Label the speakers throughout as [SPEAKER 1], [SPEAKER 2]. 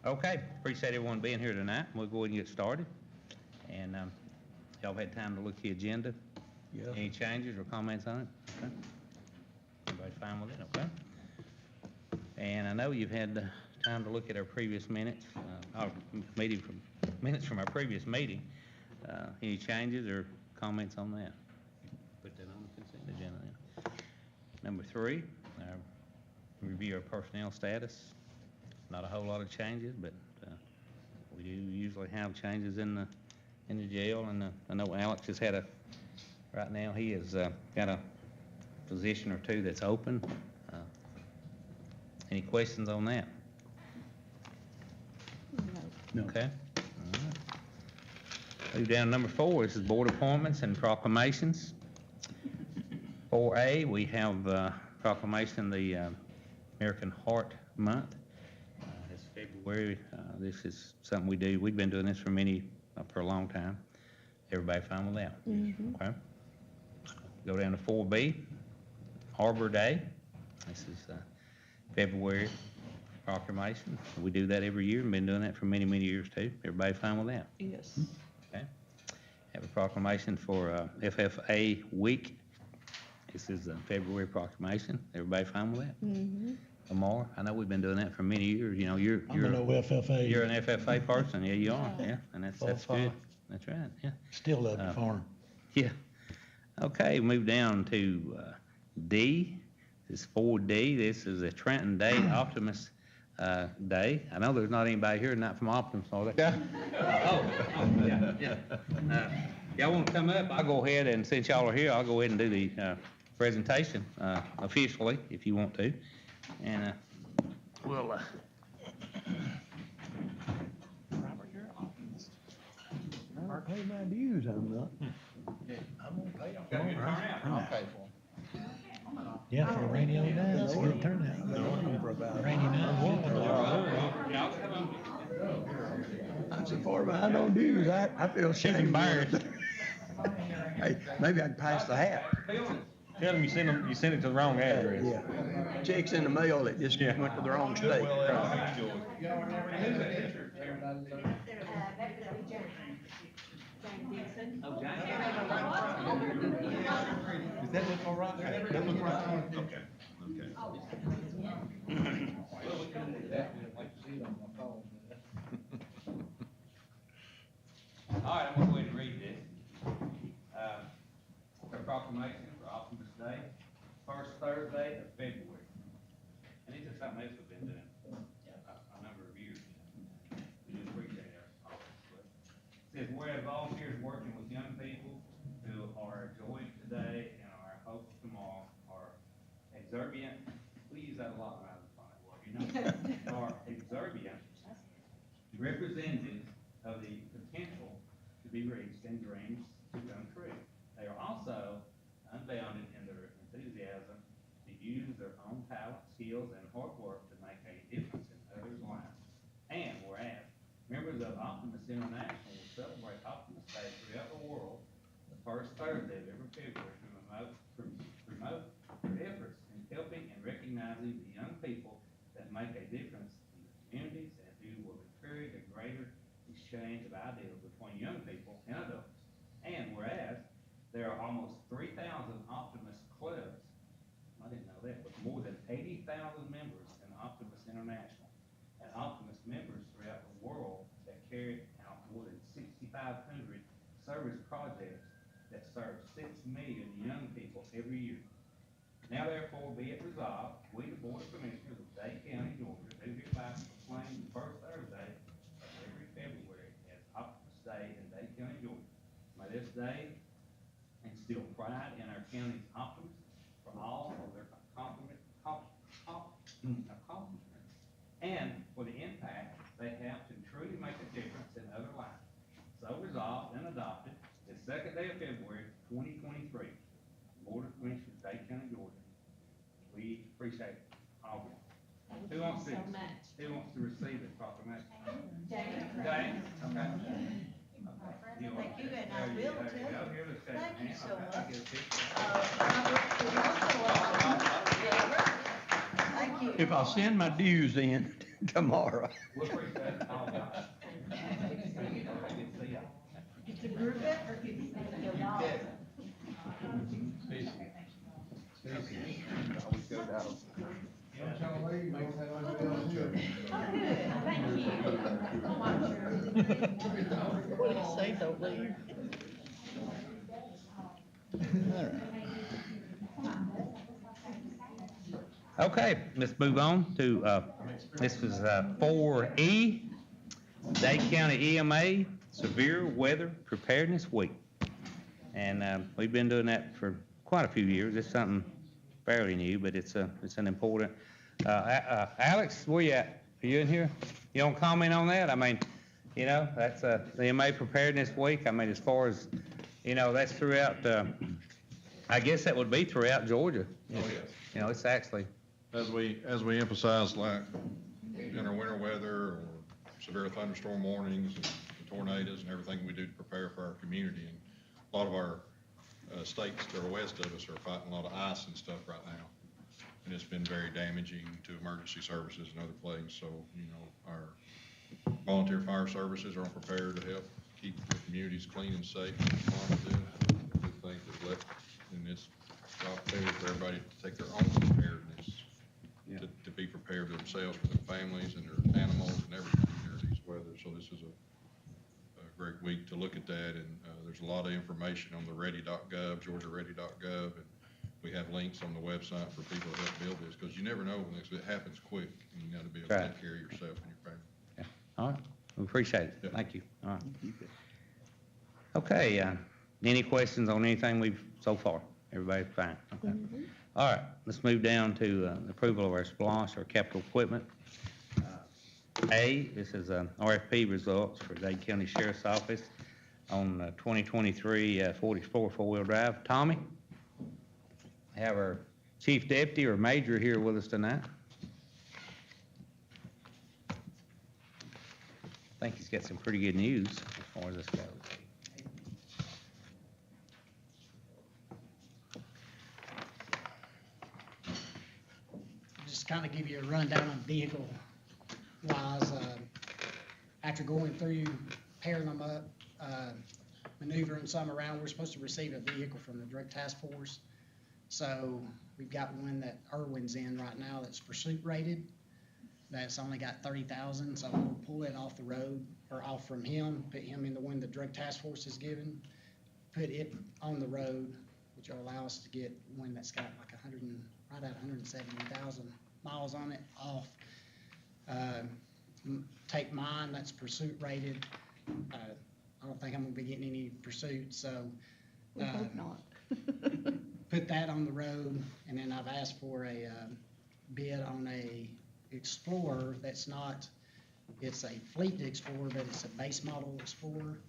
[SPEAKER 1] Okay, appreciate everyone being here tonight. We'll go ahead and get started. And y'all had time to look at the agenda?
[SPEAKER 2] Yeah.
[SPEAKER 1] Any changes or comments on it? Okay. Everybody fine with it? Okay. And I know you've had time to look at our previous minutes, minutes from our previous meeting. Any changes or comments on that? Put that on the consent agenda then. Number 3, review our personnel status. Not a whole lot of changes, but we do usually have changes in the jail, and I know Alex has had right now he has got a position or 2 that's open. Any questions on that?
[SPEAKER 2] No.
[SPEAKER 1] Okay. All right. Move down to number 4. This is board appointments and proclamations. 4A, we have proclamation of the American Heart Month. It's February. This is something we do. We've been doing this for a long time. Everybody fine with that?
[SPEAKER 3] Mm-hmm.
[SPEAKER 1] Okay. Go down to 4B, Arbor Day. This is February proclamation. We do that every year and been doing that for many, many years too. Everybody fine with that?
[SPEAKER 3] Yes.
[SPEAKER 1] Okay. Have a proclamation for FFA week. This is a February proclamation. Everybody fine with that?
[SPEAKER 3] Mm-hmm.
[SPEAKER 1] Lamar, I know we've been doing that for many years. You know, you're
[SPEAKER 2] I'm an OFFA.
[SPEAKER 1] you're an FFA person. Yeah, you are. Yeah, and that's good.
[SPEAKER 2] Farm.
[SPEAKER 1] That's right. Yeah.
[SPEAKER 2] Still love the farm.
[SPEAKER 1] Yeah. Okay, move down to D. This is 4D. This is a Trenton Dade Optimist Day. I know there's not anybody here not from Optimist, are there? Yeah. Y'all want to come up? I'll go ahead and, since y'all are here, I'll go ahead and do the presentation officially, if you want to. And we'll...
[SPEAKER 2] Robert, you're an optimist. I don't pay my dues, I'm not.
[SPEAKER 4] I'm gonna pay them.
[SPEAKER 1] Got a good turnout.
[SPEAKER 4] I'll pay for them.
[SPEAKER 2] Yeah, for a rainy old night, that's a good turnout. Rainy night. I'm so far behind on dues, I feel embarrassed. Hey, maybe I can pass the hat.
[SPEAKER 4] Tell them you sent it to the wrong address.
[SPEAKER 2] Yeah. Checks in the mail that just went to the wrong state.
[SPEAKER 4] Does that look all right? That look right? Okay.
[SPEAKER 1] All right, I'm going to go ahead and read this. A proclamation for Optimist Day, first Thursday of February. And this is something else we've been doing a number of years. We do appreciate our office. It says, whereas volunteers working with young people who are joyous today and are hopeful tomorrow are exuberant, we use that a lot around the planet, well, you know, are exuberant representatives of the potential to be reached and dreams to come true. They are also unbounded in their enthusiasm to use their own talent, skills, and hard work to make a difference in others' lives. And whereas members of Optimist International will celebrate Optimist Day throughout the world the first Thursday of every February to promote their efforts in helping and recognizing the young people that make a difference in the communities and who will encourage a greater exchange of ideas between young people and adults. And whereas there are almost 3,000 Optimist clubs, I didn't know that, with more than 80,000 members in Optimist International, and Optimist members throughout the world that carry out more than 6,500 service projects that serve 6 million young people every year. Now therefore be it resolved, we the Board of Commissioners of Dade County, Georgia, do hereby proclaim the first Thursday of every February as Optimist Day in Dade County, Georgia. May this day instill pride in our county's optimists for all of their accomplishments and for the impact they have to truly make a difference in other lives. So resolved and adopted this second day of February, 2023, Board of Commissioners, Dade County, Georgia. We appreciate all of you. Who wants to receive this proclamation?
[SPEAKER 3] Jane.
[SPEAKER 1] Jane? Okay.
[SPEAKER 3] Thank you, and I will too. Thank you so much. Thank you.
[SPEAKER 2] If I send my dues in, tomorrow.
[SPEAKER 1] We'll appreciate it. All right. Good to see y'all.
[SPEAKER 3] Get to group it or get to go down?
[SPEAKER 5] What do you say, don't leave? All right.
[SPEAKER 1] Okay, let's move on to, this was 4E, Dade County EMA Severe Weather Preparedness Week. And we've been doing that for quite a few years. It's something fairly new, but it's an important. Alex, where you at? Are you in here? You don't comment on that? I mean, you know, that's the EMA Preparedness Week. I mean, as far as, you know, that's throughout, I guess that would be throughout Georgia.
[SPEAKER 6] Oh, yes.
[SPEAKER 1] You know, it's actually,
[SPEAKER 6] As we emphasize, like in our winter weather or severe thunderstorm warnings and tornadoes and everything we do to prepare for our community. And a lot of our states that are west of us are fighting a lot of ice and stuff right now. And it's been very damaging to emergency services and other places. So, you know, our volunteer fire services are prepared to help keep the communities clean and safe. We think that left in this opportunity for everybody to take their own preparedness, to be prepared for themselves, for their families and their animals and everything during these weather. So this is a great week to look at that, and there's a lot of information on the ready.gov, georgiaready.gov, and we have links on the website for people to help build this, because you never know when it happens quick, and you gotta be able to take care of yourself and your family.
[SPEAKER 1] yeah. All right, we appreciate it.
[SPEAKER 6] Yeah.
[SPEAKER 1] Thank you. All right. Okay, any questions on anything we've, so far? Everybody fine? Okay. All right, let's move down to approval of our SPLOST, our capital equipment. A, this is RFP results for Dade County Sheriff's Office on 2023 Ford Explorer four-wheel drive. Tommy? Have our chief deputy or major here with us tonight. I think he's got some pretty good news as far as this goes.
[SPEAKER 7] Just kind of give you a rundown on vehicle wise. After going through, pairing them up, maneuvering some around, we're supposed to receive a vehicle from the Drug Task Force. So we've got one that Irwin's in right now that's pursuit rated. That's only got 30,000, so we'll pull it off the road or off from him, put him in the one the Drug Task Force is given, put it on the road, which will allow us to get one that's got like right at 170,000 miles on it off. Take mine that's pursuit rated. I don't think I'm gonna be getting any pursuit, so.
[SPEAKER 5] We hope not.
[SPEAKER 7] Put that on the road, and then I've asked for a bid on a Explorer that's not, it's a fleet Explorer, but it's a base model Explorer.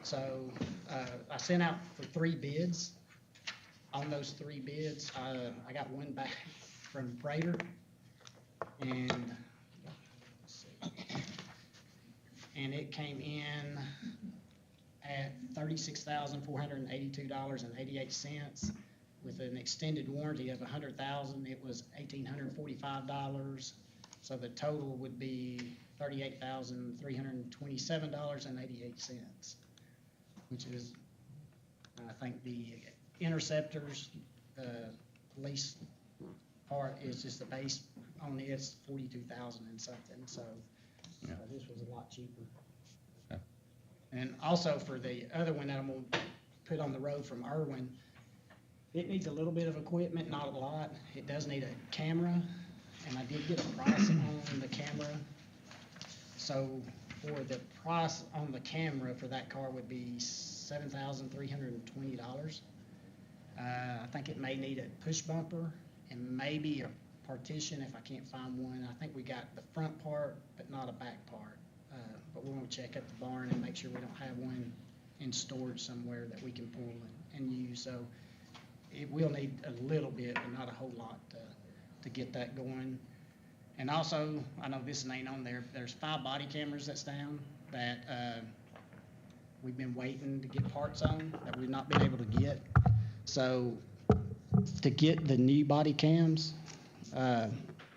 [SPEAKER 7] So I sent out for 3 bids. On those 3 bids, I got one back from Prater, and let's see, and it came in at $36,482.88. With an extended warranty of 100,000, it was $1,845. So the total would be $38,327.88, which is, I think the Interceptor's lease part is just the base on it's 42,000 and something. So this was a lot cheaper.
[SPEAKER 1] Okay.
[SPEAKER 7] And also for the other one that I'm gonna put on the road from Irwin, it needs a little bit of equipment, not a lot. It does need a camera, and I did get a price on the camera. So for the price on the camera for that car would be $7,320. I think it may need a push bumper and maybe a partition if I can't find one. I think we got the front part, but not a back part. But we're gonna check at the barn and make sure we don't have one in storage somewhere that we can pull and use. So it will need a little bit, but not a whole lot to get that going. And also, I know this ain't on there, there's 5 body cameras that's down that we've been waiting to get parts on that we've not been able to get. So to get the new body cams,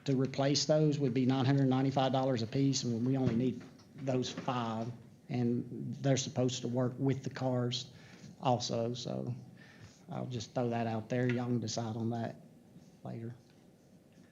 [SPEAKER 7] to replace those would be $995 a piece, and we only need those 5, and they're supposed to work with the cars also, so I'll just throw that out there. Y'all can decide on that later.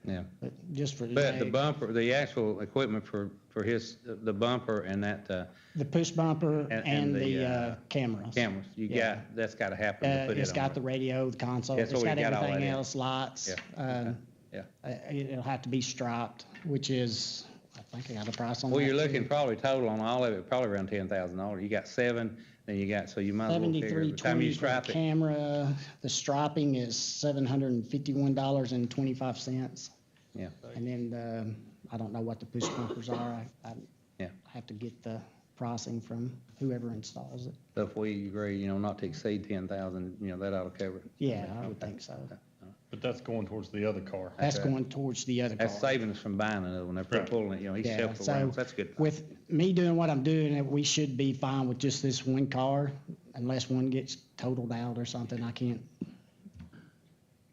[SPEAKER 8] Yeah.
[SPEAKER 7] But just for
[SPEAKER 8] But the
[SPEAKER 7] today,
[SPEAKER 8] bumper, the actual equipment for his, the bumper and that,
[SPEAKER 7] the push bumper
[SPEAKER 8] and
[SPEAKER 7] and
[SPEAKER 8] the,
[SPEAKER 7] the cameras.
[SPEAKER 8] cameras,
[SPEAKER 7] Yeah.
[SPEAKER 8] that's gotta happen to put it on.
[SPEAKER 7] It's got the radio, the console,
[SPEAKER 8] That's
[SPEAKER 7] it's
[SPEAKER 8] where
[SPEAKER 7] got
[SPEAKER 8] we got all
[SPEAKER 7] everything
[SPEAKER 8] that in.
[SPEAKER 7] else, lights.
[SPEAKER 8] Yeah. Yeah.
[SPEAKER 7] It'll have to be striped, which is, I think I got a price on that.
[SPEAKER 8] Well, you're
[SPEAKER 7] too.
[SPEAKER 8] looking probably total on all of it, probably around $10,000. You got 7, then you got, so you might as well figure, by the time you
[SPEAKER 7] $73.20 for the
[SPEAKER 8] stripe it.
[SPEAKER 7] camera, the striping is $751.25.
[SPEAKER 8] Yeah.
[SPEAKER 7] And then, I don't know what the push bumpers are, I
[SPEAKER 8] Yeah.
[SPEAKER 7] have to get the pricing from whoever installs it.
[SPEAKER 8] So if we agree, not to exceed 10,000, that ought to cover it.
[SPEAKER 7] Yeah, I would think so.
[SPEAKER 4] But that's going towards the other car.
[SPEAKER 7] That's
[SPEAKER 8] Okay.
[SPEAKER 7] going towards the other car.
[SPEAKER 8] That's saving us from buying another one. They're
[SPEAKER 4] Right.
[SPEAKER 8] pulling it, he's
[SPEAKER 7] Yeah,
[SPEAKER 8] shuffling
[SPEAKER 7] so
[SPEAKER 8] around, so that's good.
[SPEAKER 7] with me doing what I'm doing, we should be fine with just this one car, unless one gets totaled out or something. I can't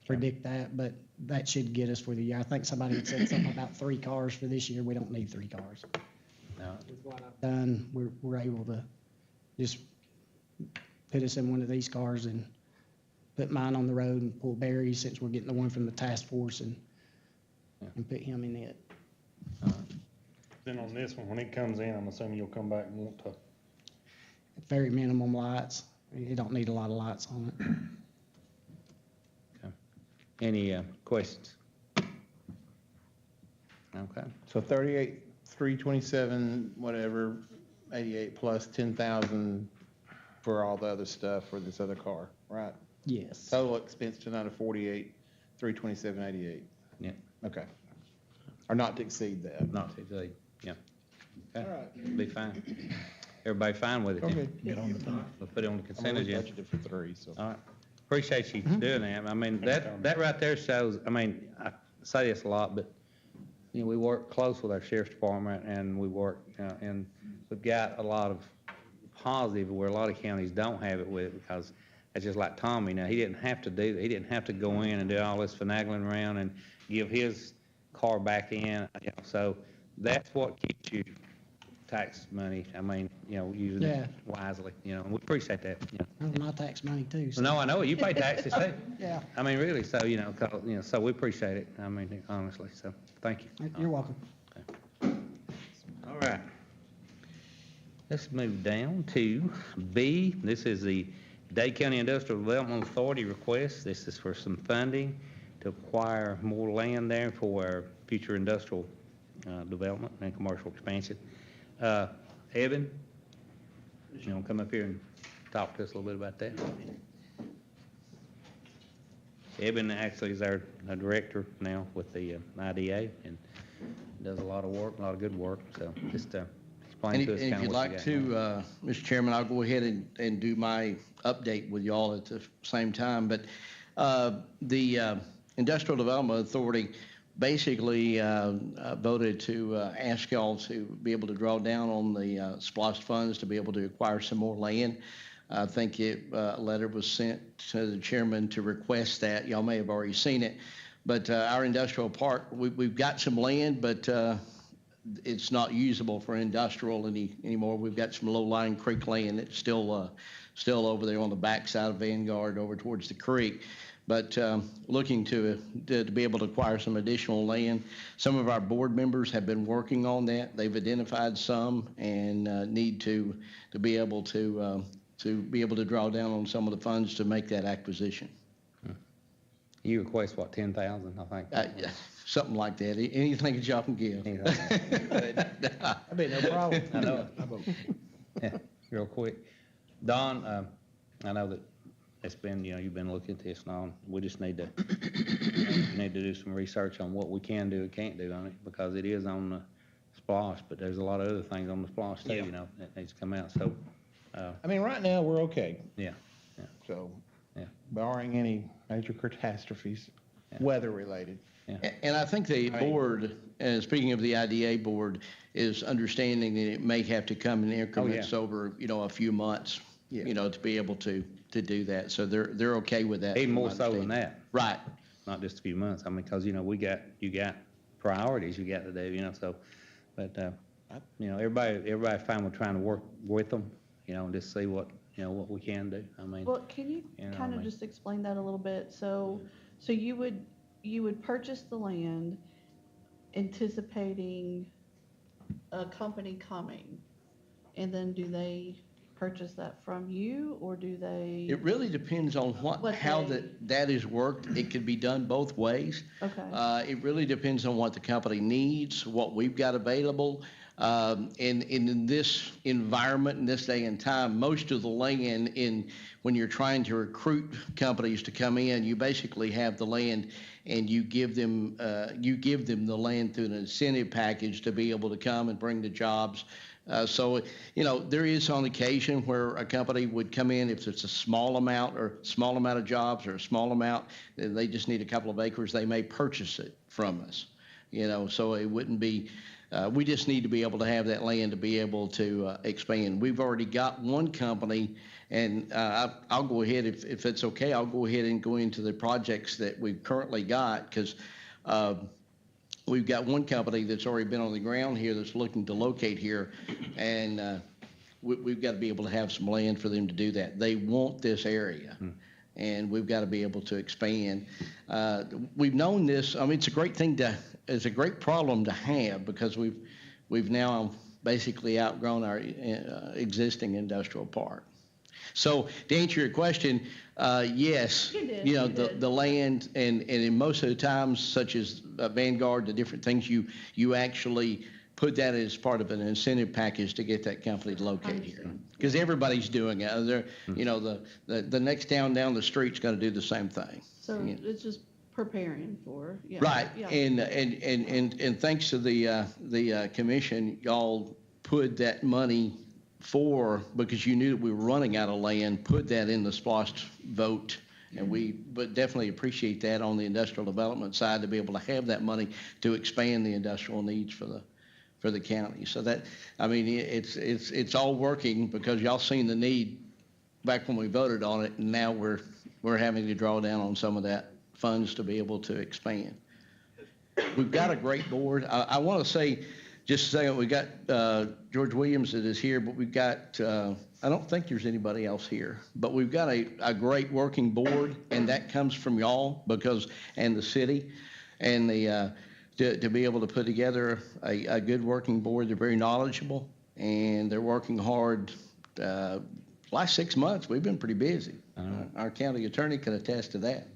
[SPEAKER 7] predict that, but that should get us for the year. I think somebody had said something about 3 cars for this year. We don't need 3 cars.
[SPEAKER 8] No.
[SPEAKER 7] With what I've done, we're able to just put us in one of these cars and put mine on the road and pull Barry, since we're getting the one from the task force, and put him in it.
[SPEAKER 4] Then on this one, when it comes in, I'm assuming you'll come back and want to.
[SPEAKER 7] Very minimum lights. You don't need a lot of lights on it.
[SPEAKER 8] Any questions? Okay.
[SPEAKER 9] So 38, 327, whatever, 88 plus 10,000 for all the other stuff for this other car, right?
[SPEAKER 7] Yes.
[SPEAKER 9] Total expense tonight of 48, 327, 88.
[SPEAKER 8] Yeah.
[SPEAKER 9] Okay. Or not to exceed that.
[SPEAKER 8] Not to exceed, yeah. Okay.
[SPEAKER 9] All right.
[SPEAKER 8] Be fine. Everybody fine with it then?
[SPEAKER 9] Okay.
[SPEAKER 8] We'll put it on the
[SPEAKER 9] I'm
[SPEAKER 8] consent
[SPEAKER 9] only
[SPEAKER 8] agenda.
[SPEAKER 9] budgeted for 3, so.
[SPEAKER 8] All right. Appreciate you doing that. I mean, that right there shows, I say this a lot, but, we work close with our sheriff's department, and we work, and we've got a lot of positive where a lot of counties don't have it with it, because it's just like Tommy. Now, he didn't have to do that. He didn't have to go in and do all this finagling around and give his car back in, so that's what keeps you tax money, using
[SPEAKER 7] Yeah.
[SPEAKER 8] it wisely, and we appreciate that,
[SPEAKER 7] That's my tax money too. so-
[SPEAKER 8] No, I know, it. You pay taxes too.
[SPEAKER 7] Yeah,
[SPEAKER 8] Really, so, 'cause, so we appreciate it, honestly, so, thank you.
[SPEAKER 7] you're welcome.
[SPEAKER 8] All right. Let's move down to B. This is the Dade County Industrial Development Authority request. This is for some funding to acquire more land there for our future industrial development and commercial expansion. Evan, you want to come up here and talk to us a little bit about that? Evan actually is our director now with the IDA, and does a lot of work, a lot of good work, so just explain to us
[SPEAKER 2] And
[SPEAKER 8] kind
[SPEAKER 2] if
[SPEAKER 8] of
[SPEAKER 2] you'd
[SPEAKER 8] what you
[SPEAKER 2] like
[SPEAKER 8] got.
[SPEAKER 2] to, Mr. Chairman, I'll go ahead and do my update with y'all at the same time. But the Industrial Development Authority basically voted to ask y'all to be able to draw down on the SPLOST funds to be able to acquire some more land. I think a letter was sent to the chairman to request that. Y'all may have already seen it. But our industrial park, we've got some land, but it's not usable for industrial anymore. We've got some low-lying creek land that's still over there on the backside of Vanguard over towards the creek. But looking to be able to acquire some additional land. Some of our board members have been working on that. They've identified some and need to be able to draw down on some of the funds to make that acquisition.
[SPEAKER 8] You request, what, 10,000, I think?
[SPEAKER 2] Yeah, something like that. Anything that y'all can give.
[SPEAKER 7] That'd be no problem.
[SPEAKER 8] I know. Yeah, real quick. Don, I know that it's been, you've been looking at this and all. We just need to, do some research on what we can do and can't do on it, because it is on the SPLOST, but there's a lot of other things on the SPLOST too, that needs to come out, so,
[SPEAKER 9] Right now, we're okay.
[SPEAKER 8] yeah.
[SPEAKER 9] So,
[SPEAKER 8] Yeah.
[SPEAKER 9] barring any major catastrophes,
[SPEAKER 8] Yeah.
[SPEAKER 9] weather-related.
[SPEAKER 2] And I think the board, speaking of the IDA board, is understanding that it may have to come in increments over, a few months,
[SPEAKER 9] Yeah.
[SPEAKER 2] to be able to do that. So they're okay with that.
[SPEAKER 8] Even
[SPEAKER 2] from
[SPEAKER 8] more
[SPEAKER 2] my
[SPEAKER 8] so than
[SPEAKER 2] understanding.
[SPEAKER 8] that,
[SPEAKER 2] Right.
[SPEAKER 8] not just a few months, because, you got priorities you got to do, so, but, everybody fine with trying to work with them, and just see what, what we can do. I mean,
[SPEAKER 5] Well, can you
[SPEAKER 8] You know,
[SPEAKER 5] kind
[SPEAKER 8] I
[SPEAKER 5] of
[SPEAKER 8] mean-
[SPEAKER 5] just explain that a little bit? So you would purchase the land anticipating a company coming, and then do they purchase that from you, or do they?
[SPEAKER 2] It really depends on
[SPEAKER 5] What
[SPEAKER 2] how
[SPEAKER 5] they-
[SPEAKER 2] that is worked. It could be done both ways.
[SPEAKER 5] Okay.
[SPEAKER 2] It really depends on what the company needs, what we've got available. And in this environment, in this day and time, most of the land when you're trying to recruit companies to come in, you basically have the land and you give them the land through an incentive package to be able to come and bring the jobs. So, there is on occasion where a company would come in, if it's a small amount of jobs or a small amount, they just need a couple of acres, they may purchase it from us. So it wouldn't be, we just need to be able to have that land to be able to expand. We've already got one company, and I'll go ahead, if it's okay, I'll go ahead and go into the projects that we've currently got, because we've got one company that's already been on the ground here that's looking to locate here, and we've got to be able to have some land for them to do that. They want this area, and we've got to be able to expand. We've known this. I mean, it's a great problem to have, because we've now basically outgrown our existing industrial park. So to answer your question, yes,
[SPEAKER 5] You did.
[SPEAKER 2] the land, and in most of the times, such as Vanguard, the different things, you actually put that as part of an incentive package to get that company to locate here. Because everybody's doing it. The next town down the street's gonna do the same thing.
[SPEAKER 5] So it's just preparing for, yeah.
[SPEAKER 2] Right,
[SPEAKER 5] Yeah.
[SPEAKER 2] and thanks to the commission, y'all put that money because you knew that we were running out of land, put that in the SPOS vote. And we but definitely appreciate that on the industrial development side, to be able to have that money to expand the industrial needs for the county. So that, I mean, it's all working, because y'all seen the need back when we voted on it, and now we're having to draw down on some of that funds to be able to expand. We've got a great board. I want to say, just a second, we got George Williams that is here, but we've got, I don't think there's anybody else here, but we've got a great working board, and that comes from y'all, and the city, and to be able to put together a good working board. They're very knowledgeable, and they're working hard. Last 6 months, we've been pretty busy. Our county attorney can attest to that.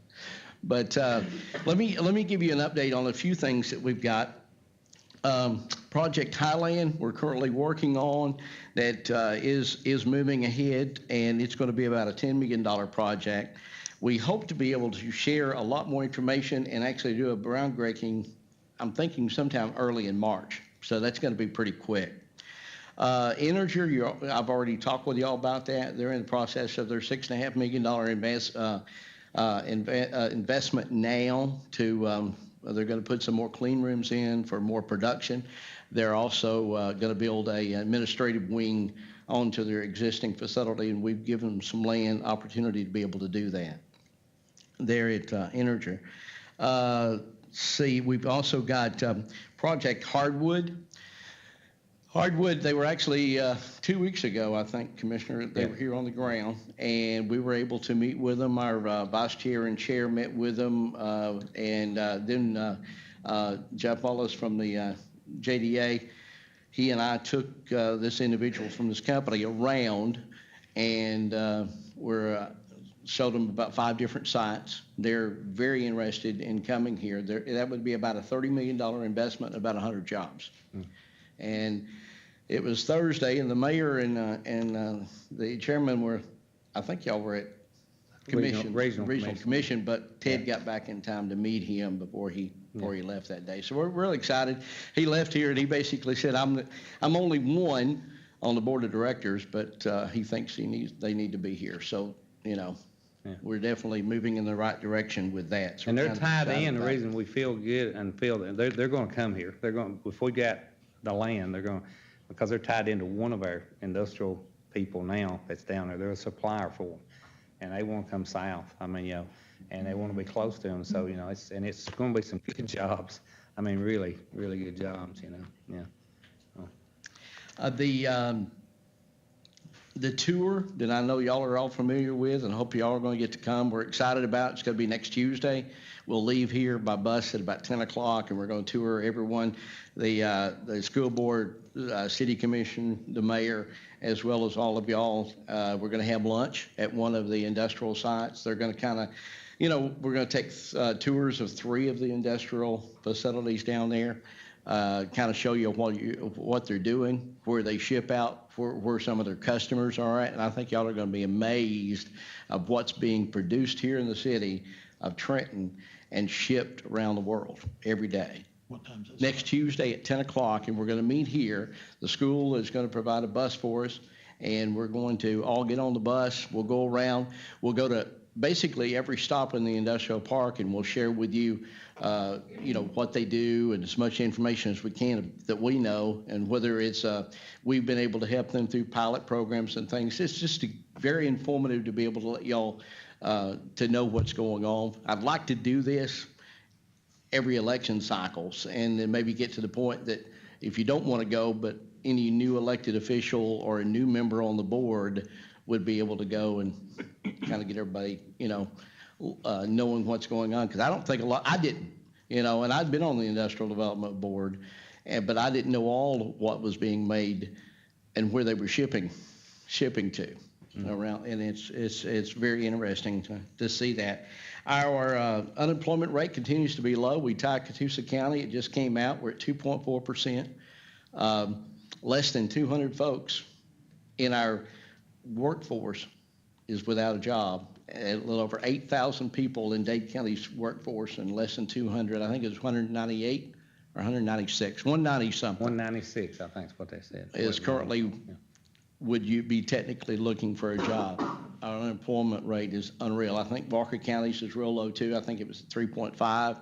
[SPEAKER 2] But let me give you an update on a few things that we've got. Project Highland, we're currently working on, that is moving ahead, and it's going to be about a $10 million project. We hope to be able to share a lot more information and actually do a groundbreaking, I'm thinking sometime early in March. So that's going to be pretty quick. Integer, I've already talked with y'all about that. They're in the process of their $6.5 million investment now to, they're going to put some more clean rooms in for more production. They're also going to build a administrative wing onto their existing facility, and we've given them some land opportunity to be able to do that there at Integer. We've also got Project Hardwood. Hardwood, they were actually 2 weeks ago, I think, Commissioner, they were here on the ground, and we were able to meet with them. Our vice chair and chair met with them, and then Jeff Wallace from the JDA, he and I took this individual from this company around, and showed them about 5 different sites. They're very interested in coming here. That would be about a $30 million investment, about 100 jobs. And it was Thursday, and the mayor and the chairman were, I think y'all were at regional commission, but Ted got back in time to meet him before he left that day. So we're really excited. He left here, and he basically said, I'm only one on the board of directors, but he thinks they need to be here. So, we're definitely moving in the right direction with that. So
[SPEAKER 8] and they're tied in. The reason we feel good and feel that they're going to come here. They're going, if we got the land, they're going, because they're tied into one of our industrial people now that's down there. They're a supplier for them, and they want to come south. I mean, and they want to be close to them. So, it's going to be some good jobs. I mean, really, really good jobs, you know, yeah.
[SPEAKER 2] The tour that I know y'all are all familiar with and hope y'all are going to get to come, we're excited about. It's going to be next Tuesday. We'll leave here by bus at about 10 o'clock, and we're going to tour everyone, the school board, city commission, the mayor, as well as all of y'all. We're going to have lunch at one of the industrial sites. They're going to kind of, we're going to take tours of 3 of the industrial facilities down there. Kind of show you what they're doing, where they ship out, where some of their customers are at. And I think y'all are going to be amazed of what's being produced here in the city of Trenton and shipped around the world every day.
[SPEAKER 10] What time is it?
[SPEAKER 2] Next Tuesday at 10 o'clock, and we're going to meet here. The school is going to provide a bus for us, and we're going to all get on the bus. We'll go around. We'll go to basically every stop in the industrial park, and we'll share with you, what they do and as much information as we can that we know, and whether it's, we've been able to help them through pilot programs and things. It's just very informative to be able to let y'all, to know what's going on. I'd like to do this every election cycles, and then maybe get to the point that if you don't want to go, but any new elected official or a new member on the board would be able to go and kind of get everybody, knowing what's going on. Because I don't think I didn't, and I'd been on the Industrial Development Board, but I didn't know all what was being made and where they were shipping to around, and it's very interesting to see that. Our unemployment rate continues to be low. We tied Catoosa County. It just came out. We're at 2.4%. Less than 200 folks in our workforce is without a job. A little over 8,000 people in Dade County's workforce, and less than 200. I think it was 198 or 196, 190 something.
[SPEAKER 8] 196, I think is what they said.
[SPEAKER 2] Is currently, would you be technically looking for a job? Our unemployment rate is unreal. I think Walker County's is real low too. I think it was 3.5.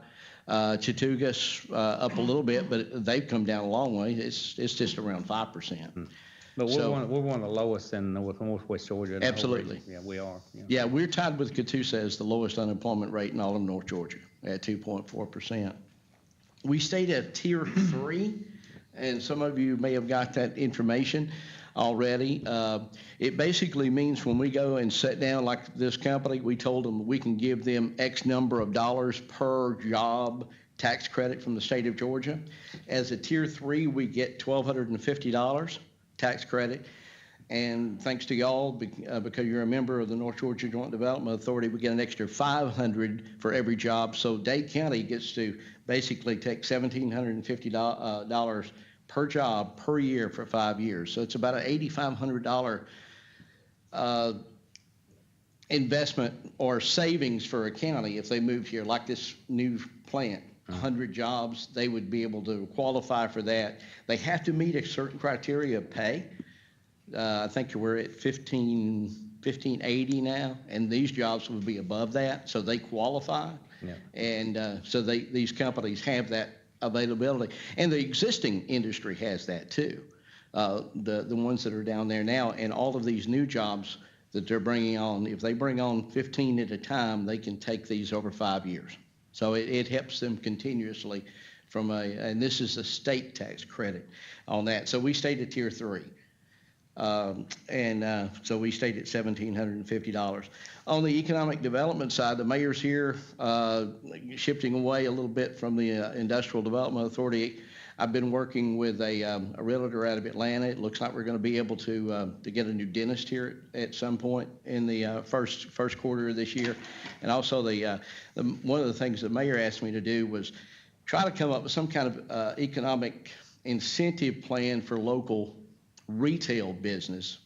[SPEAKER 2] Chattooga's up a little bit, but they've come down a long way. It's just around 5%.
[SPEAKER 8] But we're one of the lowest in Northwest Georgia.
[SPEAKER 2] Absolutely.
[SPEAKER 8] Yeah, we are.
[SPEAKER 2] Yeah, we're tied with Catoosa as the lowest unemployment rate in all of North Georgia at 2.4%. We stayed at Tier 3, and some of you may have got that information already. It basically means when we go and sit down like this company, we told them we can give them X number of dollars per job tax credit from the state of Georgia. As a Tier 3, we get $1,250 tax credit. And thanks to y'all, because you're a member of the North Georgia Joint Development Authority, we get an extra $500 for every job. So Dade County gets to basically take $1,750 per job per year for 5 years. So it's about an $8,500 investment or savings for a county if they moved here, like this new plant. 100 jobs, they would be able to qualify for that. They have to meet a certain criteria of pay. I think we're at 1580 now, and these jobs would be above that, so they qualify.
[SPEAKER 8] Yeah.
[SPEAKER 2] And so these companies have that availability, and the existing industry has that too. The ones that are down there now, and all of these new jobs that they're bringing on, if they bring on 15 at a time, they can take these over 5 years. So it helps them continuously and this is a state tax credit on that. So we stayed at Tier 3. So we stayed at $1,750. On the economic development side, the mayor's here, shifting away a little bit from the Industrial Development Authority. I've been working with a realtor out of Atlanta. It looks like we're going to be able to get a new dentist here at some point in the first quarter of this year. And also one of the things the mayor asked me to do was try to come up with some kind of economic incentive plan for local retail business.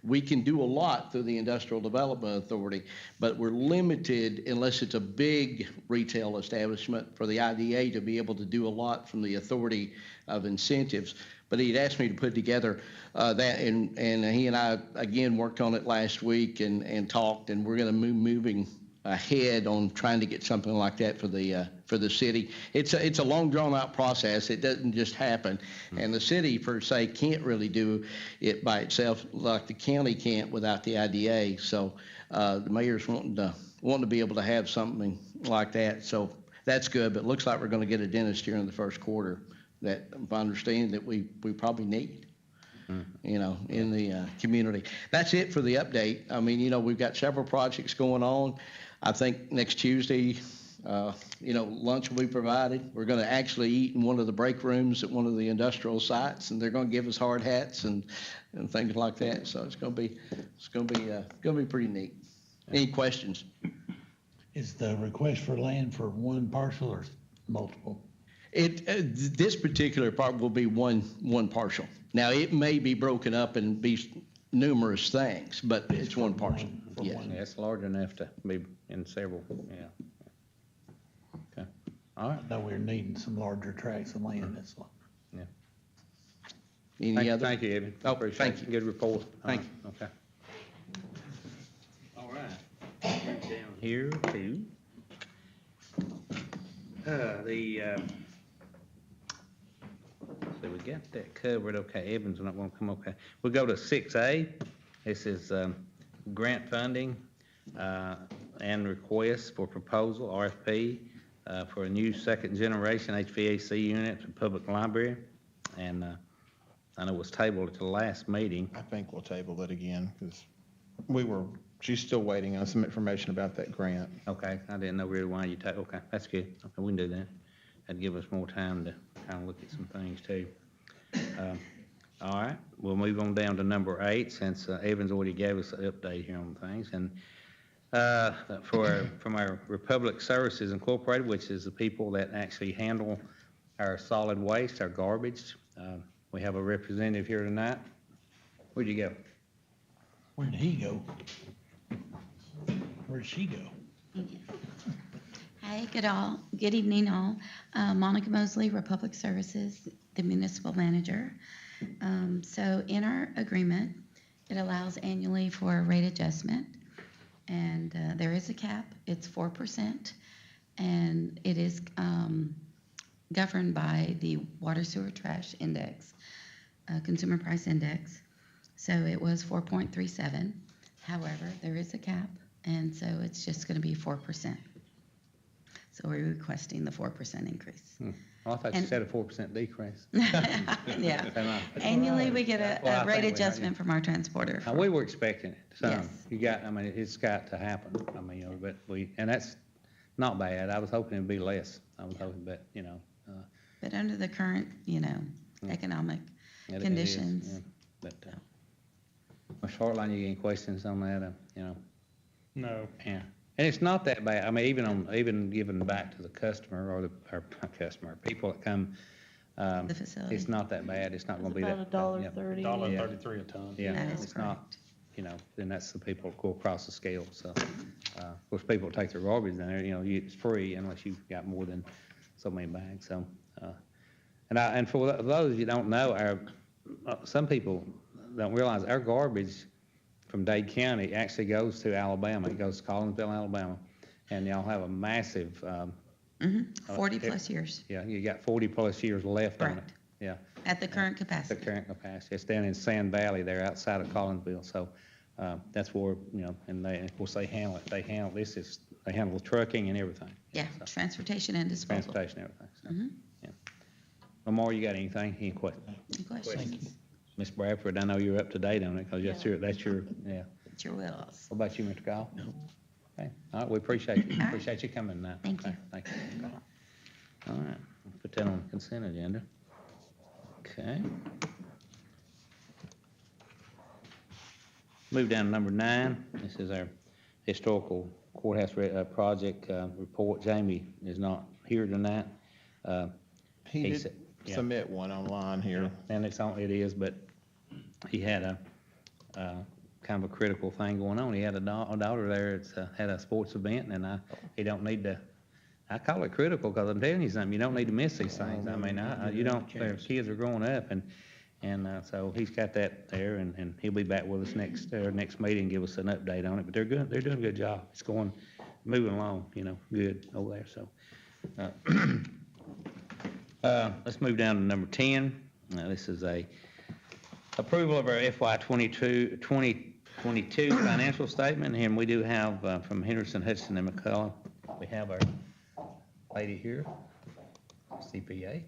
[SPEAKER 2] We can do a lot through the Industrial Development Authority, but we're limited unless it's a big retail establishment for the IDA to be able to do a lot from the authority of incentives. But he'd asked me to put together that, and he and I, again, worked on it last week and talked, and we're going to moving ahead on trying to get something like that for the city. It's a long drawn out process. It doesn't just happen, and the city per se can't really do it by itself like the county can't without the IDA. So the mayor's wanting to be able to have something like that. So that's good, but it looks like we're gonna get a dentist here in the first quarter that, if I understand, that we probably need, you know, in the community. That's it for the update. I mean, you know, we've got several projects going on. I think next Tuesday, you know, lunch will be provided. We're gonna actually eat in one of the break rooms at one of the industrial sites, and they're gonna give us hard hats and things like that. So it's gonna be pretty neat. Any questions?
[SPEAKER 10] Is the request for land for one parcel or multiple?
[SPEAKER 2] This particular part will be one parcel. Now, it may be broken up and be numerous things, but it's one parcel.
[SPEAKER 10] For
[SPEAKER 2] Yes.
[SPEAKER 10] one.
[SPEAKER 8] Yeah, it's large enough to be in several, yeah. Okay, all right.
[SPEAKER 10] I know we're needing some larger tracts of land, that's all.
[SPEAKER 2] Any other?
[SPEAKER 8] Thank you, Evan.
[SPEAKER 2] Oh,
[SPEAKER 8] Appreciate
[SPEAKER 2] thank
[SPEAKER 8] it.
[SPEAKER 2] you.
[SPEAKER 8] Good report.
[SPEAKER 2] Thank
[SPEAKER 8] you. Okay. All right. Down here to, so we got that covered. Okay, Evans not gonna come, okay. We'll go to 6A. This is, grant funding, and request for proposal, RFP, for a new second-generation HVAC unit for public library. And, I know it was tabled at the last meeting.
[SPEAKER 9] I think we'll table it again, because she's still waiting on some information about that grant.
[SPEAKER 8] Okay, I didn't know really why you okay, that's good. Okay, we can do that. That'd give us more time to kind of look at some things too. All right, we'll move on down to number 8, since Evans already gave us an update here on things. And from our Republic Services Incorporated, which is the people that actually handle our solid waste, our garbage. We have a representative here tonight. Where'd you go?
[SPEAKER 10] Where'd he go? Where'd she go?
[SPEAKER 11] Hi, good evening all. Monica Mosley, Republic Services, the municipal manager. So in our agreement, it allows annually for a rate adjustment, and there is a cap. It's 4%, and it is governed by the Water Sewer Trash Index, Consumer Price Index. So it was 4.37. However, there is a cap, and so it's just going to be 4%. So we're requesting the 4% increase.
[SPEAKER 8] Well, I thought you said a 4% decrease.
[SPEAKER 11] Yeah. Annually, we get
[SPEAKER 8] Well, I
[SPEAKER 11] a rate
[SPEAKER 8] think
[SPEAKER 11] adjustment from our transporter.
[SPEAKER 8] Now, we were expecting it, so
[SPEAKER 11] Yes.
[SPEAKER 8] it's got to happen. I mean, you know, but and that's not bad. I was hoping it'd be less. I was hoping, but, you know.
[SPEAKER 11] But under the current, economic
[SPEAKER 8] it is,
[SPEAKER 11] conditions.
[SPEAKER 8] yeah. But, Mr. Hartline, you got any questions on that,
[SPEAKER 4] No.
[SPEAKER 8] Yeah, and it's not that bad. I mean, even giving back to the customer or people that come,
[SPEAKER 11] The facility.
[SPEAKER 8] it's not that bad. It's not
[SPEAKER 5] It's
[SPEAKER 8] gonna be that.
[SPEAKER 5] about $1.30.
[SPEAKER 4] $1.33 a ton.
[SPEAKER 8] Yeah,
[SPEAKER 11] That is
[SPEAKER 8] it's not,
[SPEAKER 11] correct.
[SPEAKER 8] then that's the people that go across the scale. So, of course, people take their garbage down there. It's free unless you've got more than so many bags. So, and for those you don't know, some people don't realize our garbage from Dade County actually goes to Alabama. It goes to Collinsville, Alabama, and y'all have a massive.
[SPEAKER 11] 40 plus years.
[SPEAKER 8] Yeah, you got 40 plus years left on it.
[SPEAKER 11] Correct.
[SPEAKER 8] Yeah.
[SPEAKER 11] At the current
[SPEAKER 8] The
[SPEAKER 11] capacity.
[SPEAKER 8] current capacity. It's down in Sand Valley there outside of Collinsville. So that's where, and of course they handle it. They handle the trucking and everything.
[SPEAKER 11] Yeah,
[SPEAKER 8] So,
[SPEAKER 11] transportation and disposal.
[SPEAKER 8] transportation and everything. So, yeah. Lamar, you got anything? Any questions?
[SPEAKER 11] Any questions?
[SPEAKER 8] Ms. Bradford, I know you're up to date on it because that's your, yeah.
[SPEAKER 11] It's your wills.
[SPEAKER 8] What about you, Mr. Kyle? No. Okay, all right, we appreciate you.
[SPEAKER 11] All right.
[SPEAKER 8] Appreciate you coming tonight.
[SPEAKER 11] Thank you.
[SPEAKER 8] Okay, thank you. All right, we'll put that on the consent agenda. Okay. Move down to number 9. This is our historical courthouse project report. Jamie is not here tonight.
[SPEAKER 9] He
[SPEAKER 8] He
[SPEAKER 9] did
[SPEAKER 8] said- yeah.
[SPEAKER 9] submit one online here.
[SPEAKER 8] And it is, but he had a kind of a critical thing going on. He had a daughter there that's had a sports event, and he don't need to. I call it critical because I'm telling you something. You don't need to miss these things. I mean, you don't. Their kids are growing up, and so he's got that there, and he'll be back with us next meeting and give us an update on it. But they're good. They're doing a good job. It's moving along. Good over there. So. Let's move down to number 10. This is a approval of our FY 2022 financial statement, and we do have from Henderson, Hudson, and McCullough, we have lady here, CPA.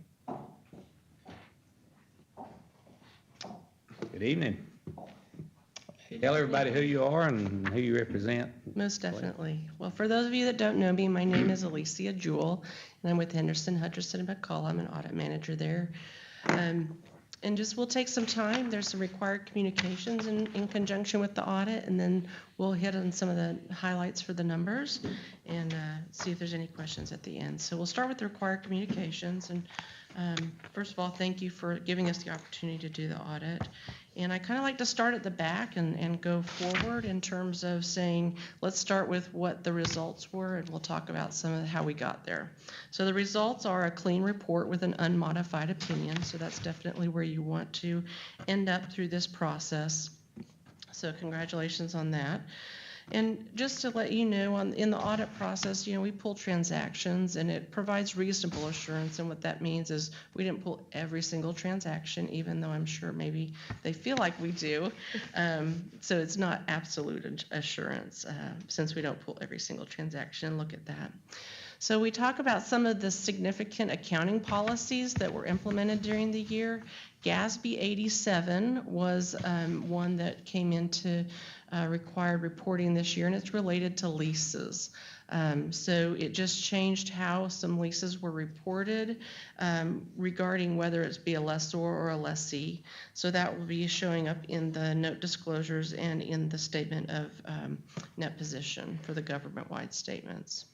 [SPEAKER 8] Good evening. Tell everybody who you are and who you represent.
[SPEAKER 12] Most definitely. Well, for those of you that don't know me, my name is Alicia Jewell, and I'm with Henderson, Hutcherson, and McCall. I'm an audit manager there. And just we'll take some time. There's some required communications in conjunction with the audit, and then we'll hit on some of the highlights for the numbers and see if there's any questions at the end. So we'll start with the required communications. And first of all, thank you for giving us the opportunity to do the audit. And I kind of like to start at the back and go forward in terms of saying, let's start with what the results were, and we'll talk about some of how we got there. So the results are a clean report with an unmodified opinion, so that's definitely where you want to end up through this process. So congratulations on that. And just to let you know, in the audit process, we pull transactions, and it provides reasonable assurance. And what that means is we didn't pull every single transaction, even though I'm sure maybe they feel like we do. So it's not absolute assurance, since we don't pull every single transaction. Look at that. So we talk about some of the significant accounting policies that were implemented during the year. GASB 87 was one that came into required reporting this year, and it's related to leases. So it just changed how some leases were reported regarding whether it's be a lessor or a lessee. So that will be showing up in the note disclosures and in the statement of net position for the government-wide statements.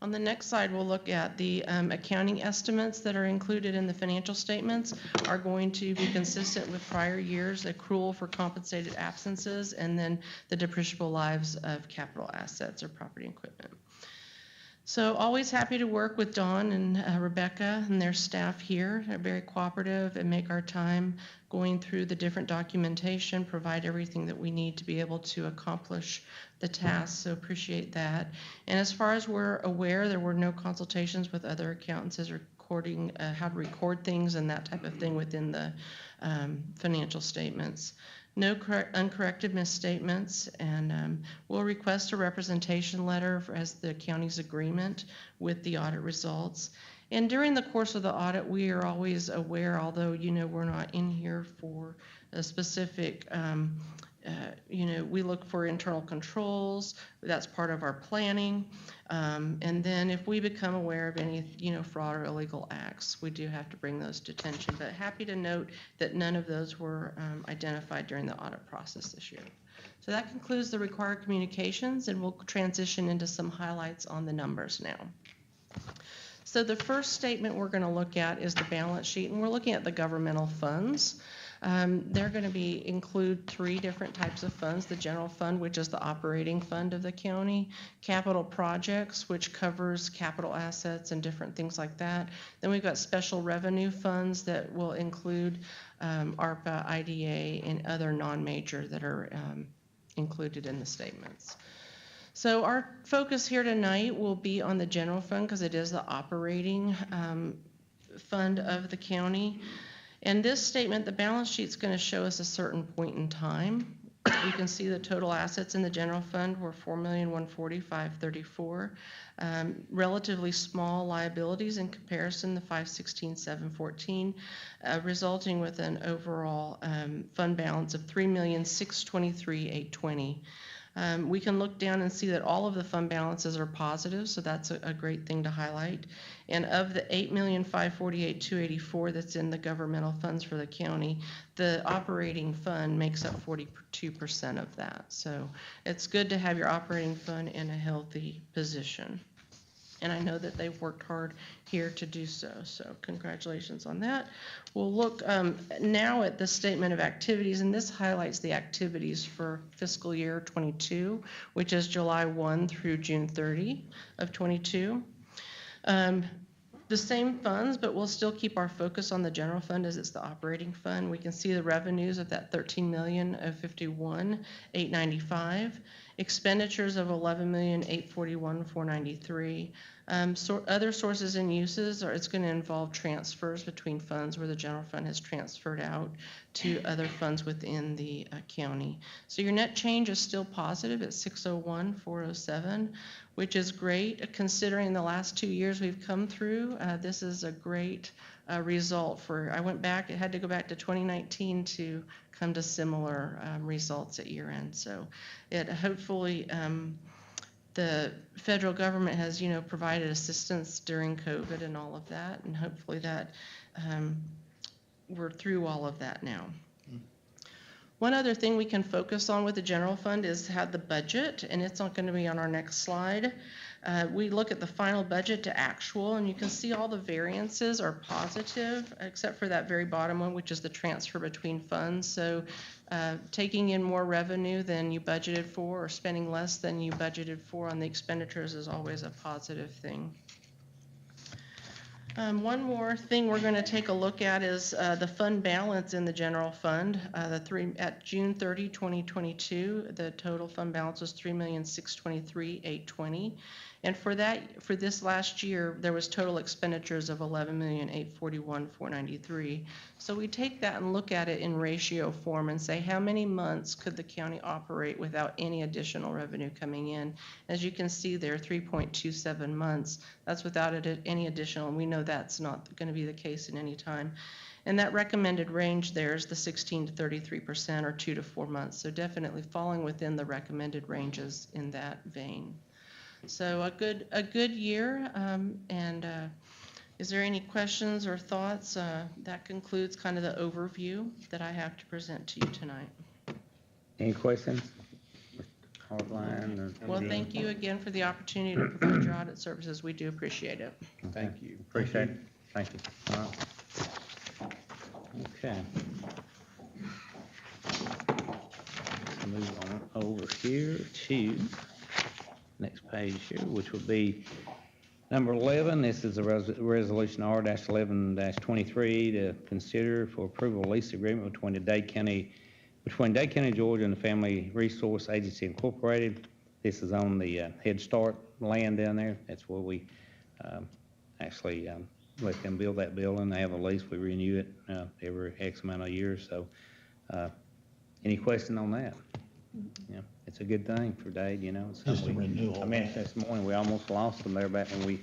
[SPEAKER 12] On the next slide, we'll look at the accounting estimates that are included in the financial statements are going to be consistent with prior years, accrual for compensated absences, and then the depreciable lives of capital assets or property and equipment. So always happy to work with Dawn and Rebecca and their staff here. They're very cooperative and make our time going through the different documentation, provide everything that we need to be able to accomplish the task, so appreciate that. And as far as we're aware, there were no consultations with other accountants as recording how to record things and that type of thing within the financial statements. No uncorrected misstatements, and we'll request a representation letter as the county's agreement with the audit results. And during the course of the audit, we are always aware, although we're not in here for a specific, we look for internal controls. That's part of our planning. And then if we become aware of any, fraud or illegal acts, we do have to bring those to attention. But happy to note that none of those were identified during the audit process this year. So that concludes the required communications, and we'll transition into some highlights on the numbers now. So the first statement we're going to look at is the balance sheet, and we're looking at the governmental funds. They're going to include three different types of funds: the general fund, which is the operating fund of the county; capital projects, which covers capital assets and different things like that. Then we've got special revenue funds that will include ARPA, IDA, and other non-major that are included in the statements. So our focus here tonight will be on the general fund because it is the operating fund of the county. And this statement, the balance sheet's going to show us a certain point in time. You can see the total assets in the general fund were $4,140,534. Relatively small liabilities in comparison, the $516,714, resulting with an overall fund balance of $3,623,820. We can look down and see that all of the fund balances are positive, so that's a great thing to highlight. And of the $8,548,284 that's in the governmental funds for the county, the operating fund makes up 42% of that. So it's good to have your operating fund in a healthy position. And I know that they've worked hard here to do so, so congratulations on that. We'll look now at the statement of activities, and this highlights the activities for fiscal year 22, which is July 1 through June 30 of 22. The same funds, but we'll still keep our focus on the general fund as it's the operating fund. We can see the revenues of that $13,051,895, expenditures of $11,841,493. Other sources and uses it's going to involve transfers between funds where the general fund has transferred out to other funds within the county. So your net change is still positive at 601,407, which is great considering the last 2 years we've come through. This is a great result I went back, it had to go back to 2019 to come to similar results at year end. So it hopefully, the federal government has, provided assistance during COVID and all of that, and hopefully that we're through all of that now. One other thing we can focus on with the general fund is how the budget, and it's not going to be on our next slide. We look at the final budget to actual, and you can see all the variances are positive, except for that very bottom one, which is the transfer between funds. So taking in more revenue than you budgeted for or spending less than you budgeted for on the expenditures is always a positive thing. One more thing we're going to take a look at is the fund balance in the general fund. At June 30, 2022, the total fund balance was $3,623,820. And for this last year, there was total expenditures of $11,841,493. So we take that and look at it in ratio form and say, how many months could the county operate without any additional revenue coming in? As you can see there, 3.27 months. That's without any additional, and we know that's not going to be the case in any time. And that recommended range there is the 16 to 33%, or 2 to 4 months. So definitely falling within the recommended ranges in that vein. So a good year, is there any questions or thoughts? That concludes kind of the overview that I have to present to you tonight.
[SPEAKER 8] Any questions? Hardline or?
[SPEAKER 12] Well, thank you again for the opportunity to provide your audit services. We do appreciate it.
[SPEAKER 9] Thank you.
[SPEAKER 8] Appreciate it. Thank you. All right. Okay. Let's move on over here to next page here, which will be number 11. This is a resolution R-11-23 to consider for approval lease agreement between Dade County, Georgia and the Family Resource Agency Incorporated. This is on the Head Start land down there. That's where we actually let them build that building. They have a lease. We renew it every X amount of years. So any question on that? Yeah, it's a good thing for Dade, It's
[SPEAKER 10] Just a renewal.
[SPEAKER 8] I mean, this morning, we almost lost them there back when when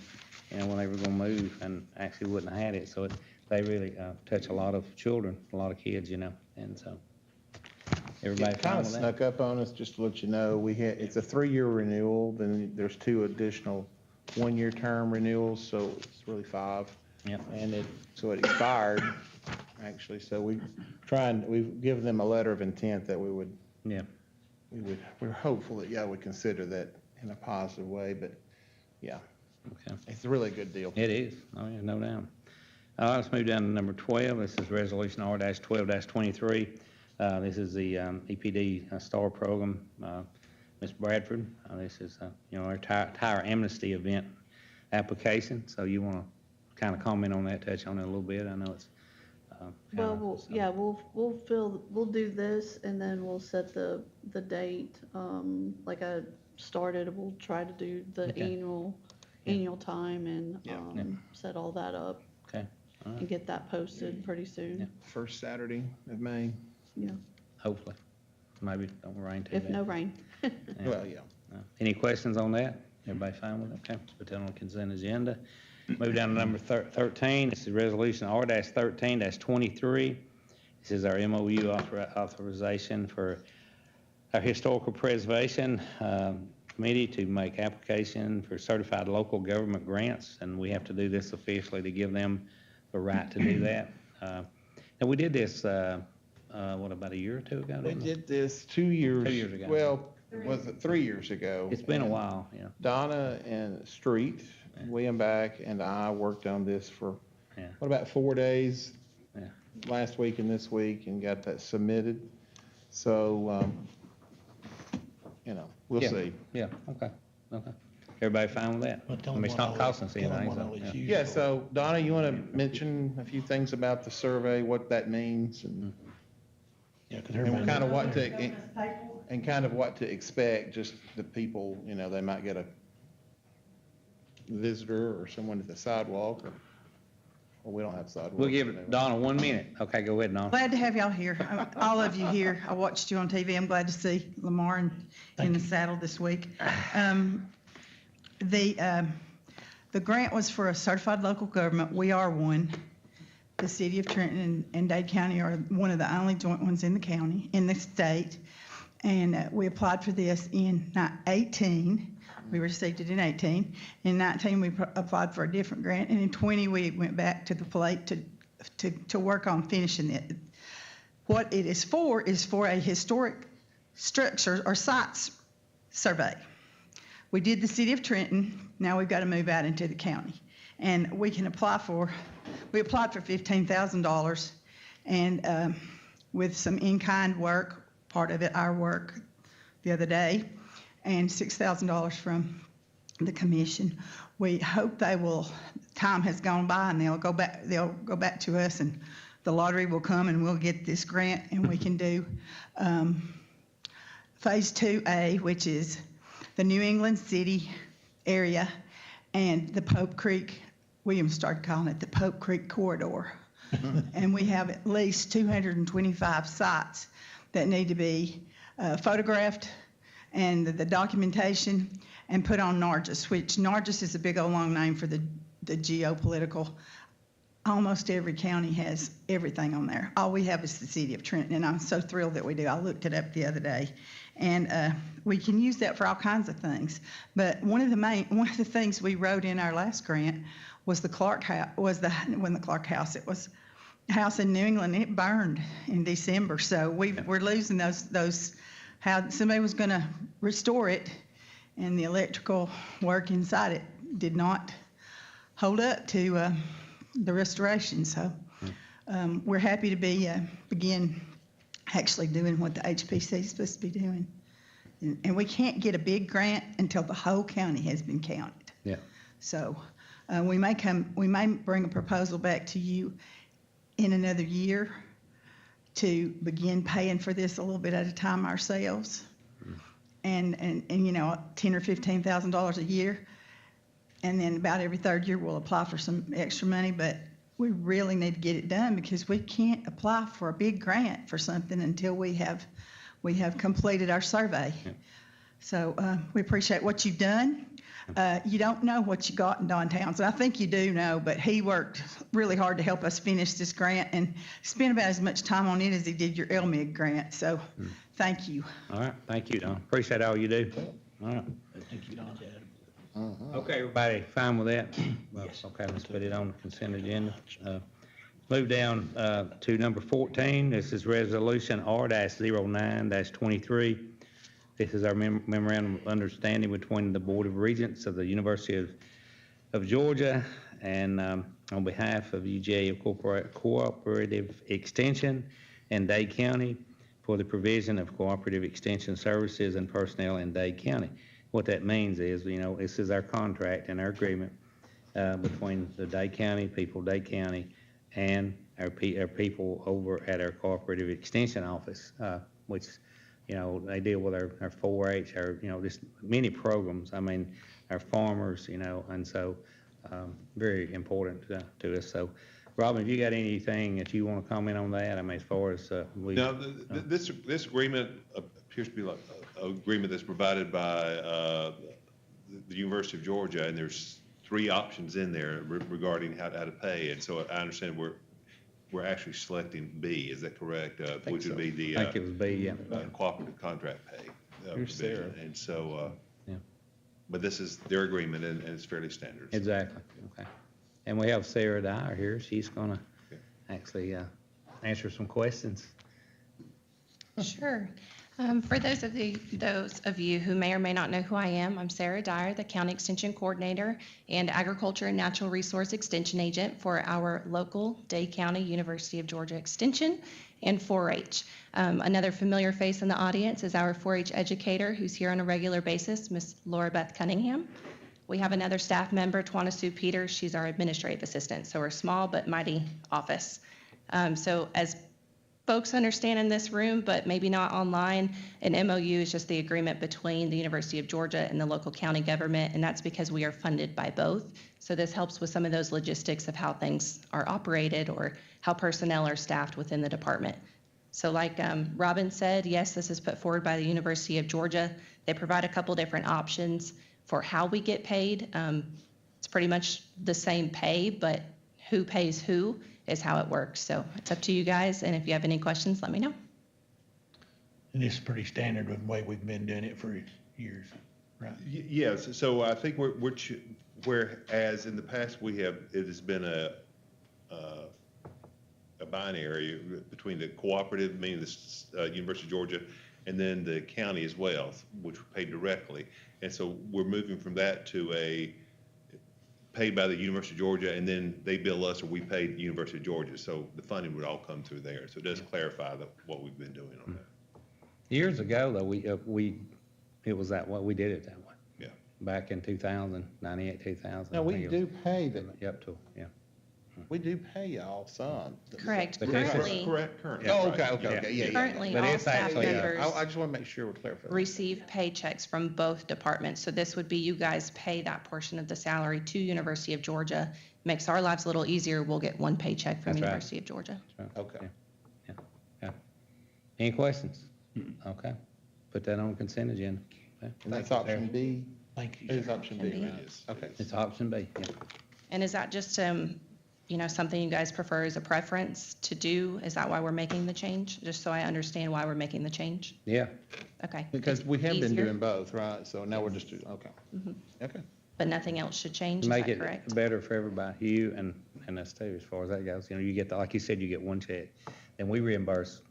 [SPEAKER 8] they were gonna move and actually wouldn't have had it. So they really touch a lot of children, a lot of kids, and so everybody
[SPEAKER 9] It kind
[SPEAKER 8] fine
[SPEAKER 9] of
[SPEAKER 8] with that?
[SPEAKER 9] snuck up on us, just to let you know. It's a 3-year renewal, then there's 2 additional 1-year term renewals, so it's really 5.
[SPEAKER 8] Yep.
[SPEAKER 9] And so it expired, actually, so we've given them a letter of intent that we're hopeful that, we consider that in a positive way, but
[SPEAKER 8] Okay.
[SPEAKER 9] it's a really good deal.
[SPEAKER 8] It is. Oh, yeah, no doubt. Let's move down to number 12. This is Resolution R-12-23. This is the EPD STAR program. Ms. Bradford, this is, our tire amnesty event application. So you want to kind of comment on that, touch on it a little bit? I know it's
[SPEAKER 5] We'll do this and then we'll set the date. Like I started, we'll try to do the
[SPEAKER 8] Okay.
[SPEAKER 5] annual time and set all that up
[SPEAKER 8] Okay. All right.
[SPEAKER 5] and get that posted pretty soon.
[SPEAKER 9] First Saturday of May.
[SPEAKER 5] Yeah,
[SPEAKER 8] Hopefully. Maybe it don't rain too
[SPEAKER 5] if
[SPEAKER 8] bad.
[SPEAKER 5] no rain.
[SPEAKER 9] Well, yeah.
[SPEAKER 8] Any questions on that? Everybody fine with it? Okay, let's put that on the consent agenda. Move down to number 13. This is Resolution R-13-23. This is our MOU authorization for our Historical Preservation Committee to make application for certified local government grants, and we have to do this officially to give them the right to do that. And we did this, about a year or 2 ago?
[SPEAKER 9] They
[SPEAKER 8] didn't we?
[SPEAKER 9] did this 2 years.
[SPEAKER 8] 2 years ago.
[SPEAKER 9] Well, was it 3 years ago?
[SPEAKER 8] It's been a
[SPEAKER 9] And
[SPEAKER 8] while, yeah.
[SPEAKER 9] Donna and Street, William Back, and I worked on this for, about 4 days?
[SPEAKER 8] Yeah.
[SPEAKER 9] Last week and this week, and got that submitted. So, we'll see.
[SPEAKER 8] Yeah, okay. Everybody fine with that?
[SPEAKER 10] Well, tell
[SPEAKER 8] I mean,
[SPEAKER 10] them
[SPEAKER 8] it's
[SPEAKER 10] what
[SPEAKER 8] not
[SPEAKER 10] all
[SPEAKER 8] costing us
[SPEAKER 10] tell them
[SPEAKER 8] anything,
[SPEAKER 10] what all
[SPEAKER 8] so,
[SPEAKER 10] it's
[SPEAKER 8] yeah.
[SPEAKER 10] used
[SPEAKER 9] Yeah,
[SPEAKER 10] for.
[SPEAKER 9] so Donna, you want to mention a few things about the survey, what that means, and
[SPEAKER 10] Yeah, 'cause
[SPEAKER 9] and
[SPEAKER 10] everybody.
[SPEAKER 9] kind of what to, And kind of what to expect, just the people, they might get a visitor or someone at the sidewalk, or well, we don't have sidewalks.
[SPEAKER 8] We'll give Donna 1 minute. Okay, go ahead, Donna.
[SPEAKER 3] Glad to have y'all here, all of you here. I watched you on TV. I'm glad to see Lamar in the saddle this week. The grant was for a certified local government. We are one. The city of Trenton and Dade County are one of the only joint ones in the county, in the state. And we applied for this in 18. We received it in 18. In 19, we applied for a different grant, and in 20, we went back to the plate to work on finishing it. What it is for a historic structures or sites survey. We did the city of Trenton. Now we've got to move out into the county, and we applied for $15,000, and with some in-kind work, part of it our work the other day, and $6,000 from the commission. We hope time has gone by and they'll go back to us, and the lottery will come and we'll get this grant, and we can do phase 2A, which is the New England City area and the Pope Creek. William started calling it the Pope Creek Corridor. And we have at least 225 sites that need to be photographed, and the documentation, and put on NARGIS, which NARGIS is a big old long name for the geopolitical. Almost every county has everything on there. All we have is the city of Trenton, and I'm so thrilled that we do. I looked it up the other day, and we can use that for all kinds of things. But one of the things we wrote in our last grant was the Clark House. It was a house in New England, and it burned in December. So we're losing those. How somebody was going to restore it, and the electrical work inside it did not hold up to the restoration. So we're happy to begin actually doing what the HPC is supposed to be doing. And we can't get a big grant until the whole county has been counted.
[SPEAKER 8] Yeah.
[SPEAKER 3] So we may bring a proposal back to you in another year to begin paying for this a little bit at a time ourselves, and $10,000 or $15,000 a year, and then about every third year we'll apply for some extra money. But we really need to get it done, because we can't apply for a big grant for something until we have completed our survey.
[SPEAKER 8] Yeah.
[SPEAKER 3] So we appreciate what you've done. You don't know what you got in Don Townsend. I think you do know, but he worked really hard to help us finish this grant and spent about as much time on it as he did your LMIG grant. So thank you.
[SPEAKER 8] All right, thank you, Don. Appreciate all you do. All right.
[SPEAKER 10] Thank you, Don.
[SPEAKER 8] Okay, everybody fine with that? Well, okay, let's put it on the consent agenda. Move down to number 14. This is Resolution R-09-23. This is our memorandum of understanding between the Board of Regents of the University of Georgia and on behalf of UGA Cooperative Extension and Dade County for the provision of cooperative extension services and personnel in Dade County. What that means is, this is our contract and our agreement between the Dade County, people of Dade County, and our people over at our Cooperative Extension Office, which, they deal with our 4-H, our, just many programs. I mean, our farmers, and so very important to us. So, Robin, have you got anything that you want to comment on that? I mean, as far as
[SPEAKER 13] this agreement appears to be like an agreement that's provided by the University of Georgia, and there's 3 options in there regarding how to pay. And so I understand we're actually selecting B. Is that correct? Which would be the
[SPEAKER 8] I think it was B, yeah.
[SPEAKER 13] Cooperative contract pay provision. And so,
[SPEAKER 8] yeah.
[SPEAKER 13] But this is their agreement, and it's fairly standard.
[SPEAKER 8] Exactly. Okay. And we have Sarah Dyer here. She's going to actually answer some questions.
[SPEAKER 12] Sure. For those of you who may or may not know who I am, I'm Sarah Dyer, the County Extension Coordinator and Agriculture and Natural Resource Extension Agent for our local Dade County University of Georgia Extension and 4-H. Another familiar face in the audience is our 4-H educator who's here on a regular basis, Miss Laura Beth Cunningham. We have another staff member, Twana Sue Peters. She's our administrative assistant, so we're a small but mighty office. So as folks understand in this room, but maybe not online, an MOU is just the agreement between the University of Georgia and the local county government, and that's because we are funded by both. So this helps with some of those logistics of how things are operated or how personnel are staffed within the department. So like Robin said, yes, this is put forward by the University of Georgia. They provide a couple different options for how we get paid. It's pretty much the same pay, but who pays who is how it works. So it's up to you guys, and if you have any questions, let me know.
[SPEAKER 10] And it's pretty standard with the way we've been doing it for years, right?
[SPEAKER 13] Yes, so I think whereas in the past it has been a binary between the cooperative, meaning the University of Georgia, and then the county as well, which we pay directly. And so we're moving from that to a paid by the University of Georgia, and then they bill us or we pay the University of Georgia. So the funding would all come through there. So it does clarify what we've been doing on that.
[SPEAKER 8] Years ago, though, it was that way, we did it that way.
[SPEAKER 13] Yeah.
[SPEAKER 8] Back in 2000, 98, 2000.
[SPEAKER 9] No,
[SPEAKER 8] I
[SPEAKER 9] we
[SPEAKER 8] think it
[SPEAKER 9] do
[SPEAKER 8] was-
[SPEAKER 9] pay the,
[SPEAKER 8] Yep, to, yeah.
[SPEAKER 9] we do pay y'all some.
[SPEAKER 12] Correct.
[SPEAKER 8] But there's-
[SPEAKER 12] Currently,
[SPEAKER 13] Current.
[SPEAKER 9] Oh,
[SPEAKER 13] right.
[SPEAKER 9] okay, okay, yeah, yeah.
[SPEAKER 12] currently
[SPEAKER 8] But
[SPEAKER 12] all
[SPEAKER 8] it's
[SPEAKER 12] staff
[SPEAKER 8] actually,
[SPEAKER 12] members
[SPEAKER 9] I just want to make sure we're clear for that.
[SPEAKER 12] receive paychecks from both departments. So this would be you guys pay that portion of the salary to University of Georgia. Makes our lives a little easier. We'll get one paycheck from
[SPEAKER 8] That's right.
[SPEAKER 12] University of Georgia.
[SPEAKER 9] Okay.
[SPEAKER 8] Any questions? Okay. Put that on consent agenda. Okay.
[SPEAKER 9] And that's option B?
[SPEAKER 10] Thank you.
[SPEAKER 9] It is option B,
[SPEAKER 12] Option B.
[SPEAKER 9] right? Okay.
[SPEAKER 8] It's option B, yeah.
[SPEAKER 12] And is that just, something you guys prefer as a preference to do? Is that why we're making the change? Just so I understand why we're making the change?
[SPEAKER 8] Yeah,
[SPEAKER 12] Okay.
[SPEAKER 9] Because we have been
[SPEAKER 12] Easier.
[SPEAKER 9] doing both, right? So now we're just doing, okay. Okay.
[SPEAKER 12] But nothing else should change, is
[SPEAKER 8] make
[SPEAKER 12] that
[SPEAKER 8] it
[SPEAKER 12] correct?
[SPEAKER 8] better for everybody, you and us too, as far as that goes. You know, you get, like you said, you get one check, and we reimburse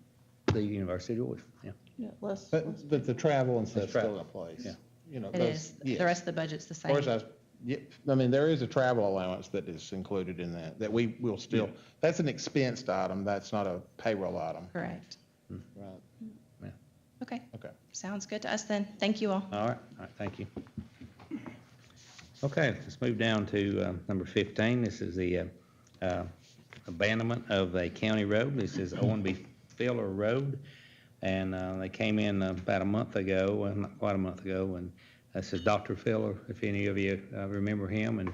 [SPEAKER 8] the University of Georgia, yeah.
[SPEAKER 5] Yeah, less.
[SPEAKER 9] But the travel and stuff's
[SPEAKER 8] travel.
[SPEAKER 9] still in place.
[SPEAKER 8] Yeah.
[SPEAKER 9] You know,
[SPEAKER 12] It
[SPEAKER 9] those-
[SPEAKER 12] is.
[SPEAKER 9] yes.
[SPEAKER 12] The rest of the budget's the
[SPEAKER 9] Of course,
[SPEAKER 12] same.
[SPEAKER 9] yeah, I mean, there is a travel allowance that is included in that we will still, that's an expensed item, that's not a payroll item.
[SPEAKER 12] Correct.
[SPEAKER 9] Right.
[SPEAKER 12] Okay.
[SPEAKER 9] Okay.
[SPEAKER 12] Sounds good to us then. Thank you all.
[SPEAKER 8] All right, thank you. Okay, let's move down to number 15. This is the abandonment of a county road. This is O&B Filler Road. And they came in about a month ago, well, not quite a month ago, and this is Dr. Filler, if any of you remember him. And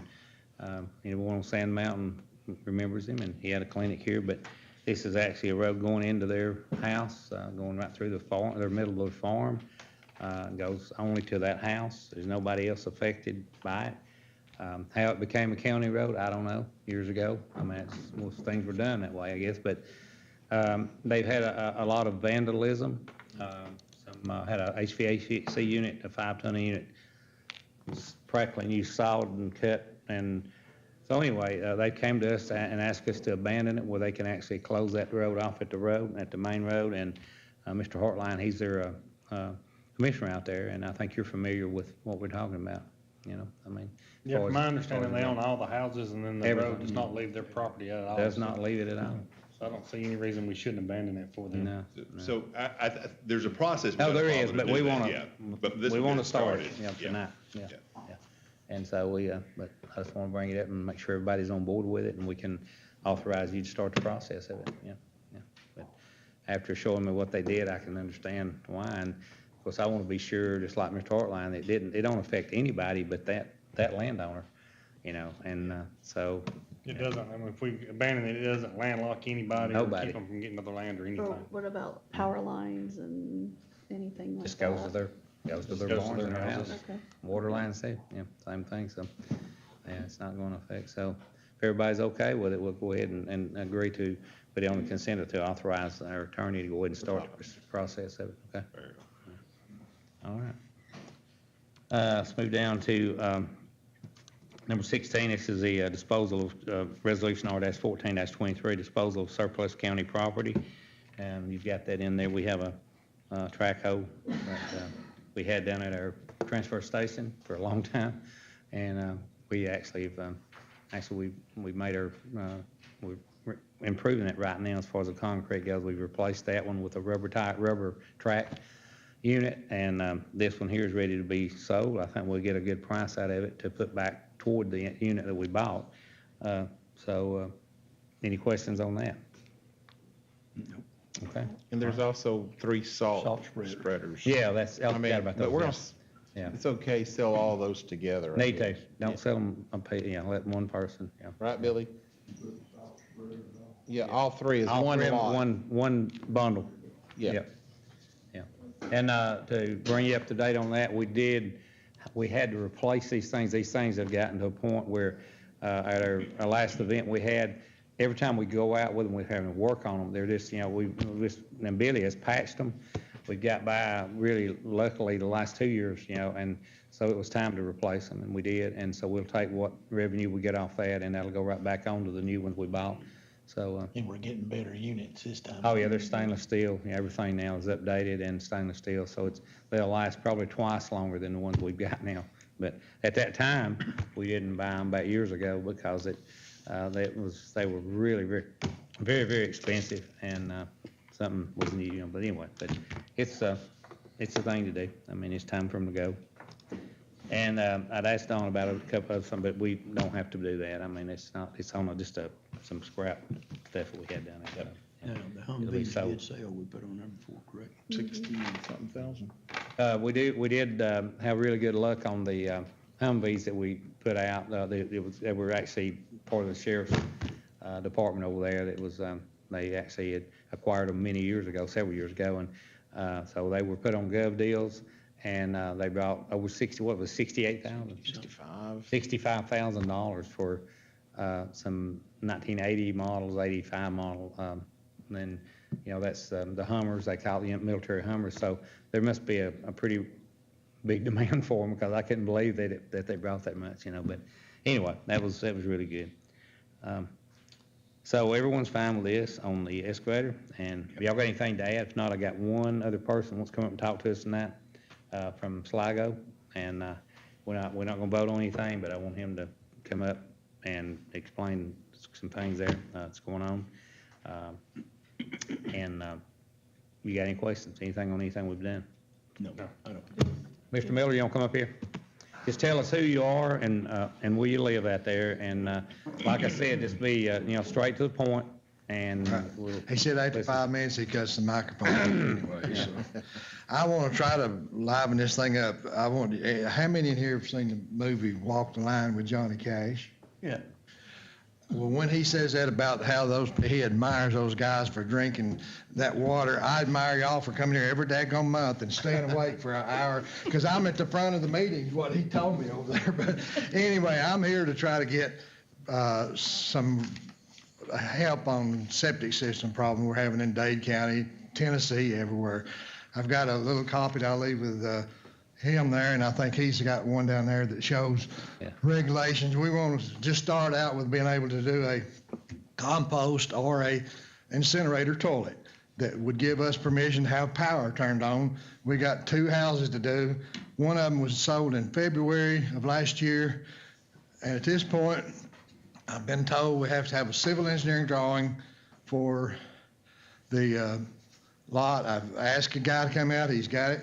[SPEAKER 8] anyone on Sand Mountain remembers him, and he had a clinic here. But this is actually a road going into their house, going right through the farm, their middle of the farm. Goes only to that house. There's nobody else affected by it. How it became a county road, I don't know, years ago. I mean, most things were done that way, I guess, but they've had a lot of vandalism. Some had a HVAC unit, a 5-ton unit, practically used solid and cut. And so anyway, they came to us and asked us to abandon it where they can actually close that road off at the main road. And Mr. Hartline, he's their commissioner out there, and I think you're familiar with what we're talking about, you know, I mean. as
[SPEAKER 4] Yeah,
[SPEAKER 8] far
[SPEAKER 4] from my
[SPEAKER 8] as-
[SPEAKER 4] understanding, they own all the houses and then the
[SPEAKER 8] Everything.
[SPEAKER 4] road does not leave their property at all.
[SPEAKER 8] Does not leave it at all.
[SPEAKER 4] So I don't see any reason we shouldn't abandon it for them.
[SPEAKER 8] No.
[SPEAKER 6] So there's a process. we
[SPEAKER 8] No,
[SPEAKER 6] gotta
[SPEAKER 8] there
[SPEAKER 6] follow
[SPEAKER 8] is,
[SPEAKER 6] to
[SPEAKER 8] but
[SPEAKER 6] do
[SPEAKER 8] we
[SPEAKER 6] that,
[SPEAKER 8] want
[SPEAKER 6] yeah.
[SPEAKER 8] to,
[SPEAKER 6] But this
[SPEAKER 8] we
[SPEAKER 6] will
[SPEAKER 8] want
[SPEAKER 6] get
[SPEAKER 8] to start it,
[SPEAKER 6] started.
[SPEAKER 8] tonight, yeah.
[SPEAKER 6] Yeah.
[SPEAKER 8] And so but I just want to bring it up and make sure everybody's on board with it, and we can authorize you to start the process of it, yeah. But after showing me what they did, I can understand why, and of course, I want to be sure, just like Mr. Hartline, it don't affect anybody but that landowner, you know, and so.
[SPEAKER 4] It doesn't, I mean, if we abandon it, it doesn't landlock anybody or
[SPEAKER 8] Nobody.
[SPEAKER 4] keep them from getting to the land or
[SPEAKER 5] Or
[SPEAKER 4] anything.
[SPEAKER 5] what about power lines and anything like that?
[SPEAKER 8] Just goes to their
[SPEAKER 4] Goes to
[SPEAKER 8] barns
[SPEAKER 4] their
[SPEAKER 8] and their
[SPEAKER 4] houses.
[SPEAKER 8] houses.
[SPEAKER 5] Okay.
[SPEAKER 8] Water lines too, yeah, same thing, so, yeah, it's not gonna affect, so if everybody's okay with it, we'll go ahead and agree to put it on the consent to authorize our attorney to go ahead and start the process of it, okay?
[SPEAKER 6] Very good.
[SPEAKER 8] All right. Let's move down to, number 16, this is the disposal of, resolution R-14-23, disposal of surplus county property. And you've got that in there. We have a track hoe that we had down at our transfer station for a long time. And we actually have, we've made our, we're improving it right now as far as the concrete goes. We've replaced that one with a rubber track unit, and this one here is ready to be sold. I think we'll get a good price out of it to put back toward the unit that we bought. Any questions on that? Okay?
[SPEAKER 9] And there's also 3
[SPEAKER 10] Salt
[SPEAKER 9] salt
[SPEAKER 10] spreader.
[SPEAKER 9] spreaders.
[SPEAKER 8] Yeah, that's, I
[SPEAKER 9] I mean,
[SPEAKER 8] forgot about
[SPEAKER 9] but
[SPEAKER 8] those.
[SPEAKER 9] we're
[SPEAKER 8] yeah.
[SPEAKER 9] gonna,
[SPEAKER 8] Yeah.
[SPEAKER 9] it's okay, sell all those together. I
[SPEAKER 8] Need to,
[SPEAKER 9] guess.
[SPEAKER 8] don't sell them, let one person, yeah.
[SPEAKER 9] Right, Billy? Yeah, all 3 is
[SPEAKER 8] All
[SPEAKER 9] one
[SPEAKER 8] three of them,
[SPEAKER 9] lot.
[SPEAKER 8] one bundle.
[SPEAKER 9] Yeah.
[SPEAKER 8] Yep. Yeah. And, to bring you up to date on that, we had to replace these things. These things have gotten to a point where, at our last event we had, every time we go out with them, we're having to work on them. They're just, and Billy has patched them. We got by really luckily the last 2 years, and so it was time to replace them, and we did. And so we'll take what revenue we get off that, and that'll go right back onto the new ones we bought. So,
[SPEAKER 10] And we're getting better units this time.
[SPEAKER 8] oh yeah, they're stainless steel. Everything now is updated and stainless steel, so they'll last probably twice longer than the ones we've got now. But at that time, we didn't buy them back years ago because they were really very expensive, and something was needed. But anyway, it's a thing to do. I mean, it's time for them to go. And I'd asked Dawn about a couple of some, but we don't have to do that. I mean, it's on just some scrap stuff that we had down there.
[SPEAKER 10] Yeah, the
[SPEAKER 8] It'll be
[SPEAKER 10] Humvees
[SPEAKER 8] sold.
[SPEAKER 10] did sale we put on there before, correct?
[SPEAKER 9] 60-something thousand.
[SPEAKER 8] We did have really good luck on the Humvees that we put out. They were actually part of the sheriff's department over there. That was they actually had acquired them several years ago, and so they were put on gov deals, and they brought over 68,000? 65,000 for some 1980 models, 85 model. And that's the Hummers. They call it military Hummers. So there must be a pretty big demand for them, because I couldn't believe that they brought that much. But anyway, that was really good. So everyone's fine with this on the excavator, and if y'all got anything to add? If not, I got one other person who wants to come up and talk to us tonight from Sligo, and we're not gonna vote on anything, but I want him to come up and explain some things there that's going on. And you got any questions? Anything on anything we've done?
[SPEAKER 10] No, I don't.
[SPEAKER 8] Mr. Miller, you want to come up here? Just tell us who you are and where you live out there, and like I said, just be straight to the point, and we'll.
[SPEAKER 14] He said after
[SPEAKER 8] listen.
[SPEAKER 14] 5 minutes, he cuts the microphone off anyway, so. I want to try to liven this thing up. How many in here have seen the movie Walk the Line with Johnny Cash?
[SPEAKER 10] Yeah.
[SPEAKER 14] Well, when he says that about how he admires those guys for drinking that water, I admire y'all for coming here every daggone month and staying awake for an hour, because I'm at the front of the meeting, is what he told me over there. But anyway, I'm here to try to get some help on septic system problem we're having in Dade County, Tennessee, everywhere. I've got a little copy that I'll leave with him there, and I think he's got one down there that shows regulations. We want to just start out with being able to do a compost or a incinerator toilet that would give us permission to have power turned on. We got 2 houses to do. One of them was sold in February of last year, and at this point, I've been told we have to have a civil engineering drawing for the lot. I've asked a guy to come out. He's got it.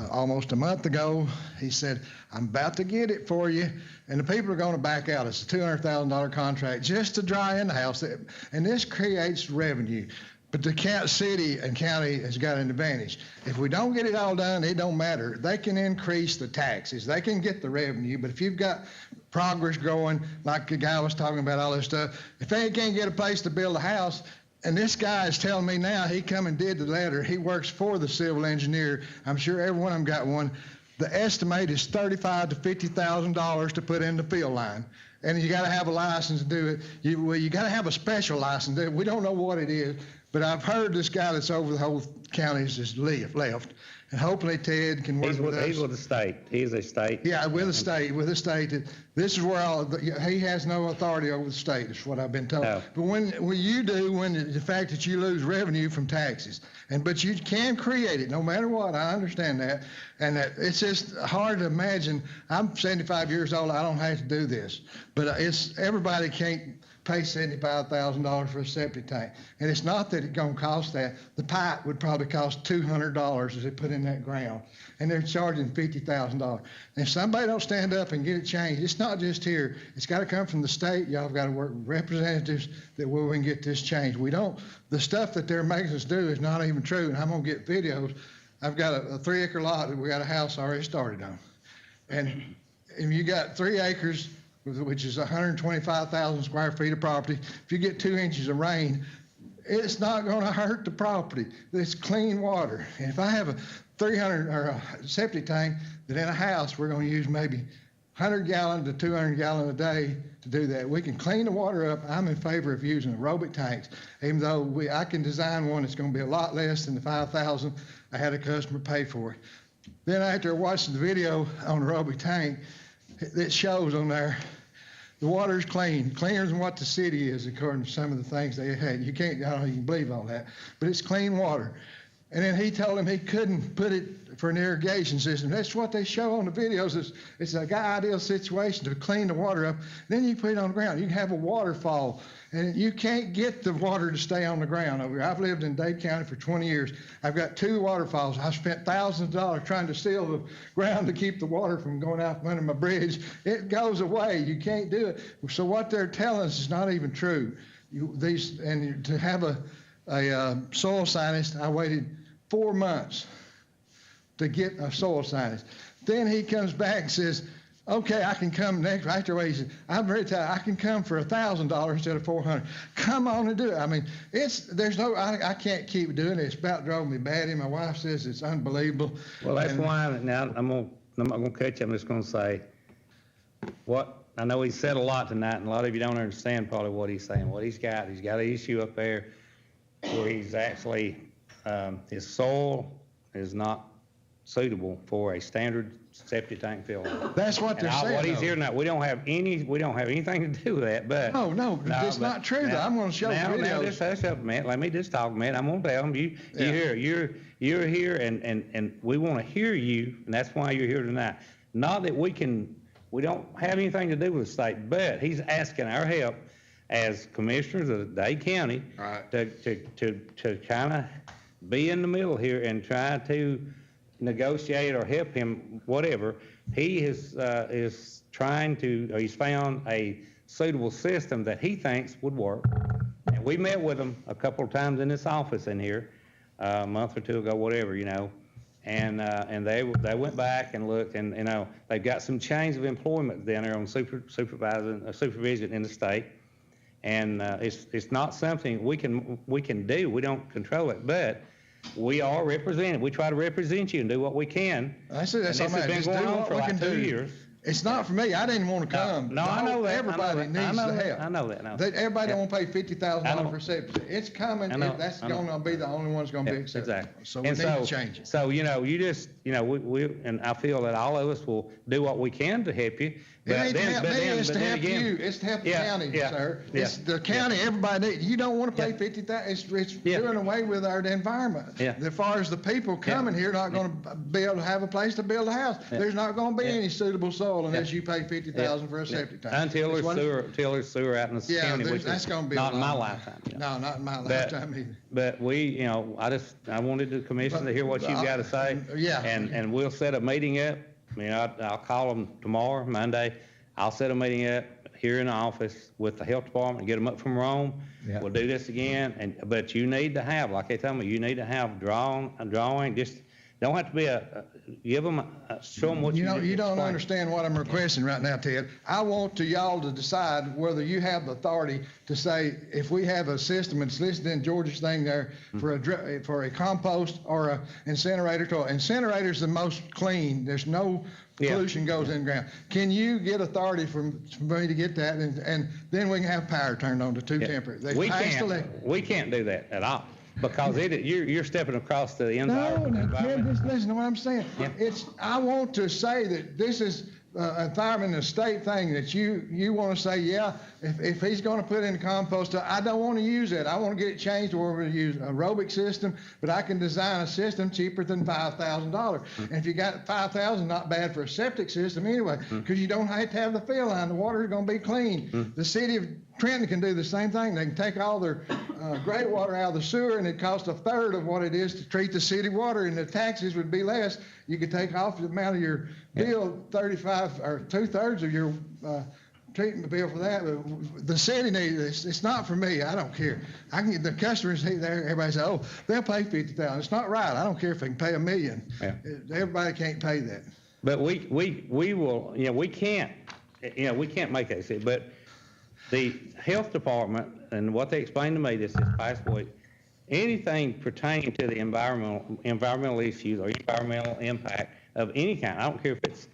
[SPEAKER 14] Almost a month ago, he said, I'm about to get it for you, and the people are going to back out. It's a $200,000 contract just to dry in the house, and this creates revenue. But the city and county has got an advantage. If we don't get it all done, it don't matter. They can increase the taxes. They can get the revenue, but if you've got progress growing, like the guy was talking about all this stuff, if they can't get a place to build a house, and this guy is telling me now, he come and did the letter. He works for the civil engineer. I'm sure every one of them got one. The estimate is $35,000 to $50,000 to put in the field line. And you got to have a license to do it. You got to have a special license. We don't know what it is, but I've heard this guy that's over the whole county has just left. And hopefully Ted can work with us.
[SPEAKER 8] He's with the state. He's a state.
[SPEAKER 14] Yeah, with the state. This is where he has no authority over the state, is what I've been told.
[SPEAKER 8] No.
[SPEAKER 14] But when the fact that you lose revenue from taxes, but you can create it no matter what, I understand that. And that it's just hard to imagine. I'm 75 years old, I don't have to do this. But everybody can't pay $75,000 for a septic tank. And it's not that it's gonna cost that. The pipe would probably cost $200 as they put in that ground. And they're charging $50,000. And if somebody don't stand up and get it changed, it's not just here. It's gotta come from the state. Y'all gotta work with representatives that we can get this changed. The stuff that they're making us do is not even true. And I'm gonna get videos. I've got a 3-acre lot that we got a house already started on. And if you got 3 acres, which is 125,000 square feet of property, if you get 2 inches of rain, it's not gonna hurt the property. It's clean water. And if I have a 300 or a septic tank, that in a house, we're gonna use maybe 100 gallon to 200 gallon a day to do that. We can clean the water up. I'm in favor of using aerobic tanks, even though I can design one that's gonna be a lot less than the 5,000 I had a customer pay for it. Then after watching the video on aerobic tank, it shows on there, the water's clean, cleaner than what the city is, according to some of the things they had. I don't know if you can believe all that, but it's clean water. And then he told him he couldn't put it for an irrigation system. That's what they show on the videos. It's an ideal situation to clean the water up. Then you put it on the ground. You can have a waterfall, and you can't get the water to stay on the ground over here. I've lived in Dade County for 20 years. I've got 2 waterfalls. I've spent thousands of dollars trying to seal the ground to keep the water from going out from under my bridge. It goes away. You can't do it. So what they're telling us is not even true. And to have a soil scientist, I waited 4 months to get a soil scientist. Then he comes back and says, okay, I can come next. Right away, he said, I'm very tired. I can come for $1,000 instead of $400. Come on and do it. I mean, I can't keep doing it. It's about drove me batty. My wife says it's unbelievable.
[SPEAKER 8] Well, that's why, now, I'm not gonna cut you, I'm just gonna say, I know he said a lot tonight, and a lot of you don't understand probably what he's saying. What he's got an issue up there where he's actually, his soil is not suitable for a standard septic tank filter.
[SPEAKER 14] That's what they're saying.
[SPEAKER 8] What he's hearing now, we don't have anything to do with that, but.
[SPEAKER 14] No, it's not true though. I'm gonna show videos.
[SPEAKER 8] Now, just hush up a minute. Let me just talk a minute. I'm gonna tell them, you're here and we wanna hear you, and that's why you're here tonight. Not that we don't have anything to do with the state, but he's asking our help as commissioners of Dade County.
[SPEAKER 14] Right.
[SPEAKER 8] To kind of be in the middle here and try to negotiate or help him, whatever. He is trying to, or he's found a suitable system that he thinks would work. And we met with him a couple of times in this office in here, a month or 2 ago, whatever, and they went back and looked, and they've got some chains of employment down there on supervision in the state. And it's not something we can do. We don't control it, but we are represented. We try to represent you and do what we can.
[SPEAKER 14] That's
[SPEAKER 8] this has been going on for like 2 years.
[SPEAKER 14] It's not for me. I didn't want to come.
[SPEAKER 8] No, I know that.
[SPEAKER 14] Everybody needs the help.
[SPEAKER 8] I know that.
[SPEAKER 14] Everybody don't want to pay $50,000 for septic. It's coming. That's going to be the only one's going to be accepted.
[SPEAKER 8] Exactly.
[SPEAKER 14] So we need to change it.
[SPEAKER 8] So, you just, we and I feel that all of us will do what we can to help you.
[SPEAKER 14] It ain't to help me, it's to help you. It's to help the county, sir. It's the county, everybody, you don't want to pay $50,000. It's doing away with our environment. As far as the people coming here, not going to be able to have a place to build a house. There's not going to be any suitable soil unless you pay $50,000 for a septic tank.
[SPEAKER 8] Until there's sewer out in the county, which is not in my lifetime.
[SPEAKER 14] No, not in my lifetime either.
[SPEAKER 8] But I wanted the commission to hear what you've got to say. And we'll set a meeting up. I'll call them tomorrow, Monday. I'll set a meeting up here in the office with the health department, get them up from Rome. We'll do this again. But you need to have, like they tell me, you need to have a drawing. Just don't have to be give them, show them what you do.
[SPEAKER 14] You don't understand what I'm requesting right now, Ted. I want y'all to decide whether you have the authority to say, if we have a system, it's listed in Georgia's thing there, for a compost or a incinerator. Incinerator's the most clean. There's no pollution goes in the ground. Can you get authority for me to get that, and then we can have power turned on to 2 temporary?
[SPEAKER 8] We can't do that at all. Because you're stepping across the environment.
[SPEAKER 14] No, just listen to what I'm saying. I want to say that this is environment and state thing that you want to say, if he's going to put in a compost, I don't want to use that. I want to get it changed to where we're going to use an aerobic system, but I can design a system cheaper than $5,000. And if you got $5,000, not bad for a septic system anyway, because you don't have to have the fill line. The water is going to be clean. The city of Trenton can do the same thing. They can take all their gray water out of the sewer, and it costs a third of what it is to treat the city water, and the taxes would be less. You could take off the amount of your bill, 35 or 2/3 of your treatment bill for that. The city needs, it's not for me. I don't care. I can get the customers there. Everybody say, oh, they'll pay $50,000. It's not right. I don't care if they can pay $1 million.
[SPEAKER 8] Yeah.
[SPEAKER 14] Everybody can't pay that.
[SPEAKER 8] But we will, we can't make that decision. But the health department, and what they explained to me this past week, anything pertaining to the environmental issues or environmental impact of any kind, I don't care if it's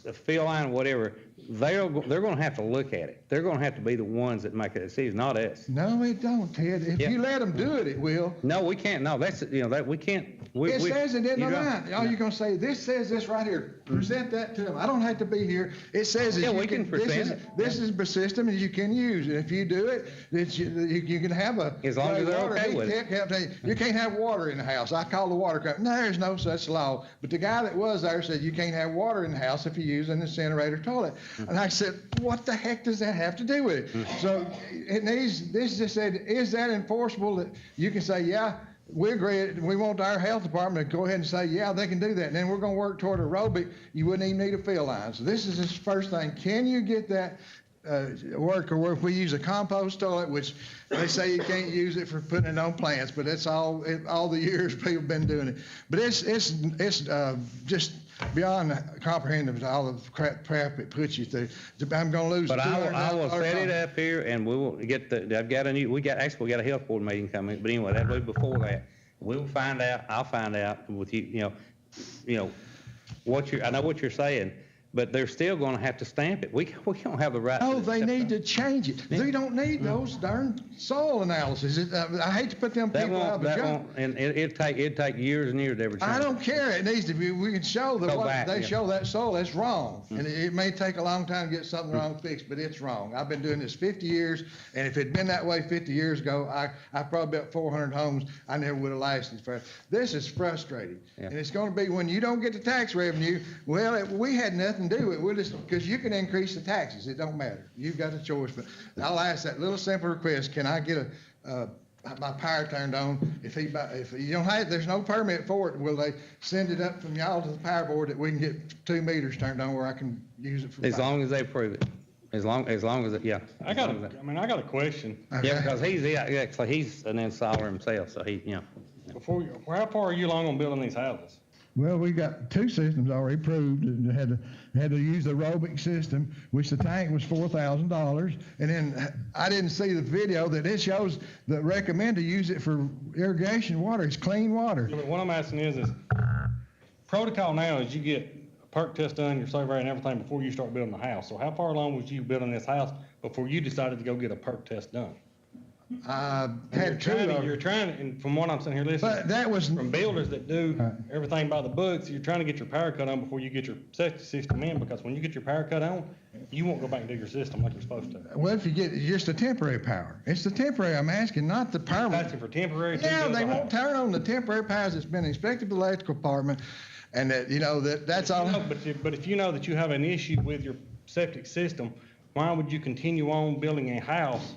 [SPEAKER 8] a field line or whatever, they're going to have to look at it. They're going to have to be the ones that make that decision, not us.
[SPEAKER 14] No, it don't, Ted. If you let them do it, it will.
[SPEAKER 8] No, we can't. No, that's, that we can't.
[SPEAKER 14] It says it in the line. All you're going to say, this says this right here. Present that to them. I don't have to be here. It says that
[SPEAKER 8] we can present it.
[SPEAKER 14] This is a system that you can use. And if you do it, you can have a.
[SPEAKER 8] As long as they're okay with it.
[SPEAKER 14] You can't have water in the house. I call the water company. No, there's no such law. But the guy that was there said you can't have water in the house if you use an incinerator toilet. And I said, what the heck does that have to do with it? So it needs, this just said, is that enforceable? That you can say, yeah, we agree. We want our health department to go ahead and say, yeah, they can do that. And then we're going to work toward aerobic. You wouldn't even need a field line. So this is the first thing. Can you get that work, or if we use a compost toilet, which they say you can't use it for putting it on plants, but that's all the years people have been doing it. But it's just beyond comprehensive, all the crap it puts you through. I'm going to lose.
[SPEAKER 8] But I will set it up here, and we will get we got a health board meeting coming. But anyway, that'll be before that. We'll find out. I'll find out with you. I know what you're saying. But they're still going to have to stamp it. We don't have the right.
[SPEAKER 14] Oh, they need to change it. They don't need those darn soil analysis. I hate to put them people out of the job.
[SPEAKER 8] And it'd take years and years to ever change.
[SPEAKER 14] I don't care. It needs to be. We can show that they show that soil. That's wrong, and it may take a long time to get something wrong fixed, but it's wrong. I've been doing this 50 years, and if it'd been that way 50 years ago, I probably built 400 homes. I never would have lasted for. This is frustrating, and it's going to be when you don't get the tax revenue. Well, we had nothing to do with it. We'll just, because you can increase the taxes. It don't matter. You've got a choice. But I'll ask that little simple request. Can I get my power turned on? If you don't have, there's no permit for it, will they send it up from y'all to the power board that we can get 2 meters turned on where I can use it for
[SPEAKER 8] as long as they approve it. As long as it, yeah.
[SPEAKER 4] I got a question.
[SPEAKER 14] Okay.
[SPEAKER 8] Yeah, because he's an installer himself, so
[SPEAKER 4] How far are you along on building these houses?
[SPEAKER 14] Well, we got 2 systems already approved, and had to use the aerobic system, which the tank was $4,000. And then I didn't see the video that it shows that recommend to use it for irrigation water. It's clean water.
[SPEAKER 4] But what I'm asking is protocol now is you get a perk test done, your survey and everything before you start building the house. So how far along was you building this house before you decided to go get a perk test done? You're trying, and from what I'm sitting here listening,
[SPEAKER 14] but that was
[SPEAKER 4] from builders that do everything by the books, you're trying to get your power cut on before you get your septic system in, because when you get your power cut on, you won't go back and do your system like you're supposed to.
[SPEAKER 14] Well, if you get just the temporary power, it's the temporary I'm asking, not the permanent.
[SPEAKER 4] I'm asking for temporary.
[SPEAKER 14] Yeah, they won't turn on the temporary powers that's been inspected by the electrical department, and that's all.
[SPEAKER 4] But if you know that you have an issue with your septic system, why would you continue on building a house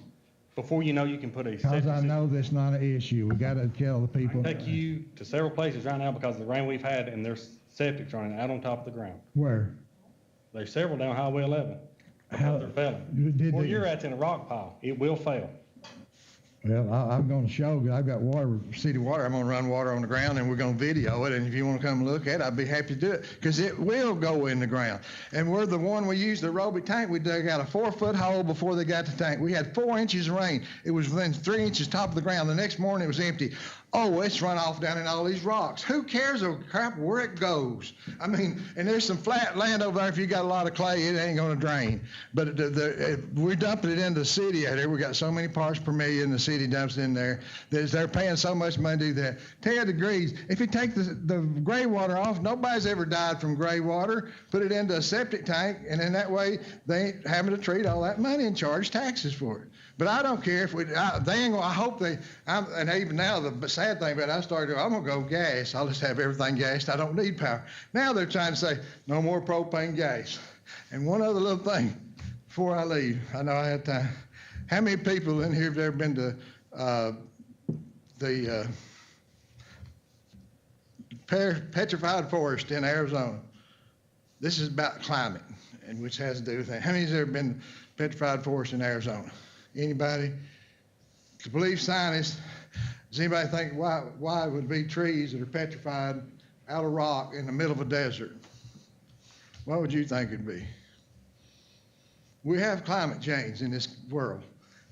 [SPEAKER 4] before you know you can put a septic system?
[SPEAKER 14] Because I know that's not an issue. We got to tell the people.
[SPEAKER 4] I take you to several places right now because of the rain we've had, and there's septic running out on top of the ground.
[SPEAKER 14] Where?
[SPEAKER 4] There's several down Highway 11.
[SPEAKER 14] How?
[SPEAKER 4] They're failing. Where you're at's in a rock pile. It will fail.
[SPEAKER 14] Well, I'm going to show, I've got water, city water. I'm going to run water on the ground, and we're going to video it. And if you want to come look at it, I'd be happy to do it, because it will go in the ground. And we're the one we used the aerobic tank. We dug out a 4-foot hole before they got the tank. We had 4 inches of rain. It was within 3 inches top of the ground. The next morning it was empty. Oh, it's run off down in all these rocks. Who cares a crap where it goes? I mean, and there's some flat land over there. If you got a lot of clay, it ain't going to drain. But we're dumping it into the city out there. We got so many parts per million. The city dumps it in there. They're paying so much money to do that. Ted agrees. If you take the gray water off, nobody's ever died from gray water. Put it into a septic tank, and then that way they ain't having to treat all that money and charge taxes for it. But I don't care if they ain't gonna, I hope and even now the sad thing about it, I'm gonna go gas. I'll just have everything gassed. I don't need power. Now they're trying to say no more propane gas. And one other little thing before I leave, I know I had time. How many people in here have ever been to the petrified forest in Arizona? This is about climate, and which has to do with that. How many has ever been to petrified forest in Arizona? Anybody? To believe scientists, does anybody think why it would be trees that are petrified out of rock in the middle of a desert? What would you think it'd be? We have climate change in this world.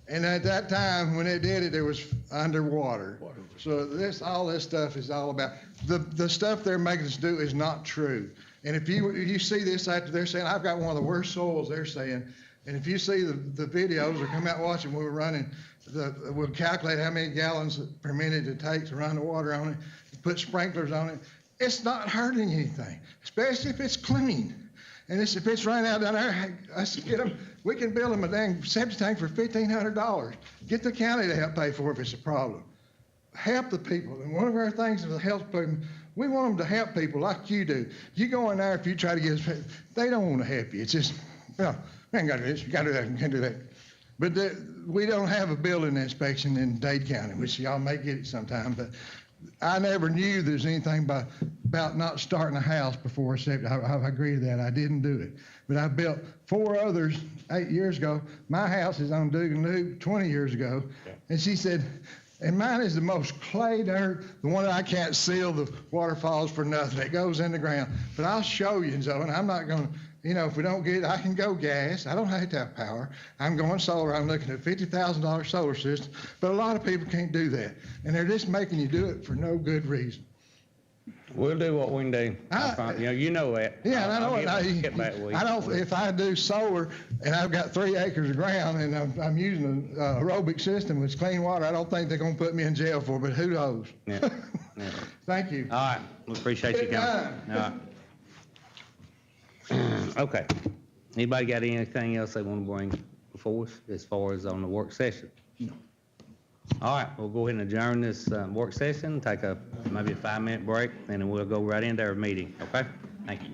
[SPEAKER 14] And at that time, when they did it, it was underwater. So all this stuff is all about, the stuff they're making us do is not true. And if you see this after they're saying, I've got one of the worst soils, they're saying, and if you see the videos or come out watching when we're running, we'll calculate how many gallons per minute it takes to run the water on it, put sprinklers on it. It's not hurting anything, especially if it's clean. And if it's running out down there, we can build them a dang septic tank for $1,500. Get the county to help pay for it if it's a problem. Help the people. And one of our things is to help people. We want them to help people like you do. You go in there, if you try to get us, they don't want to help you. It's just, well, we ain't got to do this, you got to do that, you can't do that. But we don't have a building inspection in Dade County, which y'all may get it sometime, but I never knew there's anything about not starting a house before a septic. I agree to that. I didn't do it. But I built 4 others 8 years ago. My house is on Dugan Loop 20 years ago. Yeah. And she said, and mine is the most clay dirt, the one that I can't seal the waterfalls for nothing. It goes in the ground. But I'll show you, and so, and I'm not going to, if we don't get it, I can go gas. I don't have to have power. I'm going solar. I'm looking at $50,000 solar system. But a lot of people can't do that. And they're just making you do it for no good reason.
[SPEAKER 8] We'll do what we can do. You know that.
[SPEAKER 14] Yeah, and I know it.
[SPEAKER 8] I
[SPEAKER 14] don't, if I do solar and I've got 3 acres of ground and I'm using an aerobic system with clean water, I don't think they're going to put me in jail for it, but who knows?
[SPEAKER 8] Yeah.
[SPEAKER 14] Thank you.
[SPEAKER 8] All right. We appreciate you coming. All right. Okay. Anybody got anything else they want to bring before us as far as on the work session? No. All right, we'll go ahead and adjourn this work session, take maybe a 5-minute break, and then we'll go right into our meeting, okay? Thank you.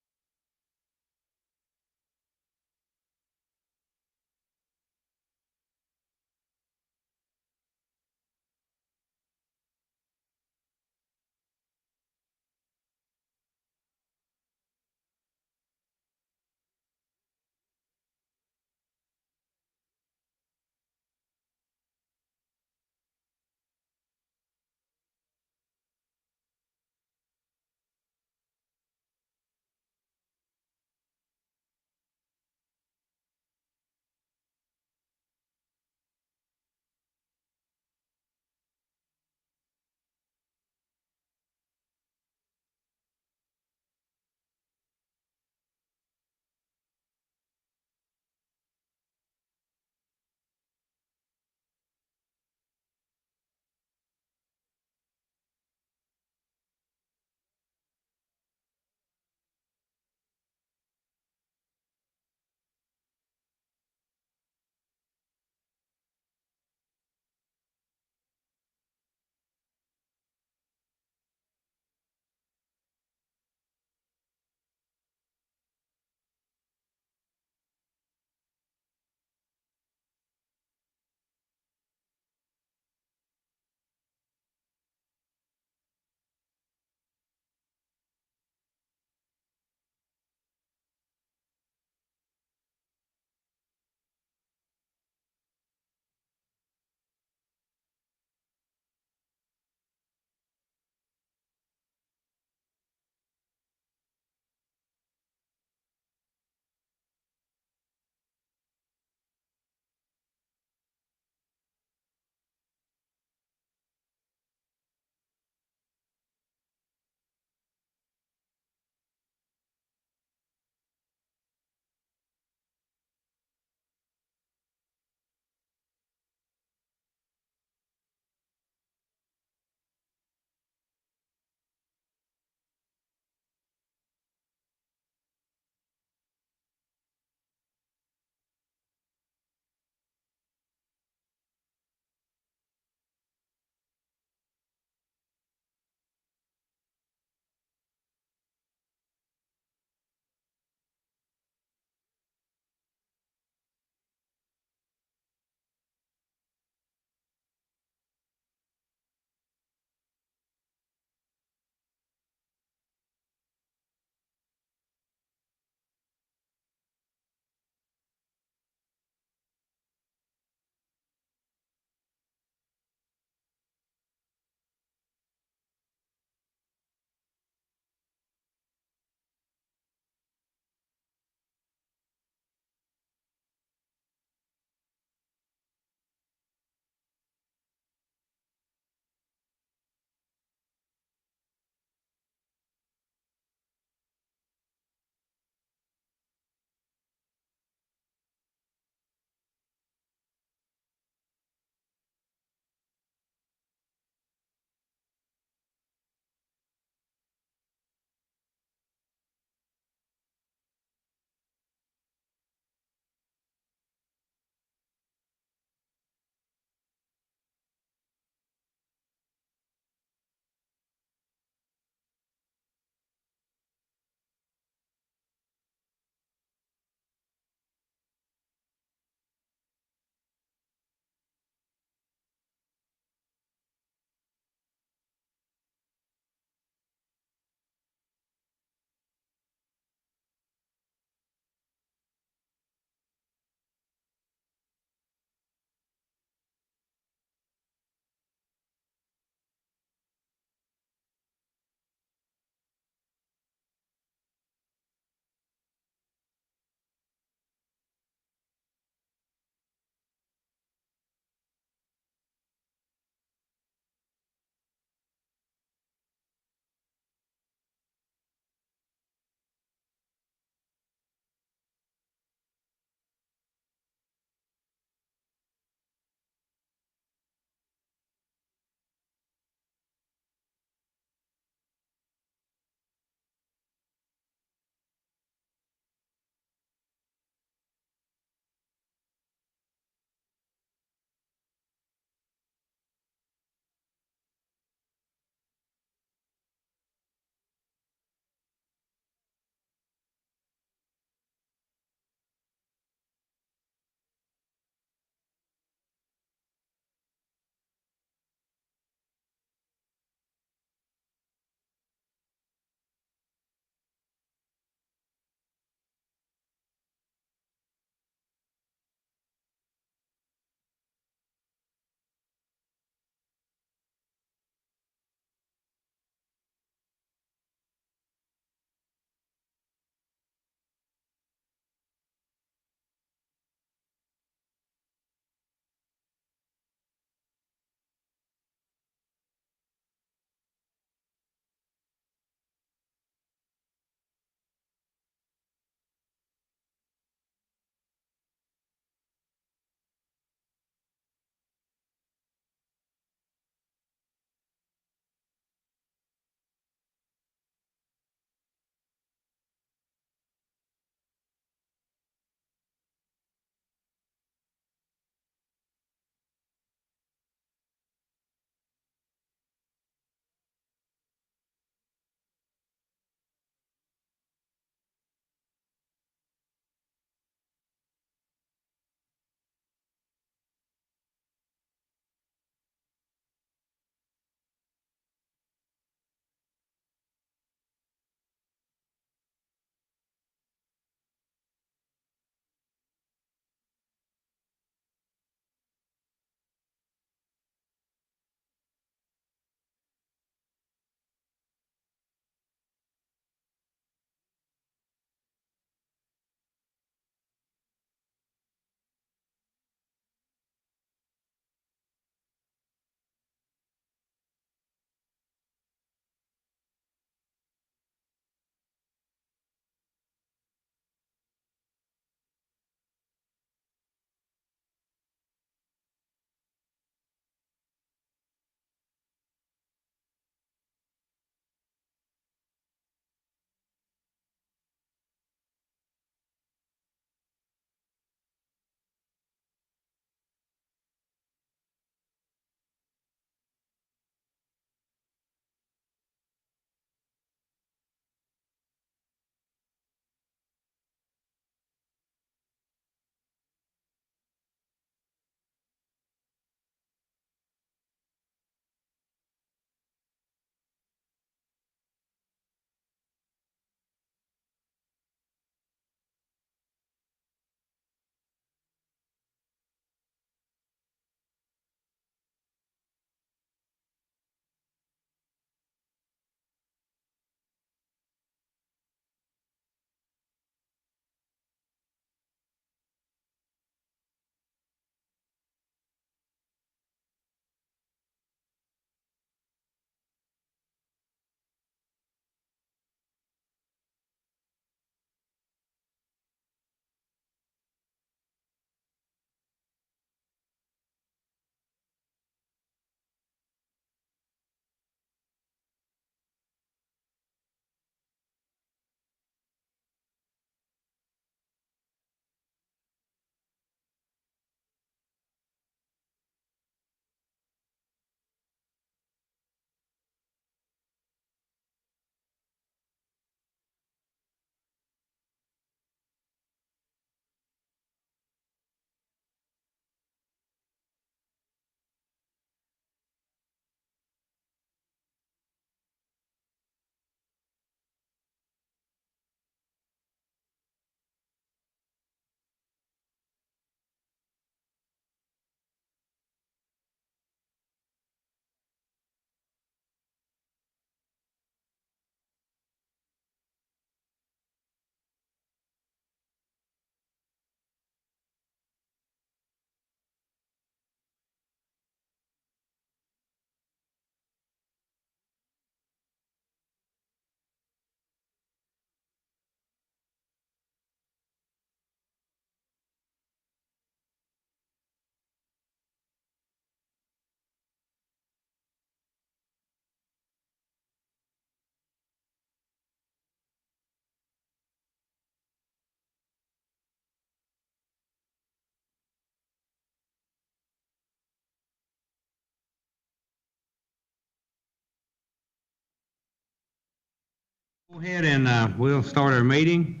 [SPEAKER 8] Go ahead and we'll start our meeting.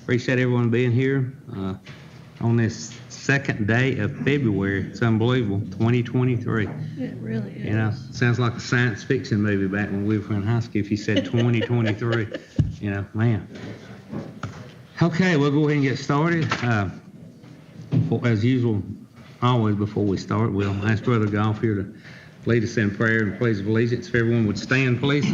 [SPEAKER 8] Appreciate everyone being here on this second day of February. It's unbelievable, 2023.
[SPEAKER 5] It really is.
[SPEAKER 8] You know, sounds like a science fiction movie back when we were in high school if you said 2023. You know, man. Okay, we'll go ahead and get started. As usual, always before we start, we'll ask Brother Goff here to lead us in prayer and pledge of allegiance. If everyone would stand, please.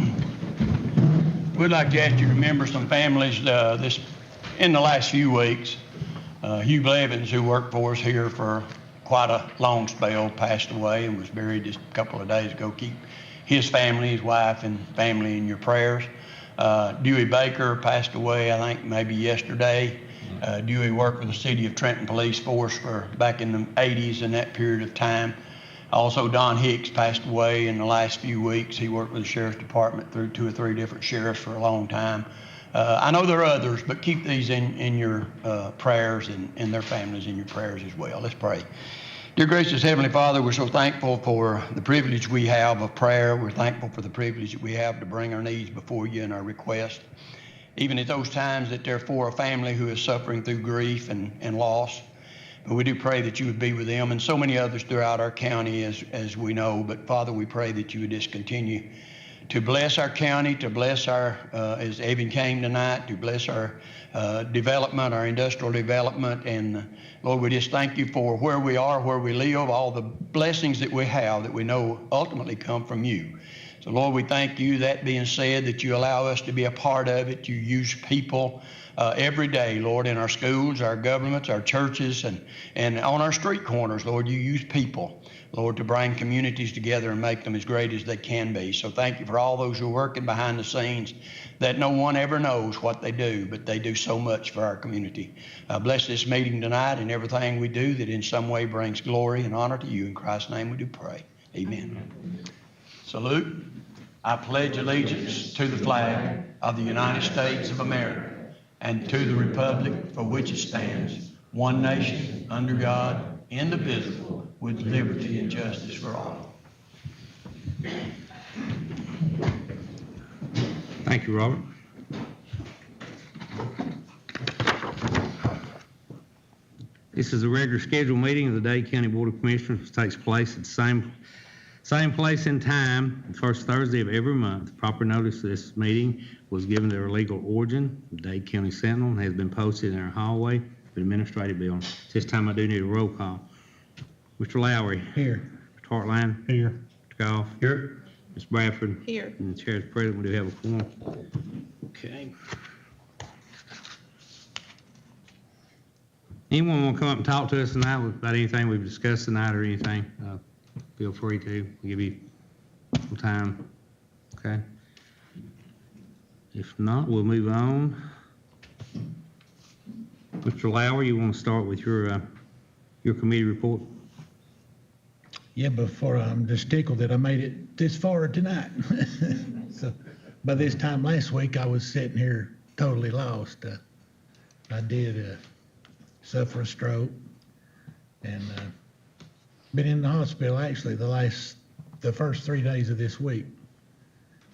[SPEAKER 15] We'd like to ask you to remember some families in the last few weeks. Hugh Blevins, who worked for us here for quite a long spell, passed away and was buried just a couple of days ago. Keep his family, his wife and family in your prayers. Dewey Baker passed away, I think, maybe yesterday. Dewey worked with the City of Trenton Police Force for back in the 80s in that period of time. Also, Don Hicks passed away in the last few weeks. He worked with the Sheriff's Department through 2 or 3 different sheriffs for a long time. I know there are others, but keep these in your prayers and their families in your prayers as well. Let's pray. Dear gracious Heavenly Father, we're so thankful for the privilege we have of prayer. We're thankful for the privilege that we have to bring our needs before you and our requests. Even at those times that they're for a family who is suffering through grief and loss. But we do pray that you would be with them and so many others throughout our county as we know. But Father, we pray that you would just continue to bless our county, to bless our, as Evan came tonight, to bless our development, our industrial development. And Lord, we just thank you for where we are, where we live, all the blessings that we have that we know ultimately come from you. So Lord, we thank you. That being said, that you allow us to be a part of it. You use people every day, Lord, in our schools, our governments, our churches, and on our street corners, Lord, you use people, Lord, to bring communities together and make them as great as they can be. So thank you for all those who are working behind the scenes that no one ever knows what they do, but they do so much for our community. Bless this meeting tonight and everything we do that in some way brings glory and honor to you. In Christ's name we do pray. Amen. Salute. I pledge allegiance to the flag of the United States of America and to the republic for which it stands, one nation, under God, indivisible, with liberty and justice for all.
[SPEAKER 8] Thank you, Robert. This is a regular scheduled meeting of the Dade County Board of Commissioners, which takes place at the same place and time, the first Thursday of every month. Proper notice of this meeting was given to their legal origin, the Dade County Sentinel, and has been posted in our hallway, the administrative building. At this time, I do need a roll call. Mr. Lowry.
[SPEAKER 10] Here.
[SPEAKER 8] Mr. Hartline.
[SPEAKER 10] Here.
[SPEAKER 8] Mr. Goff.
[SPEAKER 10] Here.
[SPEAKER 8] Ms. Bradford.
[SPEAKER 5] Here.
[SPEAKER 8] And the chair is present. We do have a quorum. Okay. Anyone want to come up and talk to us tonight about anything we've discussed tonight or anything? Feel free to. We'll give you some time. Okay. If not, we'll move on. Mr. Lowry, you want to start with your committee report?
[SPEAKER 10] Yeah, before I'm just tickled that I made it this far tonight. So by this time last week, I was sitting here totally lost. I did suffer a stroke and been in the hospital actually the first 3 days of this week.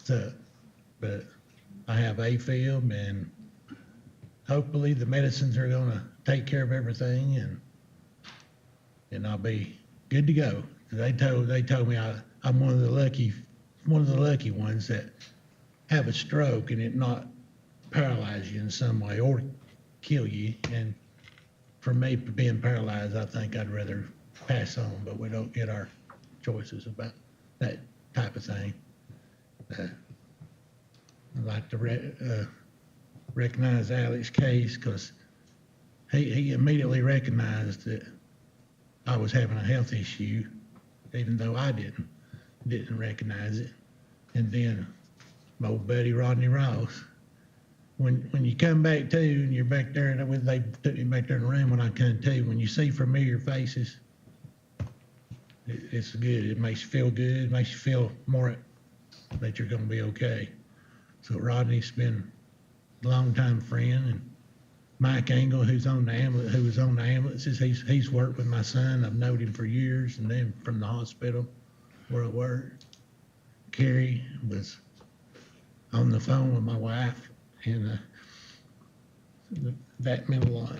[SPEAKER 10] So, but I have AFib and hopefully the medicines are gonna take care of everything and I'll be good to go. They told me I'm one of the lucky ones that have a stroke and it not paralyze you in some way or kill you. And for me being paralyzed, I think I'd rather pass on, but we don't get our choices about that type of thing. I'd like to recognize Alex's case because he immediately recognized that I was having a health issue, even though I didn't recognize it. And then my old buddy Rodney Ross, when you come back to and you're back there, and they took me back there in the room when I come to, when you see familiar faces, it's good. It makes you feel good. It makes you feel more that you're going to be okay. So Rodney's been a long-time friend, and Mike Engel, who was on the ambulances, he's worked with my son. I've known him for years, and then from the hospital where I worked. Carrie was on the phone with my wife And that meant a lot.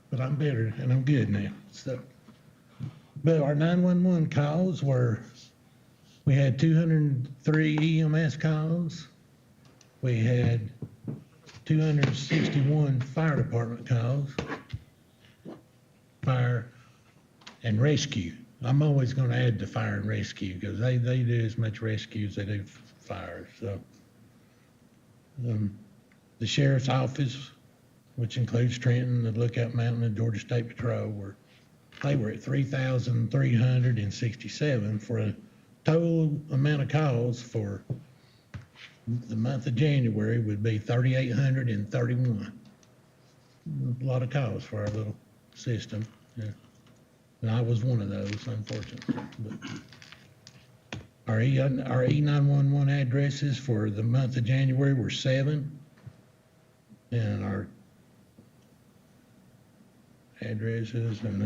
[SPEAKER 10] But I'm better and I'm good now, so. But our 911 calls were, we had 203 EMS calls. We had 261 fire department calls. Fire and rescue. I'm always gonna add the fire and rescue because they do as much rescue as they do fire, so. The sheriff's office, which includes Trenton, the Lookout Mountain, and Georgia State Patrol, they were at 3,367 for a total amount of calls for the month of January would be 3,831. A lot of calls for our little system, yeah. And I was one of those, unfortunately. But our E911 addresses for the month of January were 7. And our addresses and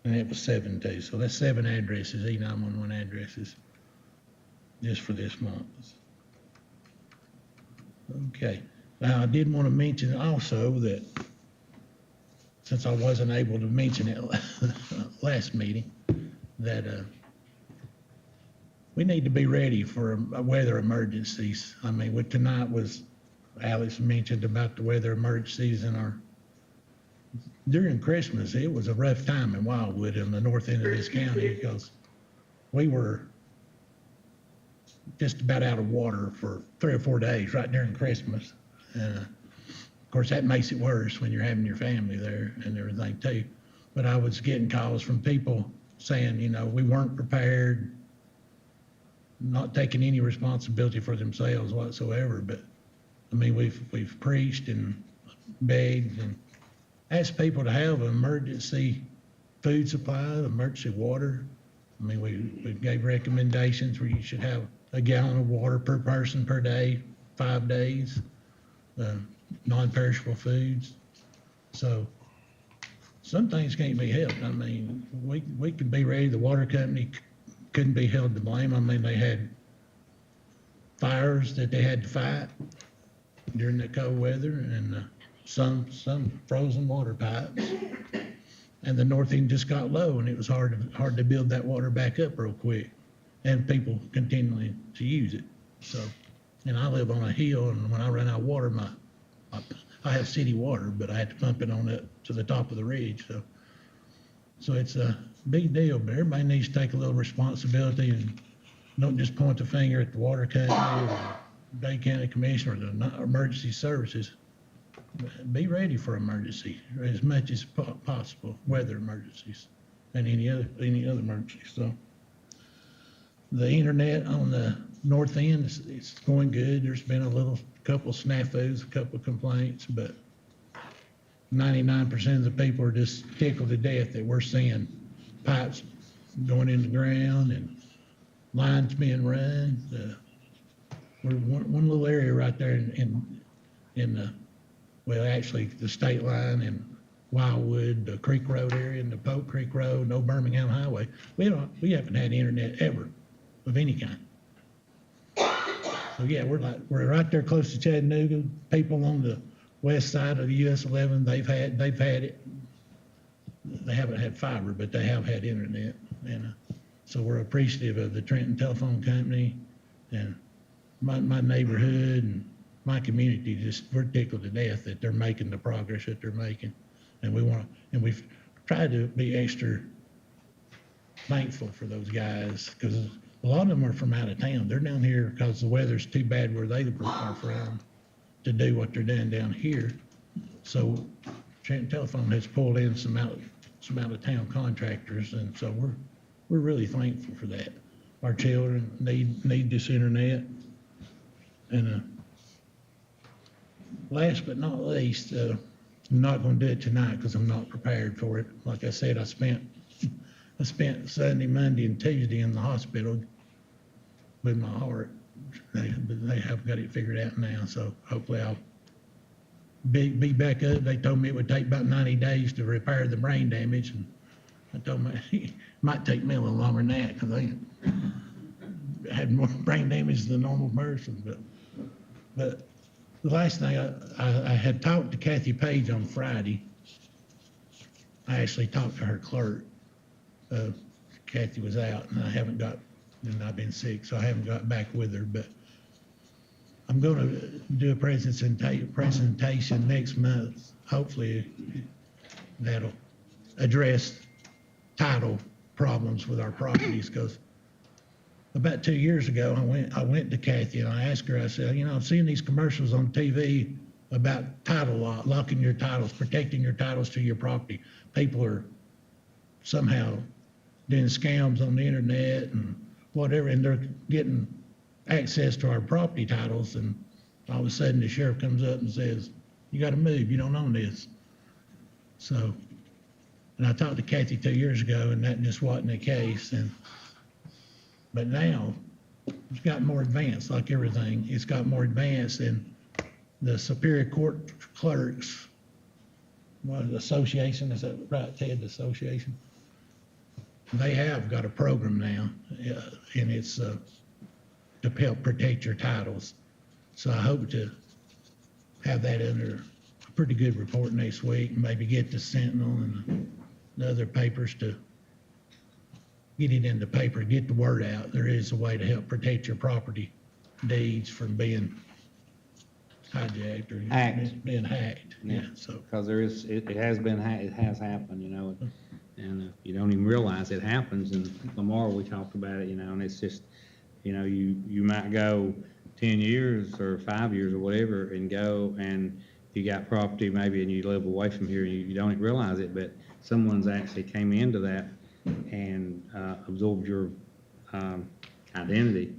[SPEAKER 10] it was 7 too. So that's 7 addresses, E911 addresses, just for this month. Okay. Now I did want to mention also that since I wasn't able to mention it last meeting, that we need to be ready for weather emergencies. I mean, what tonight was, Alex mentioned about the weather emergencies during Christmas, it was a rough time in Wildwood in the north end of this county because we were just about out of water for 3 or 4 days right during Christmas. Of course, that makes it worse when you're having your family there and everything too. But I was getting calls from people saying, you know, we weren't prepared, not taking any responsibility for themselves whatsoever. But I mean, we've preached and begged and asked people to have an emergency food supply, emergency water. I mean, we gave recommendations where you should have a gallon of water per person per day, 5 days, non-perishable foods. So some things can't be helped. I mean, we could be ready. The water company couldn't be held to blame. I mean, they had fires that they had to fight during the cold weather and some frozen water pipes. And the north end just got low and it was hard to build that water back up real quick and people continuing to use it. So, and I live on a hill and when I run out of water, I have city water, but I had to pump it on up to the top of the ridge. So it's a big deal, but everybody needs to take a little responsibility and don't just point the finger at the water company or Dade County Commission or the emergency services. Be ready for emergency as much as possible, weather emergencies and any other emergencies. So the internet on the north end it's going good. There's been a couple snafus, a couple complaints, but 99% of the people are just tickled to death that we're seeing pipes going in the ground and lines being run. We're one little area right there in well, actually, the state line in Wildwood, the Creek Road area, and the Pope Creek Road, and Old Birmingham Highway, we haven't had internet ever of any kind. So yeah, we're right there close to Chattanooga. People on the west side of the US 11, they've had it. They haven't had fiber, but they have had internet, and so we're appreciative of the Trenton Telephone Company and my neighborhood and my community. We're tickled to death that they're making the progress that they're making, and we've tried to be extra thankful for those guys because a lot of them are from out of town. They're down here because the weather's too bad where they are from to do what they're doing down here. So Trenton Telephone has pulled in some out of town contractors, and so we're really thankful for that. Our children need this internet, and last but not least, I'm not going to do it tonight because I'm not prepared for it. Like I said, I spent Sunday, Monday, and Tuesday in the hospital with my heart. They have got it figured out now, so hopefully I'll be back up. They told me it would take about 90 days to repair the brain damage, and I told them it might take me a little longer than that because had more brain damage than a normal person, but the last thing, I had talked to Kathy Page on Friday. I actually talked to her clerk. Kathy was out and and I've been sick, so I haven't got back with her, but I'm gonna do a presentation next month. Hopefully that'll address title problems with our properties, because about 2 years ago, I went to Kathy and I asked her, I said, I'm seeing these commercials on TV about title locking your titles, protecting your titles to your property. People are somehow doing scams on the internet and whatever, and they're getting access to our property titles, and all of a sudden the sheriff comes up and says, you gotta move, you don't own this. So, and I talked to Kathy 2 years ago, and that just wasn't the case, but now, it's got more advanced, like everything. It's got more advanced, and the Superior Court Clerks, association, is that right, Ted, the association? They have got a program now, and it's to help protect your titles. So I hope to have that under a pretty good report next week, and maybe get the Sentinel and the other papers to get it in the paper, get the word out. There is a way to help protect your property deeds from being hijacked or being hacked. Yeah, so.
[SPEAKER 8] Because it has been, it has happened, and you don't even realize it happens. And tomorrow we talked about it, and it's just, you might go 10 years or 5 years or whatever and go and you got property maybe and you live away from here and you don't even realize it, but someone's actually came into that and absorbed your identity,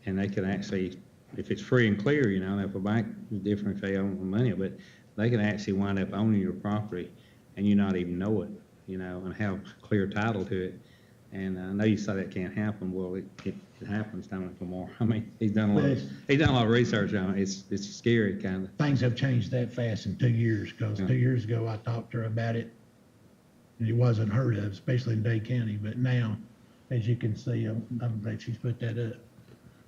[SPEAKER 8] and they could actually, if it's free and clear, if a bank is different if they own the money, but they can actually wind up owning your property and you not even know it, and have clear title to it. And I know you say that can't happen. Well, it happens, don't it, Lamar? I mean, he's done a lot of research on it. It's scary, kind of.
[SPEAKER 10] Things have changed that fast in 2 years, because 2 years ago I talked to her about it, and it wasn't heard of, especially in Dade County. But now, as you can see, I'm glad she's put that up.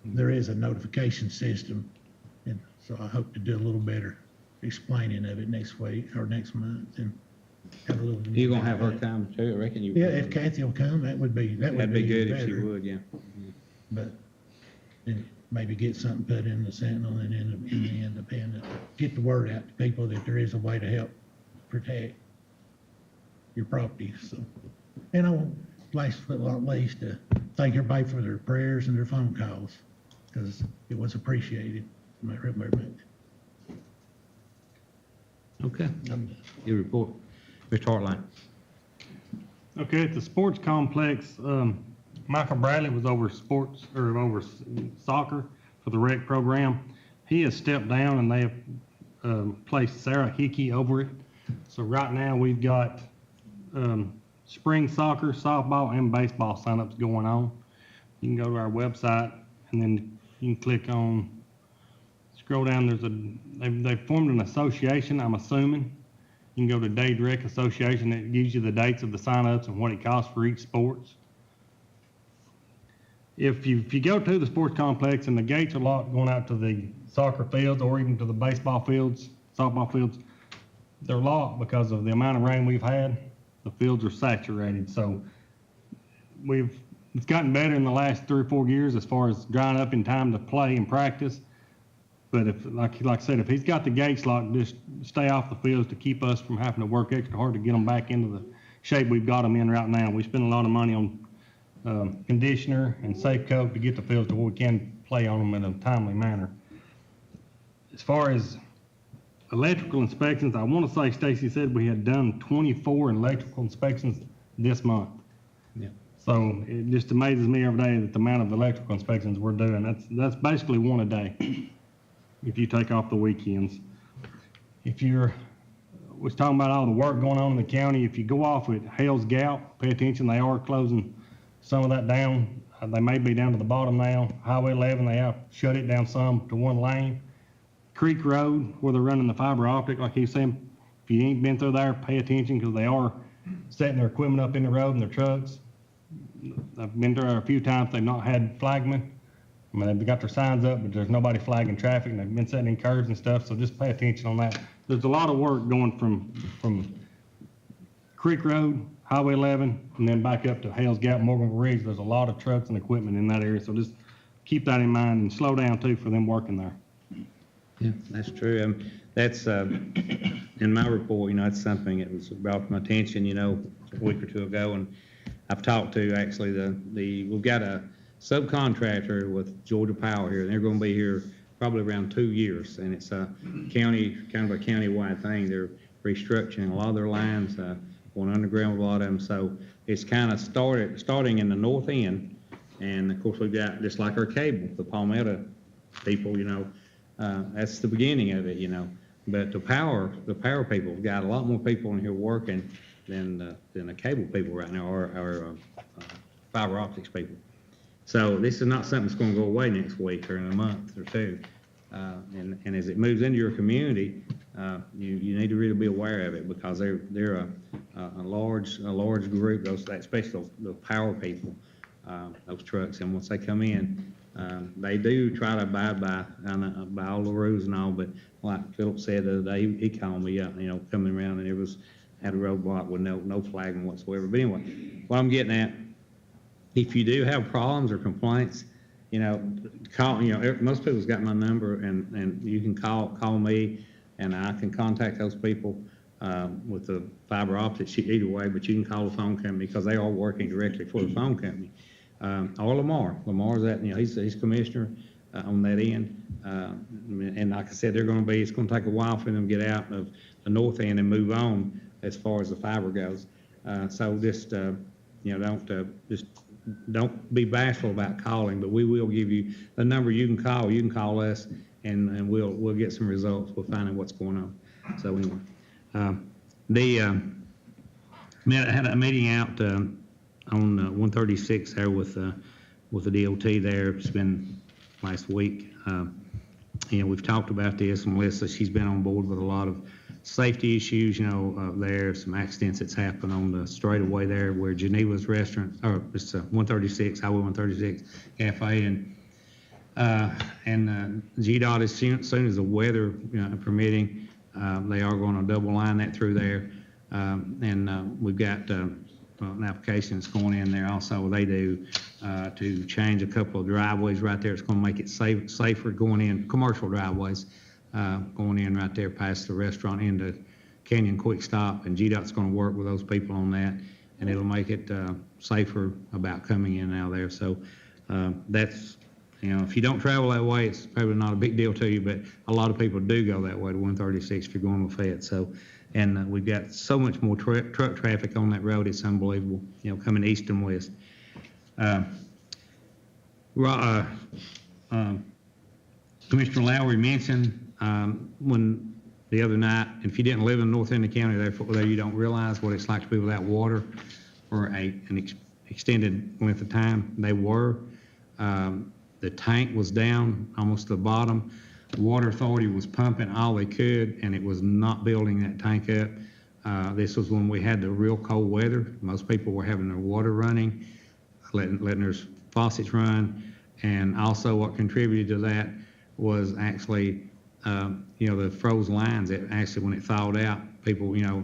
[SPEAKER 10] There is a notification system, and so I hope to do a little better explaining of it next week or next month, and have a little.
[SPEAKER 8] You gonna have her come too? I reckon you.
[SPEAKER 10] Yeah, if Kathy will come, that'd be
[SPEAKER 8] good
[SPEAKER 10] better.
[SPEAKER 8] if she would. Yeah.
[SPEAKER 10] But and maybe get something put in the Sentinel and in the Independent. Get the word out to people that there is a way to help protect your property. So, and I want, last but not least, to thank everybody for their prayers and their phone calls, because it was appreciated.
[SPEAKER 8] Okay. Your report, Mr. Hartline.
[SPEAKER 4] Okay, at the sports complex, Michael Bradley was over soccer for the rec program. He has stepped down and they have placed Sarah Hickey over it. So right now we've got spring soccer, softball, and baseball signups going on. You can go to our website and then you can click on, scroll down, they've formed an association, I'm assuming. You can go to Dade Rec Association, it gives you the dates of the signups and what it costs for each sports. If you go to the sports complex and the gates are locked going out to the soccer fields or even to the baseball fields, softball fields, they're locked because of the amount of rain we've had. The fields are saturated, so it's gotten better in the last 3 or 4 years as far as drying up in time to play and practice. But if, like I said, if he's got the gates locked, just stay off the fields to keep us from having to work extra hard to get them back into the shape we've got them in right now. We spend a lot of money on conditioner and safe coat to get the fields to where we can play on them in a timely manner. As far as electrical inspections, I want to say Stacy said we had done 24 electrical inspections this month.
[SPEAKER 8] Yeah.
[SPEAKER 4] So it just amazes me every day that the amount of electrical inspections we're doing. That's basically one a day if you take off the weekends. If was talking about all the work going on in the county, if you go off at Hell's Gap, pay attention, they are closing some of that down. They may be down to the bottom now. Highway 11, they have shut it down some to one lane. Creek Road, where they're running the fiber optic, like he's saying, if you ain't been through there, pay attention, because they are setting their equipment up in the road in their trucks. I've been through there a few times. They've not had flagmen. I mean, they've got their signs up, but there's nobody flagging traffic, and they've been setting in curves and stuff, so just pay attention on that. There's a lot of work going from Creek Road, Highway 11, and then back up to Hales Gap, Morganville Ridge. There's a lot of trucks and equipment in that area, so just keep that in mind and slow down too for them working there.
[SPEAKER 8] Yeah, that's true. That's, in my report, that's something that was brought to my attention, a week or two ago, and I've talked to actually we've got a subcontractor with Georgia Power here, and they're gonna be here probably around 2 years, and it's a kind of a county-wide thing. They're restructuring a lot of their lines, going underground with a lot of them, so it's kind of starting in the north end, and of course, we've got, just like our cable, the Palmetto people, that's the beginning of it, but the power people have got a lot more people in here working than the cable people right now, or fiber optics people. So this is not something that's going to go away next week or in a month or two. And as it moves into your community, you need to really be aware of it, because they're a large group, especially the power people, those trucks. And once they come in, they do try to abide by all the rules and all, but like Philip said the other day, he called me up, coming around, and it had a roadblock with no flagging whatsoever. But anyway, what I'm getting at, if you do have problems or complaints, call, most people's got my number, and you can call me, and I can contact those people with the fiber optics either way, but you can call the phone company, because they are working directly for the phone company. Or Lamar's that, he's commissioner on that end. And like I said, it's going to take a while for them to get out of the north end and move on as far as the fiber goes. So just, don't be bashful about calling, but we will give you a number you can call. You can call us, and we'll get some results. We'll find out what's going on. So anyway, I had a meeting out on 136 there with the DOT there. It's been last week. We've talked about this. Melissa, she's been on board with a lot of safety issues, there, some accidents that's happened on the straightaway there where Geneva's restaurant, or it's 136, Highway 136 Cafe, and GDOT, as soon as the weather permitting, they are going to double line that through there. And we've got an application that's going in there also. They do to change a couple of driveways right there. It's going to make it safer going in, commercial driveways, going in right there past the restaurant into Canyon Quick Stop, and GDOT's going to work with those people on that, and it'll make it safer about coming in and out of there. So that's, if you don't travel that way, it's probably not a big deal to you, but a lot of people do go that way to 136 if you're going with Fed. So, and we've got so much more truck traffic on that road, it's unbelievable, coming east and west. Commissioner Lowry mentioned when the other night, if you didn't live in the north end of the county, therefore you don't realize what it's like to be without water for an extended length of time. They were. The tank was down almost to the bottom. The Water Authority was pumping all they could, and it was not building that tank up. This was when we had the real cold weather. Most people were having their water running, letting their faucets run, and also what contributed to that was actually, the frozen lines that actually, when it thawed out, people, a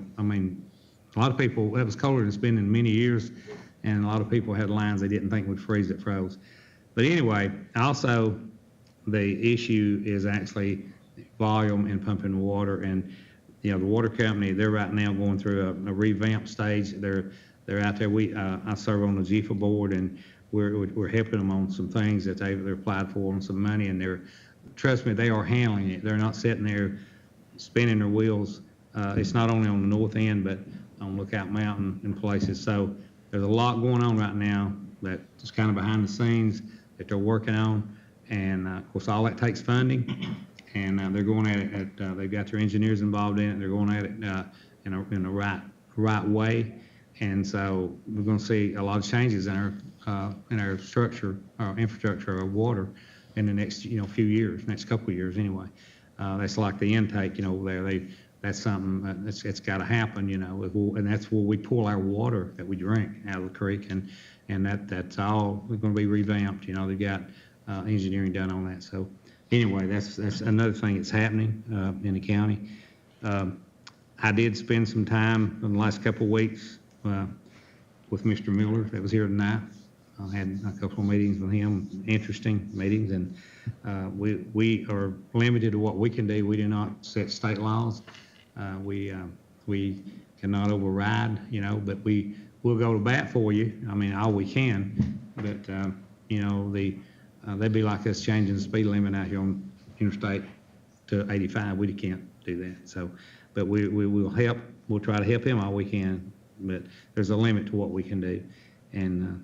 [SPEAKER 8] lot of people, that was colder than it's been in many years, and a lot of people had lines they didn't think would freeze that froze. But anyway, also the issue is actually volume and pumping water, and the water company, they're right now going through a revamp stage. They're out there. I serve on the GIFA board, and we're helping them on some things that they're applied for on some money, and trust me, they are handling it. They're not sitting there spinning their wheels. It's not only on the north end, but on Lookout Mountain and places. So there's a lot going on right now that's kind of behind the scenes that they're working on. And of course, all that takes funding, and they're going at it. They've got their engineers involved in it. They're going at it in the right way. And so we're going to see a lot of changes in our structure, our infrastructure of water in the next few years, next couple of years anyway. That's like the intake, there. That's something it's got to happen, and that's where we pull our water that we drink out of the creek, and that's all going to be revamped. They've got engineering done on that. So anyway, that's another thing that's happening in the county. I did spend some time in the last couple of weeks with Mr. Miller that was here tonight. I had a couple of meetings with him, interesting meetings, and we are limited to what we can do. We do not set state laws. We cannot override, but we will go to bat for you. I mean, all we can, but they'd be like us changing the speed limit out here on Interstate to 85. We can't do that. So, but we will help. We'll try to help him all we can, but there's a limit to what we can do. And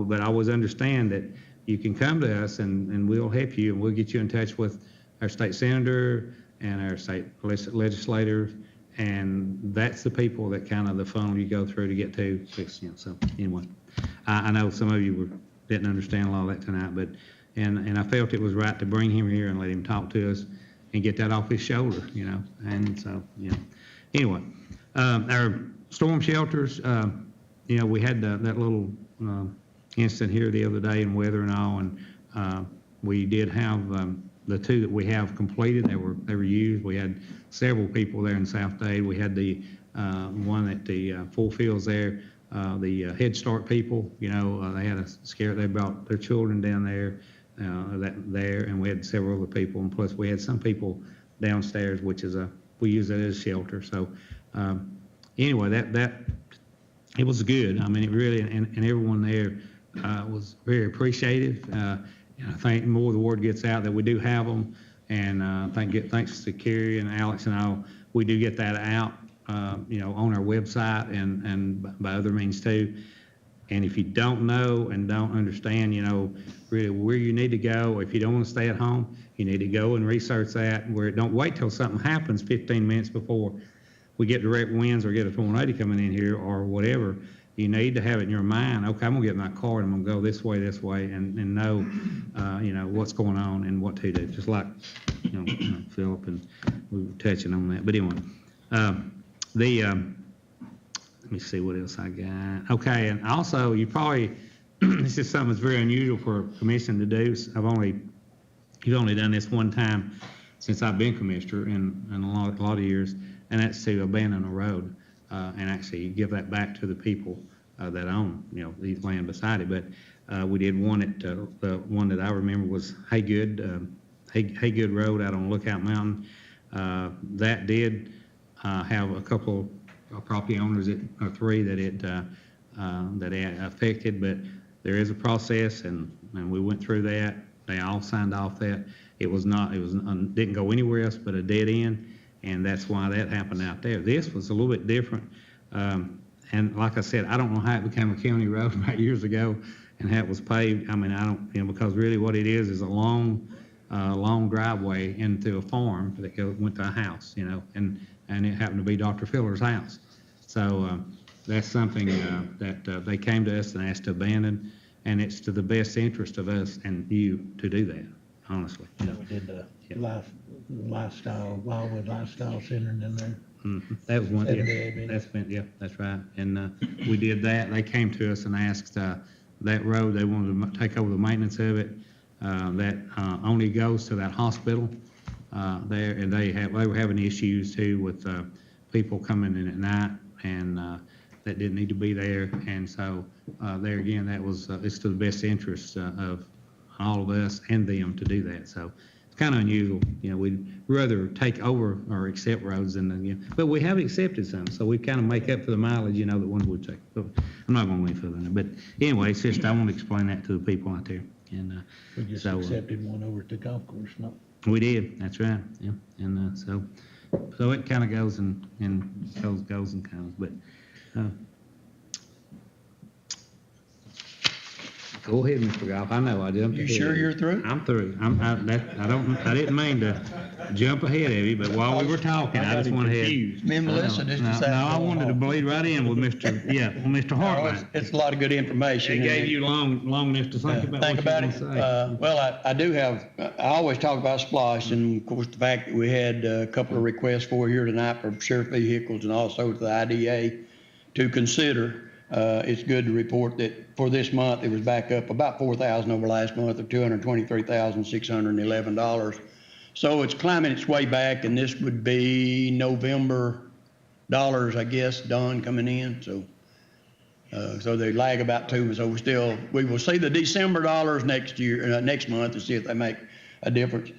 [SPEAKER 8] but I always understand that you can come to us and we'll help you, and we'll get you in touch with our state senator and our state legislators, and that's the people that kind of the funnel you go through to get to. So anyway, I know some of you didn't understand a lot of that tonight, but and I felt it was right to bring him here and let him talk to us and get that off his shoulder, and so anyway, our storm shelters. We had that little incident here the other day in weather and all, and we did have the two that we have completed. They were used. We had several people there in South Dade. We had the one at the Full Fields there, the Head Start people. They had a scare. They brought their children down there, and we had several other people, and plus we had some people downstairs, which is we use that as a shelter. So anyway, that. It was good. I mean, it really, and everyone there was very appreciative. And I think more the word gets out that we do have them, and thanks to Kerry and Alex and all, we do get that out, on our website and by other means too. And if you don't know and don't understand, really where you need to go, if you don't want to stay at home, you need to go and research that. Don't wait till something happens 15 minutes before we get direct winds or get a tornado coming in here or whatever. You need to have it in your mind, okay, I'm gonna get in my car and I'm gonna go this way, and know, what's going on and what to do. Just like, Philip, and we were touching on that. But anyway, let me see what else I got. Okay, and also you probably, this is something that's very unusual for a commission to do. You've only done this one time since I've been commissioner in a lot of years. And that's to abandon a road and actually give that back to the people that own, the land beside it. But we did one at the one that I remember was Haygood Road out on Lookout Mountain. That did have a couple of property owners, or three that it affected. But there is a process, and we went through that. They all signed off that it didn't go anywhere else but a dead end. And that's why that happened out there. This was a little bit different. And like I said, I don't know how it became a county road about years ago and how it was paved. I mean, I don't, because really what it is a long driveway into a farm that went to a house, and it happened to be Dr. Filler's house. So that's something that they came to us and asked to abandon, and it's to the best interest of us and you to do that, honestly.
[SPEAKER 10] We did the Wildwood Lifestyle Center in there.
[SPEAKER 8] Mm-hmm. That was one, that's right. And we did that. They came to us and asked that road, they wanted to take over the maintenance of it. That only goes to that hospital there, and they were having issues too with people coming in at night, and that didn't need to be there. And so there again, it's to the best interest of all of us and them to do that. So kind of unusual. We'd rather take over or accept roads than, but we have accepted some, so we kind of make up for the mileage, that ones we take. So I'm not going to leave further than that. But anyway, it's just, I want to explain that to the people out there. And
[SPEAKER 10] we just accepted one over at the golf course, no?
[SPEAKER 8] We did, that's right, yeah. And so it kind of goes and goes and comes, but go ahead, Mr. Goff. I know I jumped ahead.
[SPEAKER 10] You sure you're through?
[SPEAKER 8] I'm through. I didn't mean to jump ahead of you, but while we were talking, I just went ahead.
[SPEAKER 10] Me and Melissa just decided.
[SPEAKER 8] No, I wanted to bleed right in with Mr. Hartline.
[SPEAKER 16] It's a lot of good information.
[SPEAKER 8] It gave you long enough to think about what you want to say.
[SPEAKER 16] Well, I do have, I always talk about Splosh, and of course, the fact that we had a couple of requests for here tonight for sheriff vehicles and also to the IDA to consider.
[SPEAKER 15] It's good to report that for this month, it was back up about 4,000 over last month of $223,611. So it's climbing its way back, and this would be November dollars, I guess, Don, coming in. So they lag about 2 months. So we will see the December dollars next month to see if they make a difference.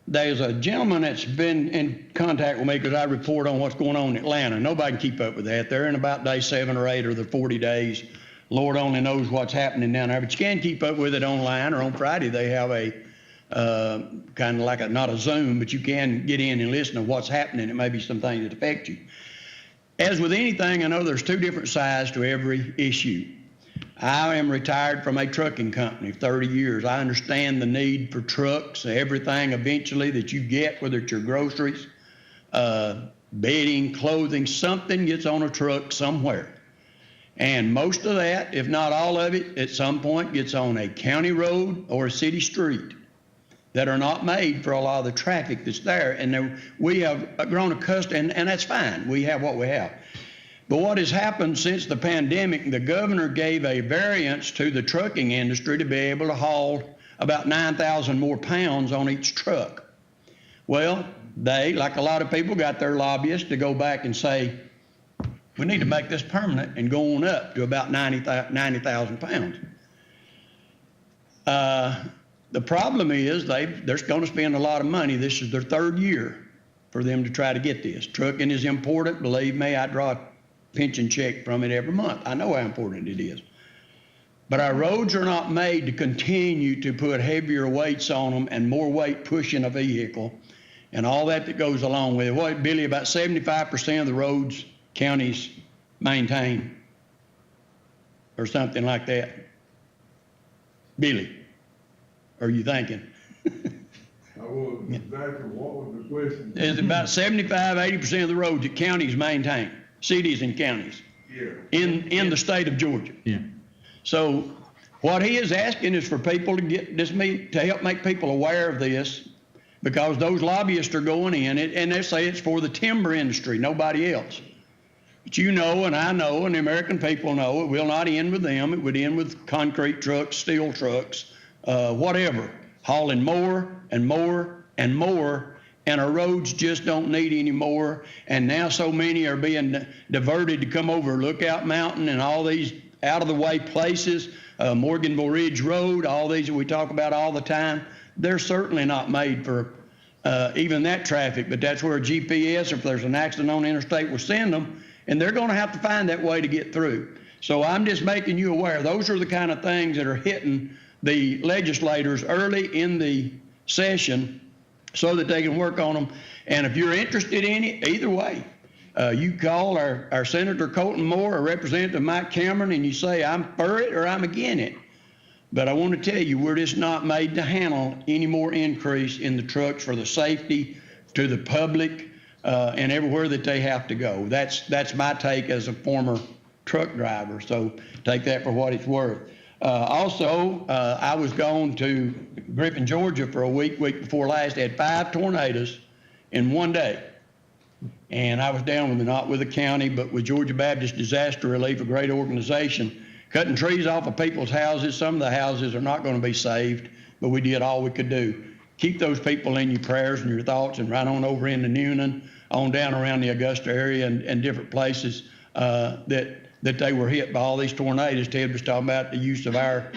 [SPEAKER 15] There's a gentleman that's been in contact with me because I report on what's going on in Atlanta. Nobody can keep up with that. They're in about day 7 or 8 or the 40 days. Lord only knows what's happening down there, but you can keep up with it online, or on Friday they have a kind of like not a Zoom, but you can get in and listen to what's happening. It may be some things that affect you. As with anything, I know there's 2 different sides to every issue. I am retired from a trucking company, 30 years. I understand the need for trucks, everything eventually that you get, whether it's your groceries, bedding, clothing, something gets on a truck somewhere. And most of that, if not all of it, at some point gets on a county road or a city street that are not made for a lot of the traffic that's there. And we have grown accustomed, and that's fine. We have what we have. But what has happened since the pandemic, the governor gave a variance to the trucking industry to be able to haul about 9,000 more pounds on each truck. Well, they, like a lot of people, got their lobbyists to go back and say, we need to make this permanent and go on up to about 90,000 pounds. The problem is they're going to spend a lot of money. This is their 3rd year for them to try to get this. Trucking is important. Believe me, I draw a pension check from it every month. I know how important it is. But our roads are not made to continue to put heavier weights on them and more weight pushing a vehicle and all that goes along with it. What, Billy, about 75% of the roads counties maintain or something like that? Billy, are you thinking?
[SPEAKER 17] I was exactly, what was the question?
[SPEAKER 15] It's about 75-80% of the roads that counties maintain, cities and counties, in the state of Georgia.
[SPEAKER 4] Yeah.
[SPEAKER 15] So what he is asking is for people to get this to help make people aware of this, because those lobbyists are going in it, and they say it's for the timber industry, nobody else. But you know, and I know, and the American people know, it will not end with them. It would end with concrete trucks, steel trucks, whatever, hauling more and more and more, and our roads just don't need any more. And now so many are being diverted to come over Lookout Mountain and all these out-of-the-way places, Morganville Ridge Road, all these that we talk about all the time. They're certainly not made for even that traffic, but that's where a GPS, if there's an accident on the interstate, will send them, and they're going to have to find that way to get through. So I'm just making you aware. Those are the kind of things that are hitting the legislators early in the session so that they can work on them. And if you're interested in it, either way, you call our Senator Colton Moore or Representative Mike Cameron and you say, I'm for it or I'm against it. But I want to tell you, we're just not made to handle any more increase in the trucks for the safety to the public and everywhere that they have to go. That's my take as a former truck driver. So take that for what it's worth. Also, I was gone to Griffin, Georgia for a week before last. They had 5 tornadoes in one day. And I was down with not with the county, but with Georgia Baptist Disaster Relief, a great organization, cutting trees off of people's houses. Some of the houses are not going to be saved, but we did all we could do. Keep those people in your prayers and your thoughts, and right on over into Newnan, on down around the Augusta area and different places that they were hit by all these tornadoes. Ted was talking about the use of our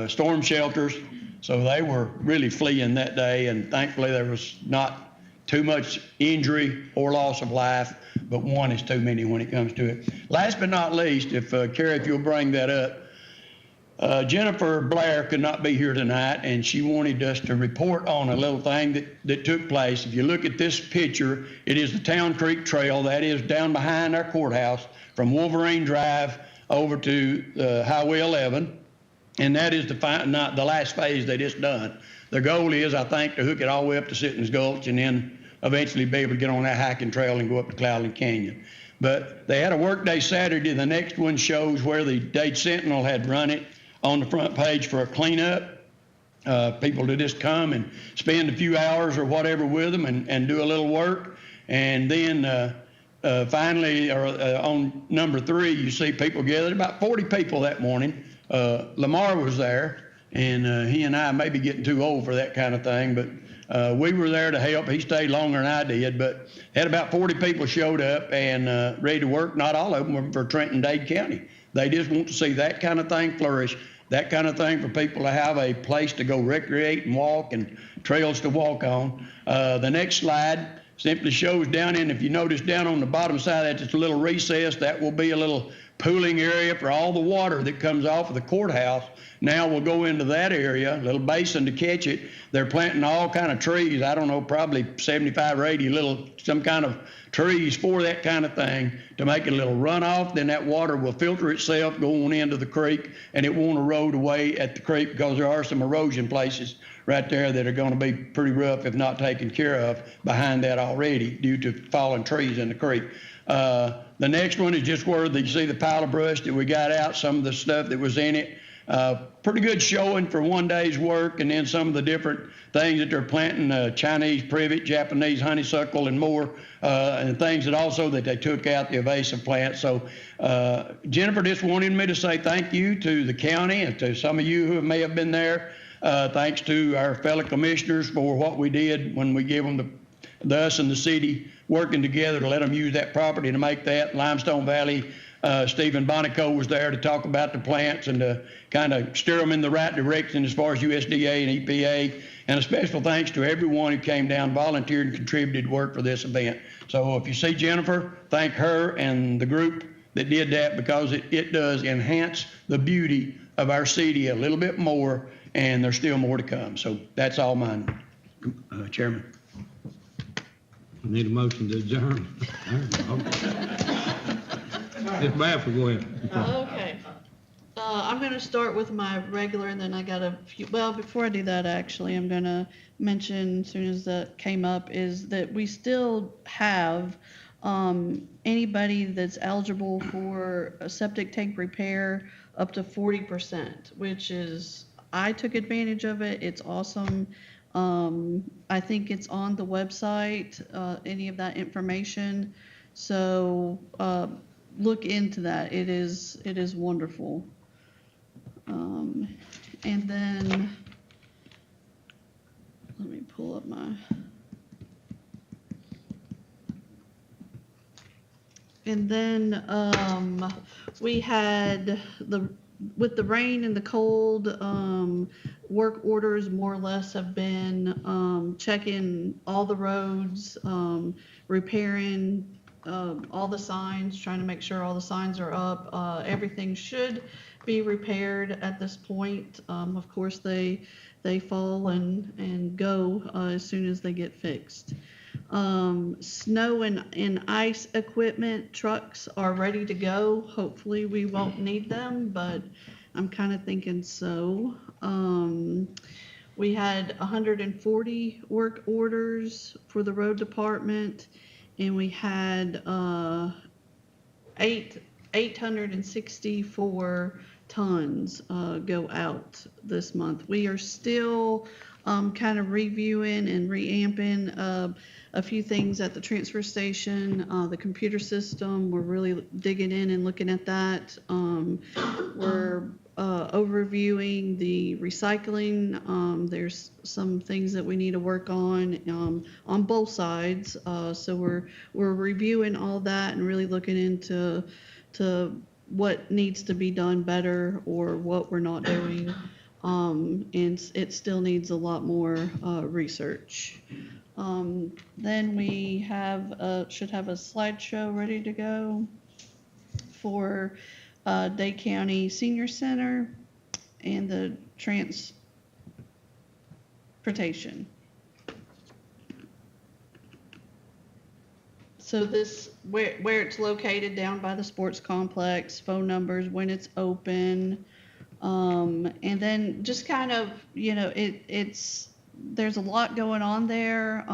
[SPEAKER 15] storm shelters. So they were really fleeing that day, and thankfully there was not too much injury or loss of life, but one is too many when it comes to it. Last but not least, if Carrie, if you'll bring that up, Jennifer Blair could not be here tonight, and she wanted us to report on a little thing that took place. If you look at this picture, it is the Town Creek Trail. That is down behind our courthouse from Wolverine Drive over to Highway 11, and that is the last phase that it's done. The goal is, I think, to hook it all the way up to Sitton's Gulch and then eventually be able to get on that hiking trail and go up to Cloudland Canyon. But they had a work day Saturday. The next one shows where the Dade Sentinel had run it on the front page for a cleanup. People to just come and spend a few hours or whatever with them and do a little work. And then finally, or on number 3, you see people gathered, about 40 people that morning. Lamar was there, and he and I may be getting too old for that kind of thing, but we were there to help. He stayed longer than I did, but had about 40 people showed up and ready to work. Not all of them were for Trenton-Dade County. They just want to see that kind of thing flourish, that kind of thing for people to have a place to go recreate and walk and trails to walk on. The next slide simply shows down in, if you notice down on the bottom side, that's just a little recess. That will be a little pooling area for all the water that comes off of the courthouse. Now we'll go into that area, a little basin to catch it. They're planting all kind of trees. I don't know, probably 75 or 80 little, some kind of trees for that kind of thing to make it a little runoff. Then that water will filter itself, go on into the creek, and it won't erode away at the creek because there are some erosion places right there that are going to be pretty rough if not taken care of behind that already due to fallen trees in the creek. The next one is just where you see the pile of brush that we got out, some of the stuff that was in it. Pretty good showing for one day's work, and then some of the different things that they're planting, Chinese privet, Japanese honeysuckle, and more, and things that also that they took out the invasive plants. So Jennifer just wanted me to say thank you to the county and to some of you who may have been there. Thanks to our fellow commissioners for what we did when we gave them us and the city working together to let them use that property to make that. Limestone Valley, Stephen Bonico was there to talk about the plants and to kind of steer them in the right direction as far as USDA and EPA. And a special thanks to everyone who came down, volunteered, and contributed work for this event. So if you see Jennifer, thank her and the group that did that, because it does enhance the beauty of our city a little bit more, and there's still more to come. So that's all mine, Chairman.
[SPEAKER 16] Need a motion to adjourn. Ms. Bradford, go ahead.
[SPEAKER 5] Okay. I'm going to start with my regular, and then I got a few, well, before I do that, actually, I'm going to mention, as soon as that came up, is that we still have anybody that's eligible for a septic tank repair up to 40%, which is, I took advantage of it. It's awesome. I think it's on the website, any of that information. So look into that. It is wonderful. And then let me pull up my. And then we had with the rain and the cold, work orders more or less have been checking all the roads, repairing all the signs, trying to make sure all the signs are up. Everything should be repaired at this point. Of course, they fall and go as soon as they get fixed. Snow and ice equipment trucks are ready to go. Hopefully we won't need them, but I'm kind of thinking so. We had 140 work orders for the road department, and we had 864 tons go out this month. We are still kind of reviewing and reamping a few things at the transfer station, the computer system. We're really digging in and looking at that. We're overviewing the recycling. There's some things that we need to work on both sides. So we're reviewing all that and really looking into what needs to be done better or what we're not doing. And it still needs a lot more research. Then we should have a slideshow ready to go for Dade County Senior Center and the transportation. So this, where it's located down by the sports complex, phone numbers, when it's open, and then just kind of, there's a lot going on there.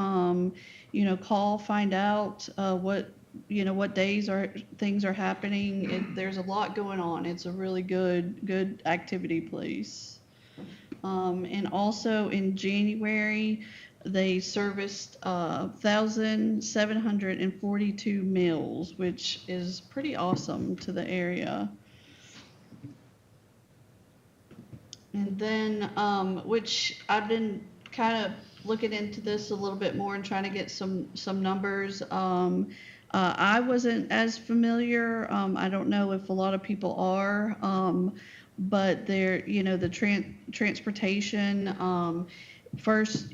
[SPEAKER 5] Call, find out what days things are happening. There's a lot going on. It's a really good activity place. And also in January, they serviced 1,742 meals, which is pretty awesome to the area. And then, which I've been kind of looking into this a little bit more and trying to get some numbers. I wasn't as familiar. I don't know if a lot of people are, but there, the transportation. First,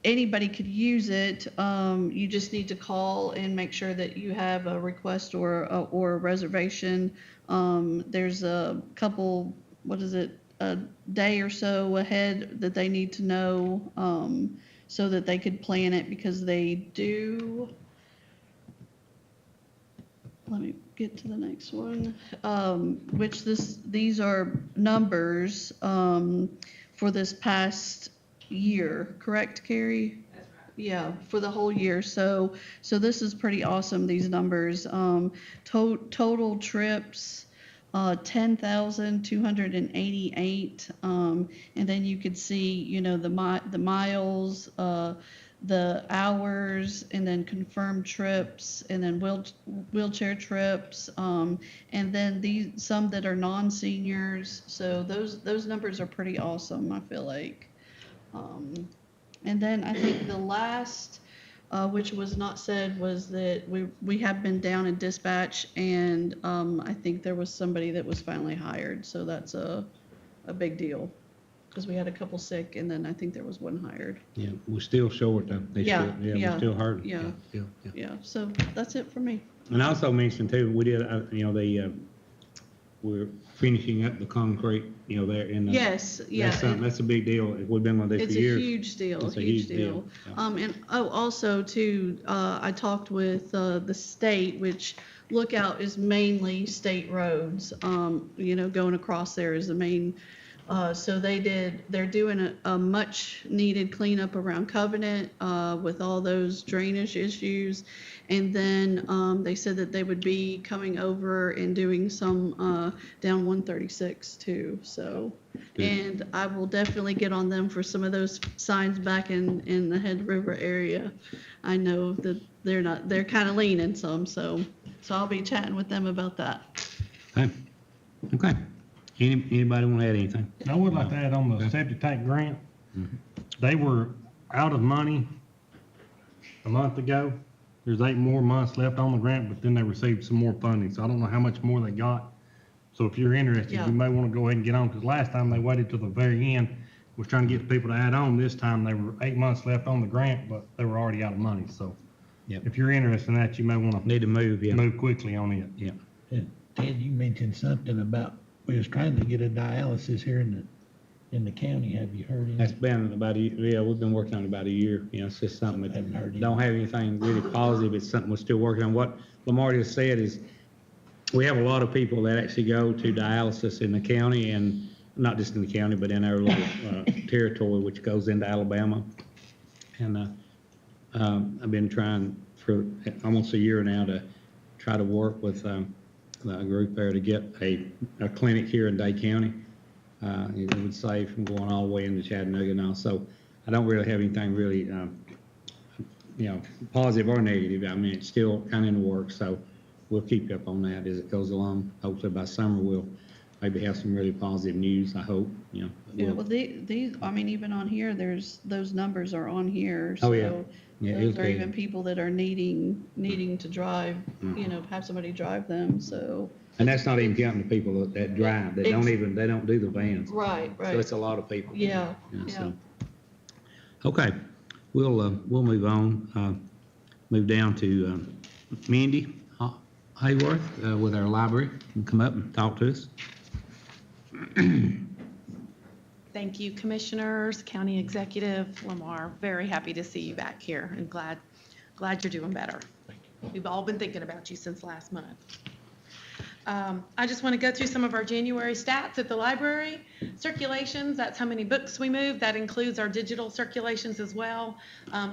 [SPEAKER 5] anybody could use it. You just need to call and make sure that you have a request or a reservation. There's a couple, a day or so ahead that they need to know, so that they could plan it, because they do. Let me get to the next one, which these are numbers for this past year, correct, Carrie? That's right. Yeah, for the whole year. So this is pretty awesome, these numbers. Total trips, 10,288, and then you could see, the miles, the hours, and then confirmed trips, and then wheelchair trips, and then some that are non-seniors. So those numbers are pretty awesome, I feel like. And then I think the last, which was not said, was that we have been down in dispatch, and I think there was somebody that was finally hired. So that's a big deal, because we had a couple sick, and then I think there was one hired.
[SPEAKER 8] Yeah, we're still short though. We're still hurting.
[SPEAKER 5] Yeah. So that's it for me.
[SPEAKER 8] And I also mentioned too, we did, we're finishing up the concrete, there in the.
[SPEAKER 5] Yes, yeah.
[SPEAKER 8] That's a big deal. We've been on this for
[SPEAKER 5] It's
[SPEAKER 8] years.
[SPEAKER 5] a huge deal,
[SPEAKER 8] It's a
[SPEAKER 5] huge deal.
[SPEAKER 8] Yeah.
[SPEAKER 5] And also too, I talked with the state, which Lookout is mainly state roads. Going across there is the main. So they're doing a much needed cleanup around Covenant with all those drainage issues. And then they said that they would be coming over and doing some down 136 too. So, and I will definitely get on them for some of those signs back in the Head River area. I know that they're kind of leaning some, so I'll be chatting with them about that.
[SPEAKER 8] Okay. Anybody want to add anything?
[SPEAKER 4] I would like to add on the septic tank grant. They were out of money a month ago. There's 8 more months left on the grant, but then they received some more funding. So I don't know how much more they got. So if you're interested,
[SPEAKER 5] Yeah.
[SPEAKER 4] you may want to go ahead and get on, because last time they waited till the very end, was trying to get people to add on. This time they were 8 months left on the grant, but they were already out of money. So
[SPEAKER 8] Yep.
[SPEAKER 4] if you're interested in that, you may want to
[SPEAKER 8] Need to move, yeah.
[SPEAKER 4] move quickly on it.
[SPEAKER 8] Yeah.
[SPEAKER 10] Ted, you mentioned something about, we was trying to get a dialysis here in the county. Have you heard
[SPEAKER 8] That's
[SPEAKER 10] anything?
[SPEAKER 8] been about a year. Yeah, we've been working on it about a year. It's just something that
[SPEAKER 10] Haven't heard
[SPEAKER 8] don't have anything really positive. It's something we're still working on. What Lamar just said is, we have a lot of people that actually go to dialysis in the county, and not just in the county, but in our little territory, which goes into Alabama. And I've been trying for almost a year now to try to work with a group there to get a clinic here in Dade County. It would save from going all the way into Chattanooga now. So I don't really have anything really, positive or negative. I mean, it's still kind of in the works. So we'll keep you up on that as it goes along. Hopefully by summer we'll maybe have some really positive news, I hope,
[SPEAKER 5] Yeah, well, these, I mean, even on here, those numbers are on here.
[SPEAKER 8] Oh, yeah.
[SPEAKER 5] So
[SPEAKER 8] Yeah,
[SPEAKER 5] those
[SPEAKER 8] it'll
[SPEAKER 5] are
[SPEAKER 8] be-
[SPEAKER 5] even people that are needing to drive, have somebody drive them, so.
[SPEAKER 8] And that's not even counting the people that drive, they don't do the vans.
[SPEAKER 5] Right.
[SPEAKER 8] So it's a lot of people.
[SPEAKER 5] Yeah.
[SPEAKER 8] So. Okay, we'll move on, move down to Mindy Hayworth with our library. You can come up and talk to us.
[SPEAKER 18] Thank you, Commissioners, County Executive Lamar. Very happy to see you back here, and glad you're doing better. We've all been thinking about you since last month. I just want to go through some of our January stats at the library. Circulations, that's how many books we moved. That includes our digital circulations as well.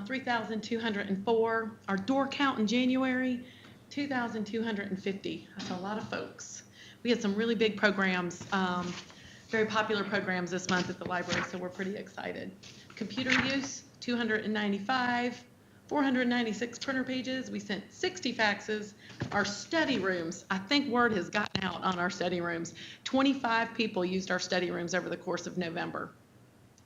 [SPEAKER 18] 3,204. Our door count in January, 2,250. That's a lot of folks. We had some really big programs, very popular programs this month at the library, so we're pretty excited. Computer use, 295, 496 printer pages. We sent 60 faxes. Our study rooms, I think word has gotten out on our study rooms. 25 people used our study rooms over the course of November.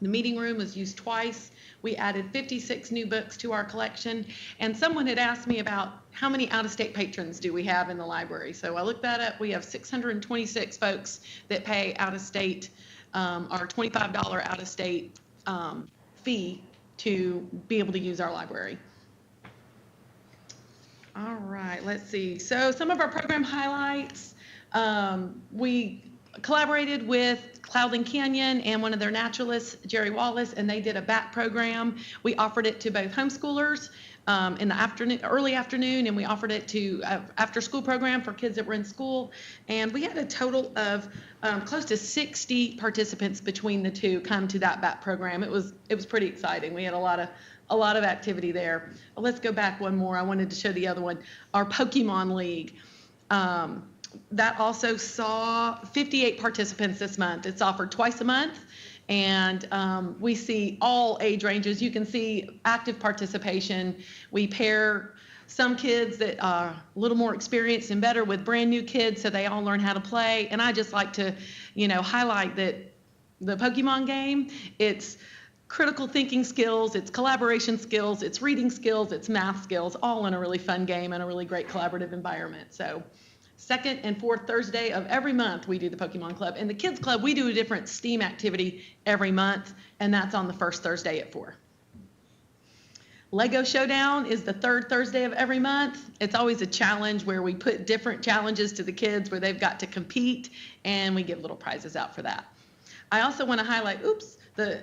[SPEAKER 18] The meeting room was used twice. We added 56 new books to our collection. And someone had asked me about how many out-of-state patrons do we have in the library. So I looked that up. We have 626 folks that pay out-of-state, our $25 out-of-state fee to be able to use our library. All right, let's see. So some of our program highlights, we collaborated with Cloudland Canyon and one of their naturalists, Jerry Wallace, and they did a bat program. We offered it to both homeschoolers in the afternoon, early afternoon, and we offered it to after-school program for kids that were in school. And we had a total of close to 60 participants between the two come to that bat program. It was pretty exciting. We had a lot of activity there. Let's go back one more. I wanted to show the other one, our Pokemon League. That also saw 58 participants this month. It's offered twice a month, and we see all age ranges. You can see active participation. We pair some kids that are a little more experienced and better with brand new kids, so they all learn how to play. And I just like to, highlight that the Pokemon game, it's critical thinking skills, it's collaboration skills, it's reading skills, it's math skills, all in a really fun game and a really great collaborative environment. So second and fourth Thursday of every month, we do the Pokemon Club. And the Kids Club, we do a different STEAM activity every month, and that's on the first Thursday at 4. Lego Showdown is the third Thursday of every month. It's always a challenge where we put different challenges to the kids where they've got to compete, and we give little prizes out for that. I also want to highlight, the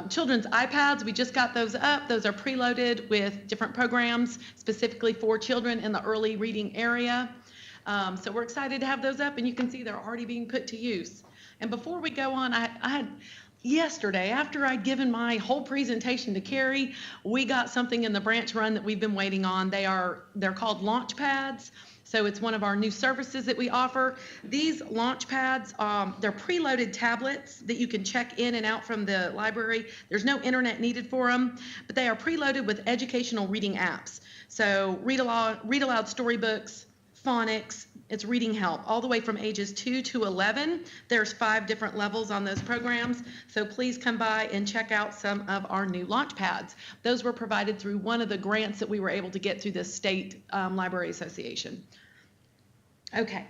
[SPEAKER 18] children's iPads. We just got those up. Those are preloaded with different programs specifically for children in the early reading area. So we're excited to have those up, and you can see they're already being put to use. And before we go on, I had yesterday, after I'd given my whole presentation to Carrie, we got something in the branch run that we've been waiting on. They're called launch pads. So it's one of our new services that we offer. These launch pads, they're preloaded tablets that you can check in and out from the library. There's no internet needed for them, but they are preloaded with educational reading apps. So read aloud storybooks, phonics, it's reading help, all the way from ages 2 to 11. There's 5 different levels on those programs. So please come by and check out some of our new launch pads. Those were provided through one of the grants that we were able to get through the State Library Association. Okay,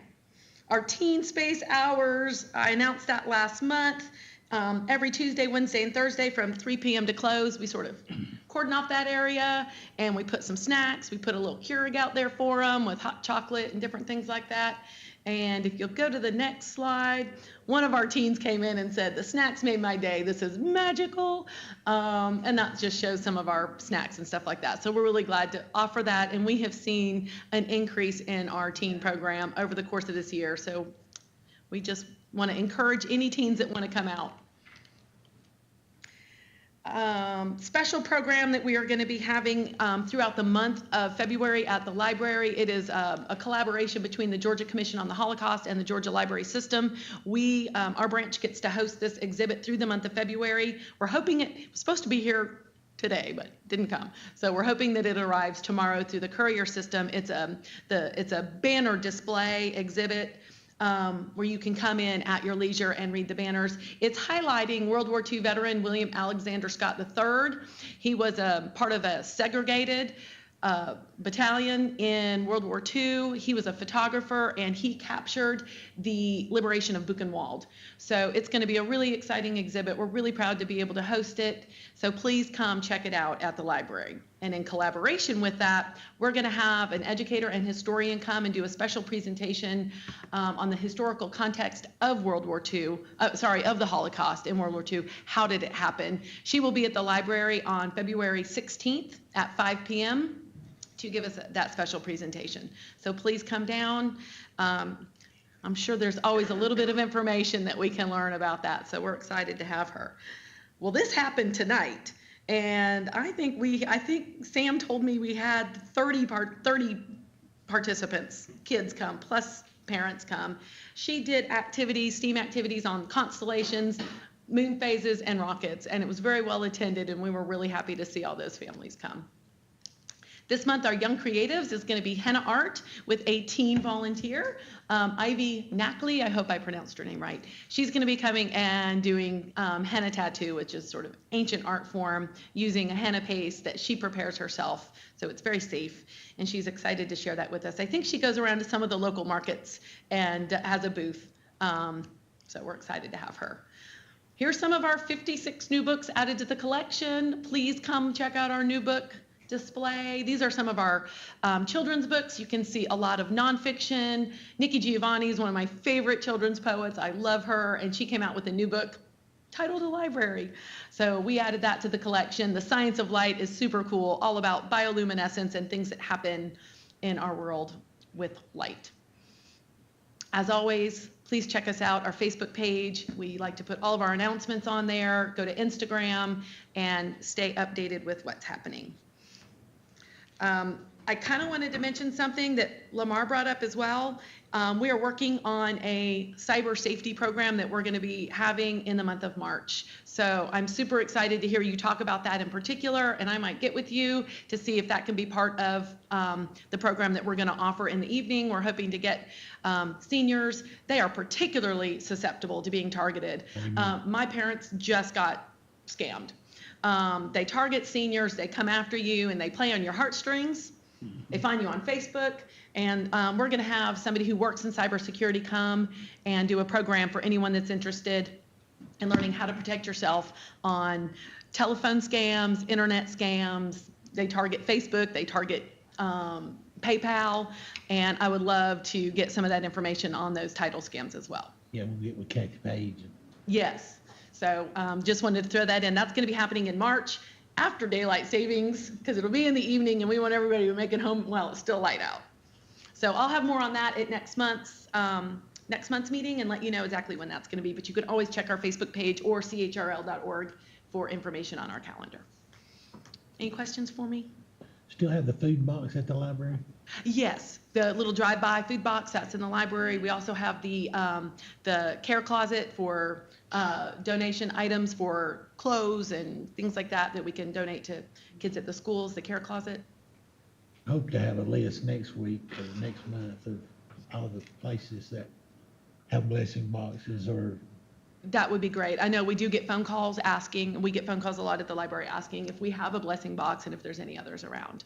[SPEAKER 18] our teen space hours, I announced that last month. Every Tuesday, Wednesday, and Thursday from 3 p.m. to close, we sort of cordon off that area, and we put some snacks. We put a little Keurig out there for them with hot chocolate and different things like that. And if you'll go to the next slide, one of our teens came in and said, "The snacks made my day. This is magical." And that just shows some of our snacks and stuff like that. So we're really glad to offer that. And we have seen an increase in our teen program over the course of this year. So we just want to encourage any teens that want to come out. Special program that we are going to be having throughout the month of February at the library. It is a collaboration between the Georgia Commission on the Holocaust and the Georgia Library System. Our branch gets to host this exhibit through the month of February. We're hoping it was supposed to be here today, but didn't come. So we're hoping that it arrives tomorrow through the courier system. It's a banner display exhibit where you can come in at your leisure and read the banners. It's highlighting World War II veteran William Alexander Scott III. He was a part of a segregated battalion in World War II. He was a photographer, and he captured the liberation of Buchenwald. So it's going to be a really exciting exhibit. We're really proud to be able to host it. So please come check it out at the library. And in collaboration with that, we're going to have an educator and historian come and do a special presentation on the historical context of World War II, of the Holocaust in World War II. How did it happen? She will be at the library on February 16th at 5 p.m. to give us that special presentation. So please come down. I'm sure there's always a little bit of information that we can learn about that. So we're excited to have her. Well, this happened tonight. And I think Sam told me we had 30 participants, kids come, plus parents come. She did STEAM activities on constellations, moon phases and rockets, and it was very well attended, and we were really happy to see all those families come. This month, our Young Creatives is going to be henna art with a teen volunteer, Ivy Knackley. I hope I pronounced her name right. She's going to be coming and doing henna tattoo, which is sort of ancient art form, using a henna paste that she prepares herself. So it's very safe, and she's excited to share that with us. I think she goes around to some of the local markets and has a booth. So we're excited to have her. Here's some of our 56 new books added to the collection. Please come check out our new book display. These are some of our children's books. You can see a lot of nonfiction. Nikki Giovanni is one of my favorite children's poets. I love her, and she came out with a new book titled The Library. So we added that to the collection. The Science of Light is super cool, all about bioluminescence and things that happen in our world with light. As always, please check us out, our Facebook page. We like to put all of our announcements on there. Go to Instagram and stay updated with what's happening. I kind of wanted to mention something that Lamar brought up as well. We are working on a cyber safety program that we're going to be having in the month of March. So I'm super excited to hear you talk about that in particular, and I might get with you to see if that can be part of the program that we're going to offer in the evening. We're hoping to get seniors. They are particularly susceptible to being targeted. My parents just got scammed. They target seniors, they come after you, and they play on your heartstrings. They find you on Facebook, and we're going to have somebody who works in cybersecurity come and do a program for anyone that's interested in learning how to protect yourself on telephone scams, internet scams. They target Facebook, they target PayPal, and I would love to get some of that information on those title scams as well.
[SPEAKER 10] Yeah, we'll get with Kathy Page.
[SPEAKER 18] Yes. So just wanted to throw that in. That's going to be happening in March after daylight savings, because it'll be in the evening, and we want everybody to make it home while it's still light out. So I'll have more on that at next month's meeting and let you know exactly when that's going to be. But you can always check our Facebook page or chrl.org for information on our calendar. Any questions for me?
[SPEAKER 10] Still have the food box at the library?
[SPEAKER 18] Yes, the little drive-by food box, that's in the library. We also have the care closet for donation items for clothes and things like that that we can donate to kids at the schools, the care closet.
[SPEAKER 10] Hope to have a list next week or next month of all the places that have blessing boxes or.
[SPEAKER 18] That would be great. I know we do get phone calls asking, we get phone calls a lot at the library asking if we have a blessing box and if there's any others around.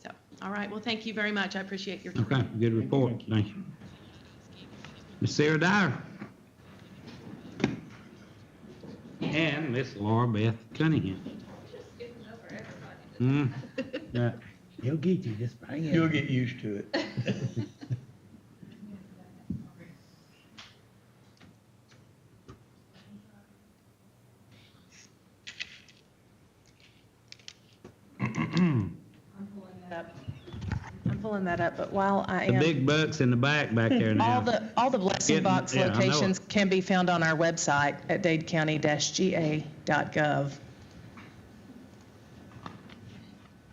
[SPEAKER 18] So, all right, well, thank you very much. I appreciate your time.
[SPEAKER 15] Okay, good report. Thank you. Miss Sarah Dyer. And Miss Laura Beth Cunningham. Yeah.
[SPEAKER 10] He'll get you, just hang in.
[SPEAKER 16] You'll get used to it.
[SPEAKER 12] I'm pulling that up, but while I
[SPEAKER 15] The
[SPEAKER 12] am.
[SPEAKER 15] big bucks in the back there now.
[SPEAKER 12] All the blessing box
[SPEAKER 15] Yeah, I know it.
[SPEAKER 12] locations can be found on our website at dadecounty-ga.gov.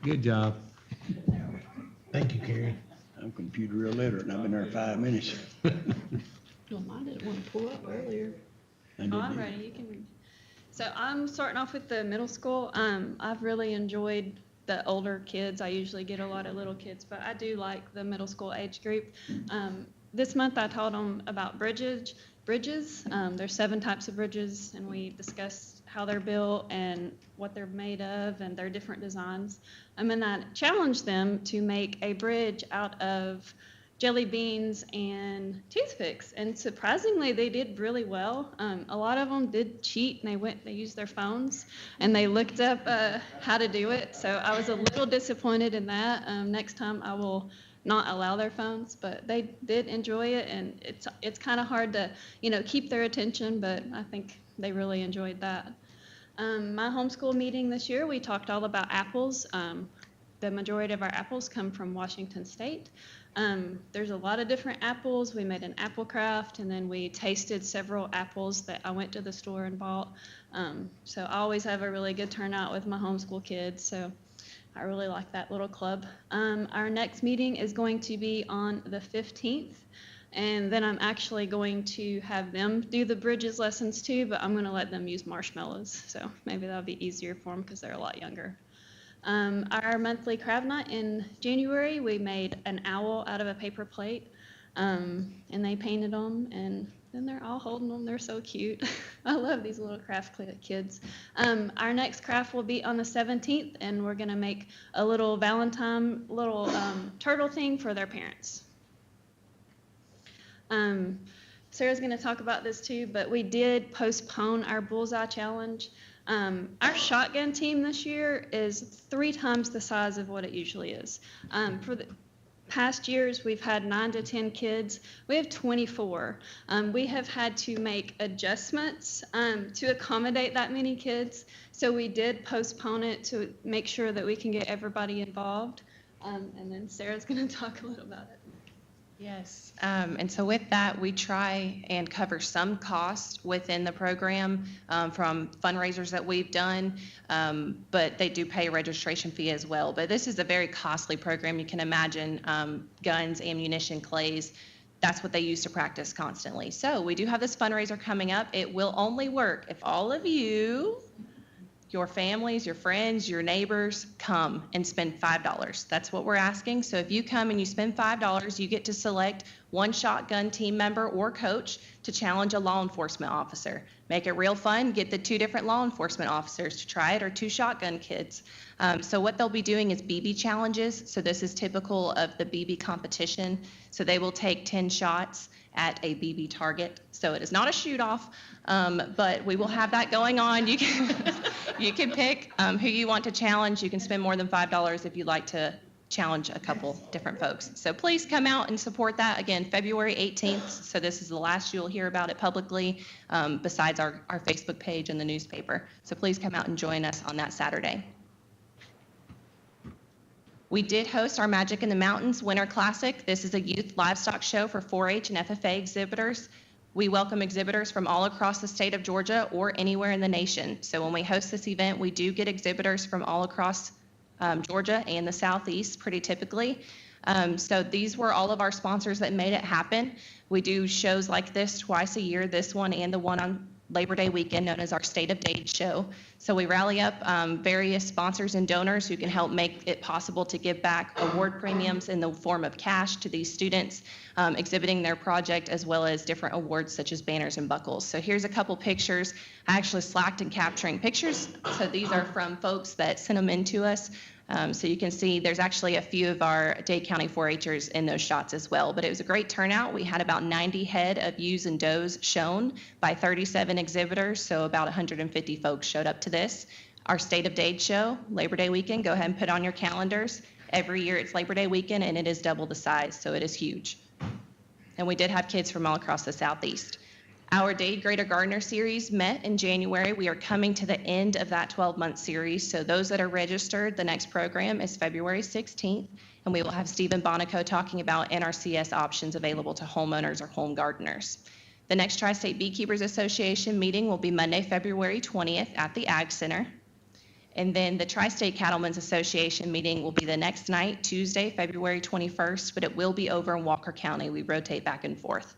[SPEAKER 15] Good job.
[SPEAKER 10] Thank you, Carrie.
[SPEAKER 16] I'm computer illiterate, and I've been there 5 minutes.
[SPEAKER 5] Well, mine didn't want to pull up earlier.
[SPEAKER 16] I
[SPEAKER 19] Oh, I'm
[SPEAKER 16] didn't.
[SPEAKER 19] ready, you can read. So I'm starting off with the middle school. I've really enjoyed the older kids. I usually get a lot of little kids, but I do like the middle school age group. This month I taught them about bridges. There's 7 types of bridges, and we discussed how they're built and what they're made of and their different designs. And then I challenged them to make a bridge out of jelly beans and toothpicks, and surprisingly they did really well. A lot of them did cheat, and they used their phones and they looked up how to do it, so I was a little disappointed in that. Next time I will not allow their phones, but they did enjoy it, and it's kind of hard to keep their attention, but I think they really enjoyed that. My homeschool meeting this year, we talked all about apples. The majority of our apples come from Washington State. There's a lot of different apples. We made an apple craft, and then we tasted several apples that I went to the store and bought. So I always have a really good turnout with my homeschool kids, so I really like that little club. Our next meeting is going to be on the 15th. And then I'm actually going to have them do the bridges lessons too, but I'm going to let them use marshmallows. So maybe that'll be easier for them because they're a lot younger. Our monthly crab night in January, we made an owl out of a paper plate, and they painted them, and then they're all holding them. They're so cute. I love these little craft kids. Our next craft will be on the 17th, and we're going to make a little Valentine little turtle thing for their parents. Sarah's going to talk about this too, but we did postpone our bullseye challenge. Our shotgun team this year is 3 times the size of what it usually is. For the past years, we've had 9 to 10 kids. We have 24. We have had to make adjustments to accommodate that many kids. So we did postpone it to make sure that we can get everybody involved. And then Sarah's going to talk a little about it.
[SPEAKER 12] Yes, and so with that, we try and cover some cost within the program from fundraisers that we've done, but they do pay a registration fee as well. But this is a very costly program. You can imagine guns, ammunition, clays. That's what they use to practice constantly. So we do have this fundraiser coming up. It will only work if all of you, your families, your friends, your neighbors come and spend $5. That's what we're asking. So if you come and you spend $5, you get to select one shotgun team member or coach to challenge a law enforcement officer. Make it real fun. Get the 2 different law enforcement officers to try it, or 2 shotgun kids. So what they'll be doing is BB challenges. So this is typical of the BB competition. So they will take 10 shots at a BB target. So it is not a shoot-off, but we will have that going on. You can pick who you want to challenge. You can spend more than $5 if you'd like to challenge a couple different folks. So please come out and support that. Again, February 18th. So this is the last you'll hear about it publicly, besides our Facebook page and the newspaper. So please come out and join us on that Saturday. We did host our Magic in the Mountains Winter Classic. This is a youth livestock show for 4-H and FFA exhibitors. We welcome exhibitors from all across the state of Georgia or anywhere in the nation. So when we host this event, we do get exhibitors from all across Georgia and the Southeast pretty typically. So these were all of our sponsors that made it happen. We do shows like this twice a year, this one and the one on Labor Day weekend, known as our State of Dade show. So we rally up various sponsors and donors who can help make it possible to give back award premiums in the form of cash to these students exhibiting their project, as well as different awards such as banners and buckles. So here's a couple pictures. I actually slacked in capturing pictures. So these are from folks that sent them in to us. So you can see there's actually a few of our Dade County 4-Hers in those shots as well. But it was a great turnout. We had about 90 head of ewes and does shown by 37 exhibitors. So about 150 folks showed up to this. Our State of Dade show, Labor Day weekend, go ahead and put on your calendars. Every year it's Labor Day weekend, and it is double the size, so it is huge. And we did have kids from all across the Southeast. Our Dade Greater Gardener series met in January. We are coming to the end of that 12-month series. So those that are registered, the next program is February 16th, and we will have Stephen Bonico talking about NRCS options available to homeowners or home gardeners. The next Tri-State Beekeepers Association meeting will be Monday, February 20th at the Ag Center. And then the Tri-State Cattlemen's Association meeting will be the next night, Tuesday, February 21st, but it will be over in Walker County. We rotate back and forth.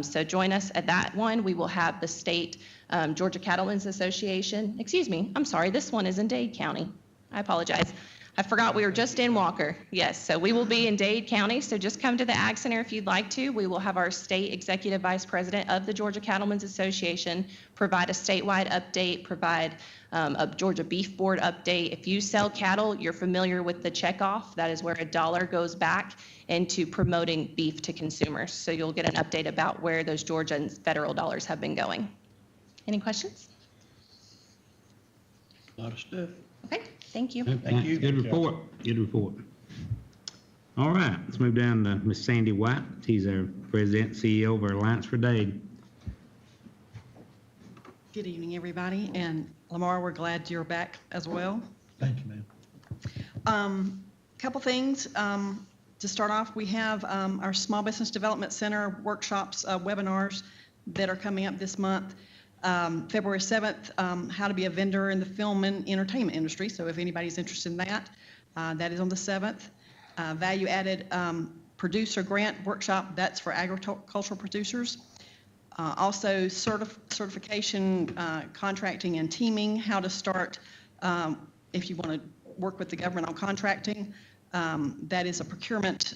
[SPEAKER 12] So join us at that one. We will have the state Georgia Cattlemen's Association. Excuse me, I'm sorry, this one is in Dade County. I apologize. I forgot we were just in Walker. Yes, so we will be in Dade County, so just come to the Ag Center if you'd like to. We will have our state executive vice president of the Georgia Cattlemen's Association provide a statewide update, provide a Georgia Beef Board update. If you sell cattle, you're familiar with the checkoff. That is where $1 goes back into promoting beef to consumers. So you'll get an update about where those Georgia and federal dollars have been going. Any questions?
[SPEAKER 16] A lot of stuff.
[SPEAKER 12] Okay, thank you.
[SPEAKER 16] Thank you.
[SPEAKER 8] Good report. Good report. All right, let's move down to Miss Sandy White. She's our president, CEO of our Alliance for Dade.
[SPEAKER 20] Good evening, everybody. And Lamar, we're glad you're back as well.
[SPEAKER 10] Thank you, ma'am.
[SPEAKER 20] Couple things. To start off, we have our Small Business Development Center workshops, webinars that are coming up this month. February 7th, how to be a vendor in the film and entertainment industry. So if anybody's interested in that, that is on the 7th. Value-added producer grant workshop, that's for agricultural producers. Also certification, contracting and teaming, how to start if you want to work with the government on contracting. That is a procurement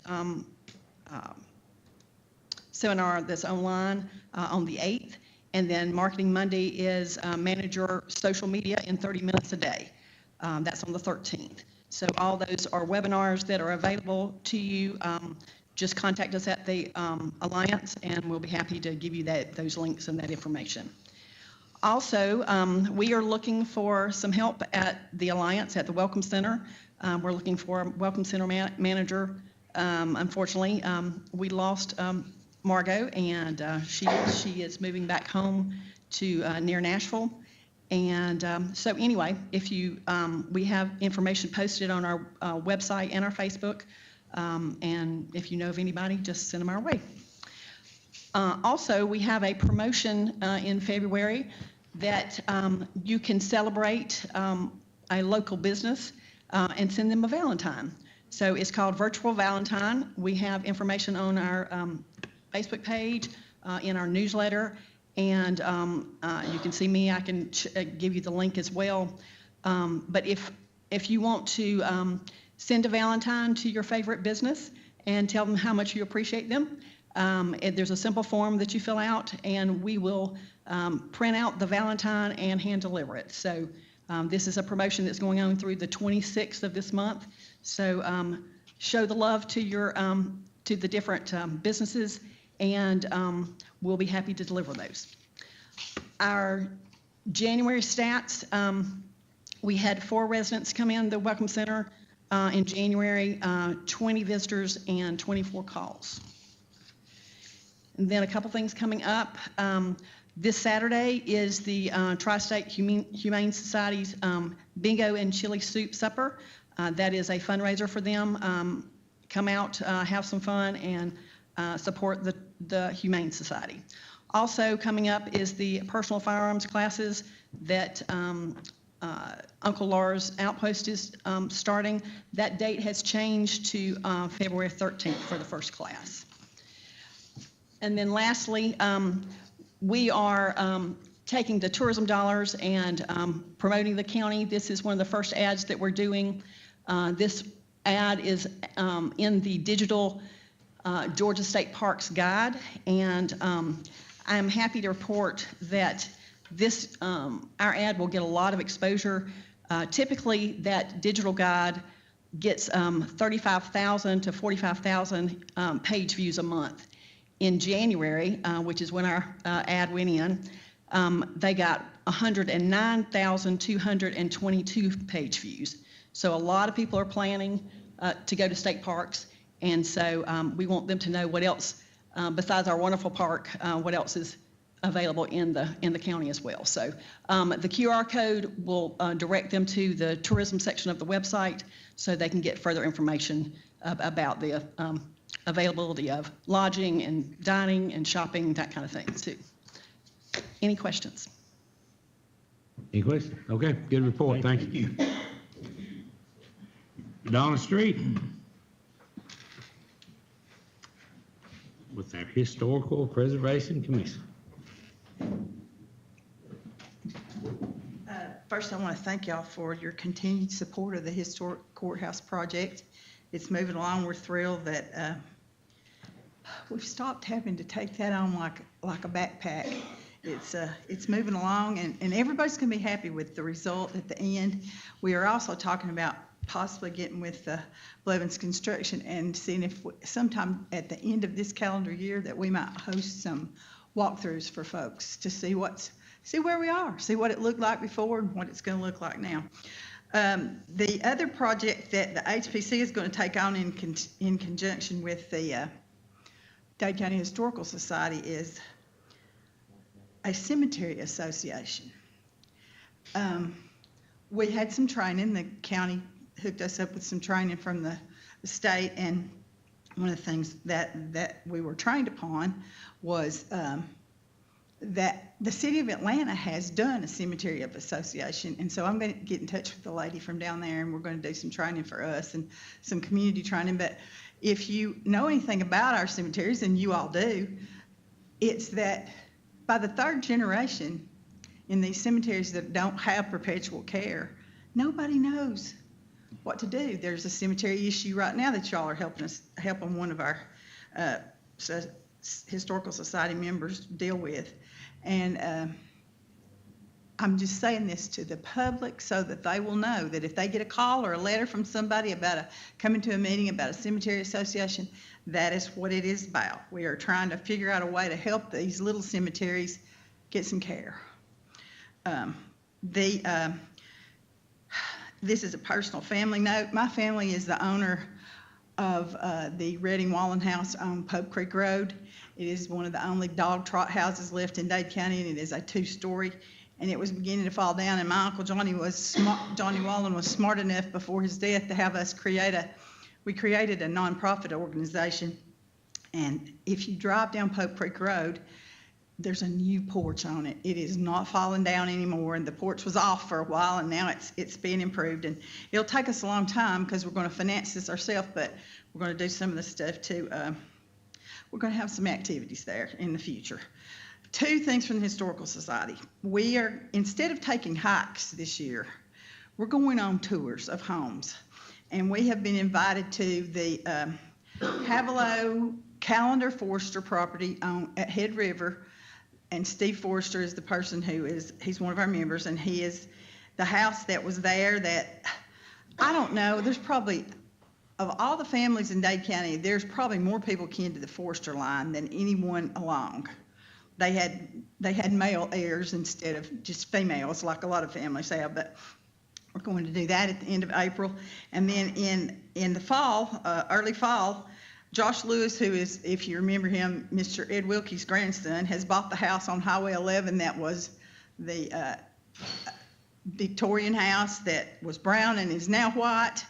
[SPEAKER 20] seminar that's online on the 8th. And then Marketing Monday is manage your social media in 30 minutes a day. That's on the 13th. So all those are webinars that are available to you. Just contact us at the Alliance, and we'll be happy to give you those links and that information. Also, we are looking for some help at the Alliance at the Welcome Center. We're looking for a Welcome Center manager. Unfortunately, we lost Margot, and she is moving back home to near Nashville. And so anyway, if you, we have information posted on our website and our Facebook. And if you know of anybody, just send them our way. Also, we have a promotion in February that you can celebrate a local business and send them a Valentine. So it's called Virtual Valentine. We have information on our Facebook page, in our newsletter, and you can see me. I can give you the link as well. But if you want to send a Valentine to your favorite business and tell them how much you appreciate them, there's a simple form that you fill out, and we will print out the Valentine and hand deliver it. So this is a promotion that's going on through the 26th of this month. So show the love to your to the different businesses, and we'll be happy to deliver those. Our January stats, we had 4 residents come in the Welcome Center in January, 20 visitors and 24 calls. And then a couple things coming up. This Saturday is the Tri-State Humane Society's Bingo and Chili Soup Supper. That is a fundraiser for them. Come out, have some fun, and support the Humane Society. Also coming up is the personal firearms classes that Uncle Laura's Outpost is starting. That date has changed to February 13th for the first class. And then lastly, we are taking the tourism dollars and promoting the county. This is one of the first ads that we're doing. This ad is in the digital Georgia State Parks Guide, and I'm happy to report that this our ad will get a lot of exposure. Typically, that digital guide gets 35,000 to 45,000 page views a month. In January, which is when our ad went in, they got 109,222 page views. So a lot of people are planning to go to state parks, and so we want them to know what else, besides our wonderful park, what else is available in the county as well. So the QR code will direct them to the tourism section of the website, so they can get further information about the availability of lodging and dining and shopping, that kind of thing too. Any questions?
[SPEAKER 15] Any questions? Okay, good report, thank you. Donna Street. With our Historical Preservation Commission.
[SPEAKER 3] First, I want to thank y'all for your continued support of the historic courthouse project. It's moving along. We're thrilled that we've stopped having to take that on like a backpack. It's moving along, and everybody's going to be happy with the result at the end. We are also talking about possibly getting with Blevins Construction and seeing if sometime at the end of this calendar year that we might host some walkthroughs for folks to see where we are, see what it looked like before and what it's going to look like now. The other project that the HPC is going to take on in conjunction with the Dade County Historical Society is a cemetery association. We had some training. The county hooked us up with some training from the state, and one of the things that we were trained upon was that the city of Atlanta has done a cemetery of association, and so I'm going to get in touch with the lady from down there, and we're going to do some training for us and some community training. But if you know anything about our cemeteries, and you all do, it's that by the third generation in these cemeteries that don't have perpetual care, nobody knows what to do. There's a cemetery issue right now that y'all are helping one of our historical society members deal with. And I'm just saying this to the public so that they will know that if they get a call or a letter from somebody about coming to a meeting about a cemetery association, that is what it is about. We are trying to figure out a way to help these little cemeteries get some care. This is a personal family note. My family is the owner of the Redding Wallen House on Pope Creek Road. It is one of the only dog trot houses left in Dade County, and it is a 2-story. And it was beginning to fall down, and my Uncle Johnny Johnny Wallen was smart enough before his death to have us created a nonprofit organization. And if you drive down Pope Creek Road, there's a new porch on it. It is not falling down anymore, and the porch was off for a while, and now it's being improved. And it'll take us a long time because we're going to finance this ourselves, but we're going to do some of the stuff too. We're going to have some activities there in the future. 2 things from the Historical Society. We are, instead of taking hikes this year, we're going on tours of homes. And we have been invited to the Havilow Callender Forster property at Head River. And Steve Forster is the person he's one of our members, and he is the house that was there that, I don't know, there's probably, of all the families in Dade County, there's probably more people kin to the Forster line than anyone along. They had male heirs instead of just females, like a lot of families have, but we're going to do that at the end of April. And then in the fall, early fall, Josh Lewis, who is, if you remember him, Mr. Ed Wilkie's grandson, has bought the house on Highway 11 that was the Victorian house that was brown and is now white.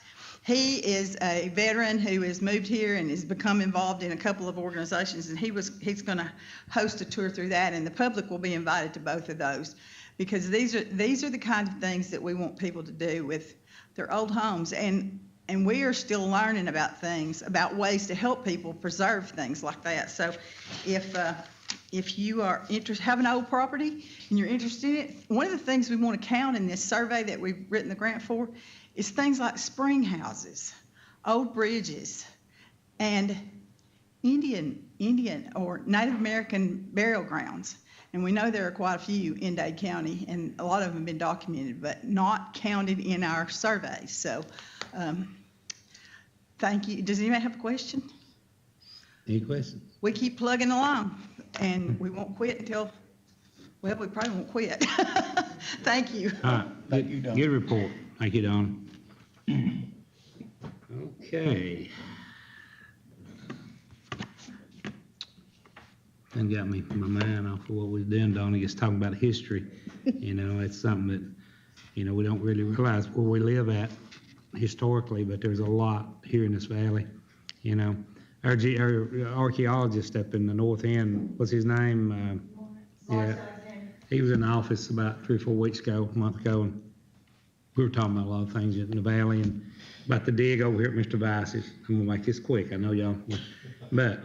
[SPEAKER 3] He is a veteran who has moved here and has become involved in a couple of organizations, and he's going to host a tour through that, and the public will be invited to both of those, because these are the kind of things that we want people to do with their old homes, and we are still learning about things, about ways to help people preserve things like that. So if you are have an old property and you're interested in it, one of the things we want to count in this survey that we've written the grant for is things like spring houses, old bridges, and Indian or Native American burial grounds. And we know there are quite a few in Dade County, and a lot of them have been documented, but not counted in our surveys. So thank you. Does anybody have a question?
[SPEAKER 8] Any questions?
[SPEAKER 3] We keep plugging along, and we won't quit until, well, we probably won't quit. Thank you.
[SPEAKER 8] All right.
[SPEAKER 10] Thank you, Don.
[SPEAKER 8] Good report. Thank you, Don. Okay. That got me from my mind off of what we was doing, Donnie, just talking about history. You know, it's something that, you know, we don't really realize where we live at historically, but there's a lot here in this valley. You know, our archaeologist up in the north end, what's his name? Yeah, he was in the office about 3 or 4 weeks ago, a month ago, and we were talking about a lot of things in the valley and about the dig over here at Mr. Vice's. I'm gonna make this quick, I know y'all, but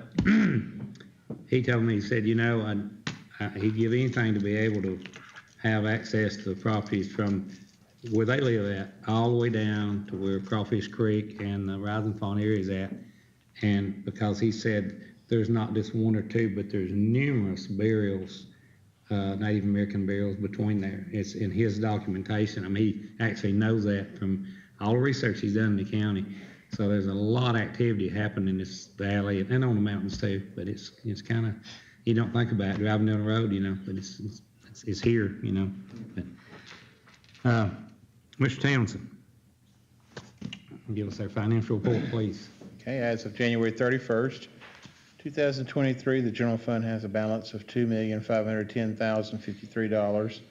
[SPEAKER 8] he told me, he said, you know, he'd give anything to be able to have access to the properties from where they live at, all the way down to where Crawfish Creek and the Rising Fawn area is at. And because he said there's not just 1 or 2, but there's numerous burials, Native American burials between there. It's in his documentation. I mean, he actually knows that from all the research he's done in the county. So there's a lot of activity happening in this valley and on the mountains too. But it's kind of, you don't think about it driving down the road, you know, but it's here, you know. But, Mr. Townsend, give us our financial report, please.
[SPEAKER 9] Okay, as of January 31st, 2023, the general fund has a balance of $2,510,053.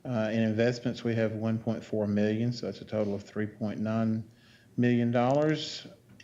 [SPEAKER 9] In investments, we have $1.4 million, so that's a total of $3.9 million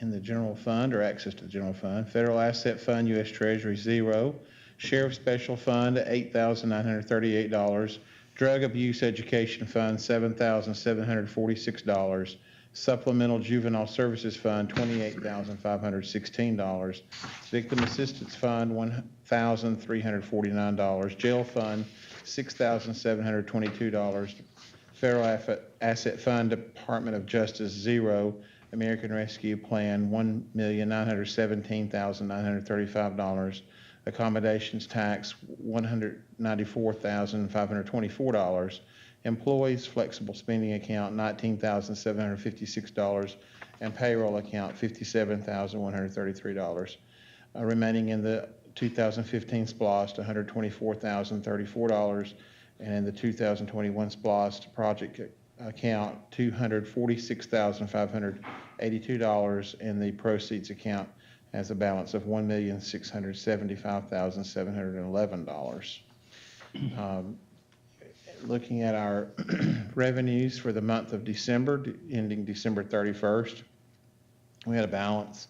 [SPEAKER 9] in the general fund, or access to the general fund. Federal Asset Fund, U.S. Treasury, 0. Sheriff Special Fund, $8,938. Drug Abuse Education Fund, $7,746. Supplemental Juvenile Services Fund, $28,516. Victim Assistance Fund, $1,349. Jail Fund, $6,722. Federal Asset Fund, Department of Justice, 0. American Rescue Plan, $1,917,935. Accommodations Tax, $194,524. Employees Flexible Spending Account, $19,756, and Payroll Account, $57,133. Remaining in the 2015 SPLOST, $124,034, and in the 2021 SPLOST project account, $246,582, and the proceeds account has a balance of $1,675,711. Looking at our revenues for the month of December, ending December 31st, we had a balance.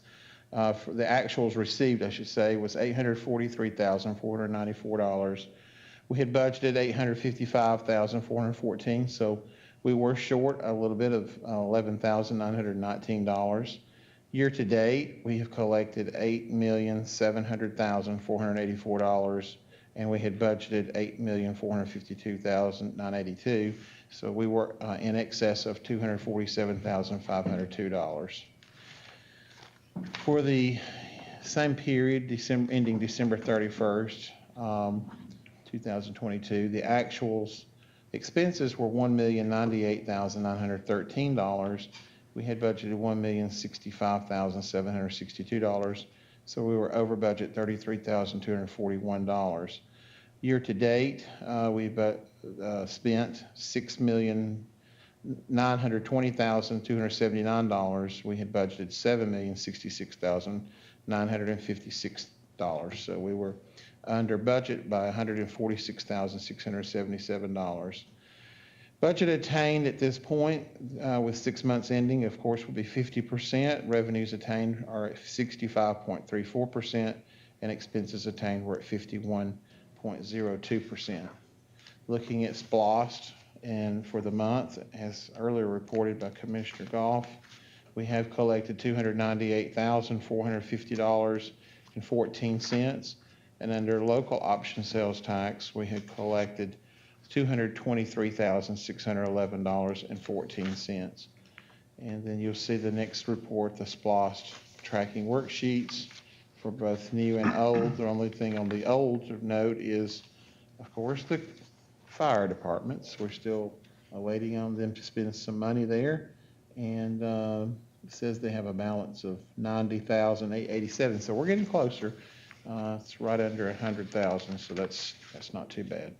[SPEAKER 9] For the actuals received, I should say, was $843,494. We had budgeted $855,414, so we were short a little bit of $11,919. Year to date, we have collected $8,700,484, and we had budgeted $8,452,982. So we were in excess of $247,502. For the same period, ending December 31st, 2022, the actuals expenses were $1,098,913. We had budgeted $1,065,762. So we were over budget $33,241. Year to date, we've spent $6,920,279. We had budgeted $7,066,956. So we were under budget by $146,677. Budget attained at this point, with 6 months ending, of course, will be 50%. Revenues attained are at 65.34%, and expenses attained were at 51.02%. Looking at SPLOST, and for the month, as earlier reported by Commissioner Goff, we have collected $298,450.14, and under local option sales tax, we had collected $223,611.14. And then you'll see the next report, the SPLOST tracking worksheets for both new and old. The only thing on the old note is, of course, the fire departments. We're still waiting on them to spend some money there. And it says they have a balance of $90,887. So we're getting closer. It's right under 100,000, so that's not too bad.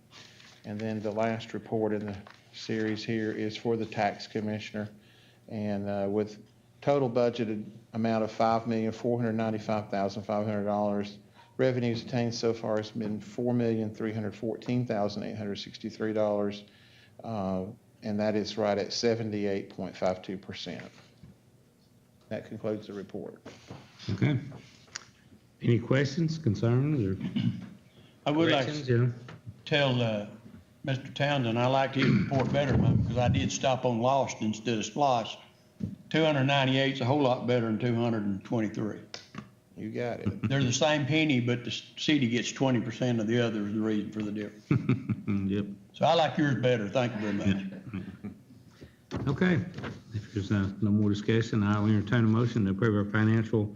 [SPEAKER 9] And then the last report in the series here is for the tax commissioner. And with total budgeted amount of $5,495,500, revenues attained so far has been $4,314,863, and that is right at 78.52%. That concludes the report.
[SPEAKER 8] Okay. Any questions, concerns, or
[SPEAKER 15] I would like
[SPEAKER 8] corrections?
[SPEAKER 15] to tell Mr. Townsend, I liked his report better, because I did stop on Lost instead of Splash. 298 is a whole lot better than 223.
[SPEAKER 9] You got it.
[SPEAKER 15] They're the same penny, but the city gets 20% of the other is the reason for the difference.
[SPEAKER 8] Yep.
[SPEAKER 15] So I like yours better. Thank you very much.
[SPEAKER 8] Okay. If there's no more discussion, I'll entertain a motion to approve our financial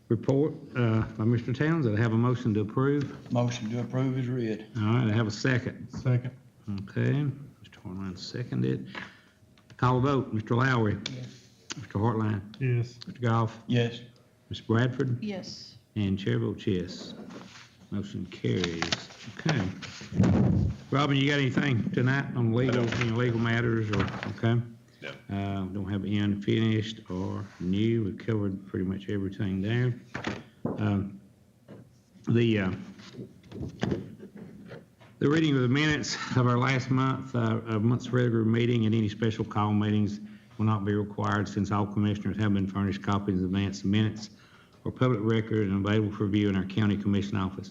[SPEAKER 8] report by Mr. Townsend. I have a motion to approve.
[SPEAKER 15] Motion to approve is read.
[SPEAKER 8] All right, I have a second.
[SPEAKER 4] Second.
[SPEAKER 8] Okay, Mr. Hartline seconded. Call a vote. Mr. Lowry.
[SPEAKER 7] Yes.
[SPEAKER 8] Mr. Hartline.
[SPEAKER 4] Yes.
[SPEAKER 8] Mr. Goff.
[SPEAKER 15] Yes.
[SPEAKER 8] Ms. Bradford.
[SPEAKER 5] Yes.
[SPEAKER 8] And Chair votes yes. Motion carries. Okay. Robin, you got anything tonight on legal, any legal matters or, okay?
[SPEAKER 13] No.
[SPEAKER 8] Don't have unfinished or new. We've covered pretty much everything there. The reading of the minutes of our last month's regular meeting and any special call meetings will not be required since all commissioners have been furnished copies of advance minutes for public record and available for review in our county commission office.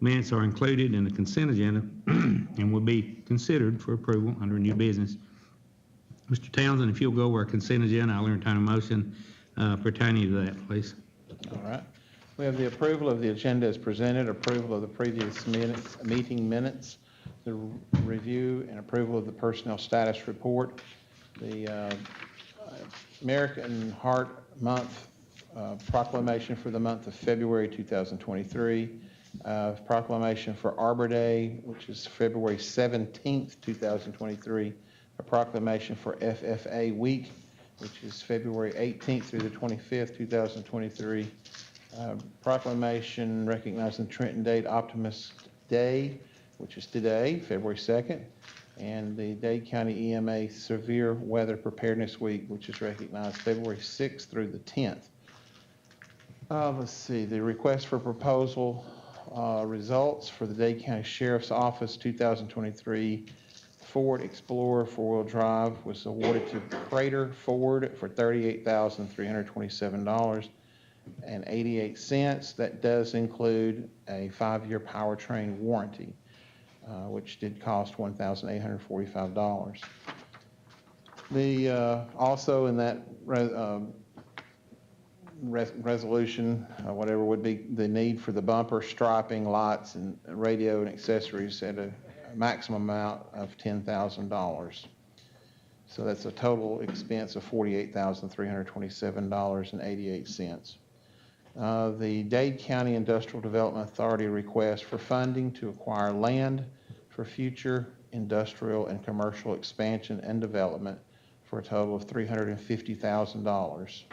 [SPEAKER 8] Minutes are included in the consent agenda and will be considered for approval under new business. Mr. Townsend, if you'll go over our consent agenda, I'll entertain a motion pertaining to that, please.
[SPEAKER 9] All right. We have the approval of the agenda as presented, approval of the previous meeting minutes, the review and approval of the personnel status report, the American Heart Month proclamation for the month of February 2023, proclamation for Arbor Day, which is February 17th, 2023, a proclamation for FFA Week, which is February 18th through the 25th, 2023, proclamation recognizing Trenton Dade Optimist Day, which is today, February 2nd, and the Dade County EMA Severe Weather Preparedness Week, which is recognized February 6th through the 10th. Let's see, the request for proposal results for the Dade County Sheriff's Office 2023 Ford Explorer four-wheel drive was awarded to Crater Ford for $38,327.88. That does include a 5-year powertrain warranty, which did cost $1,845. Also in that resolution, whatever would be the need for the bumper, striping, lights, and radio and accessories at a maximum amount of $10,000. So that's a total expense of $48,327.88. The Dade County Industrial Development Authority request for funding to acquire land for future industrial and commercial expansion and development for a total of $350,000.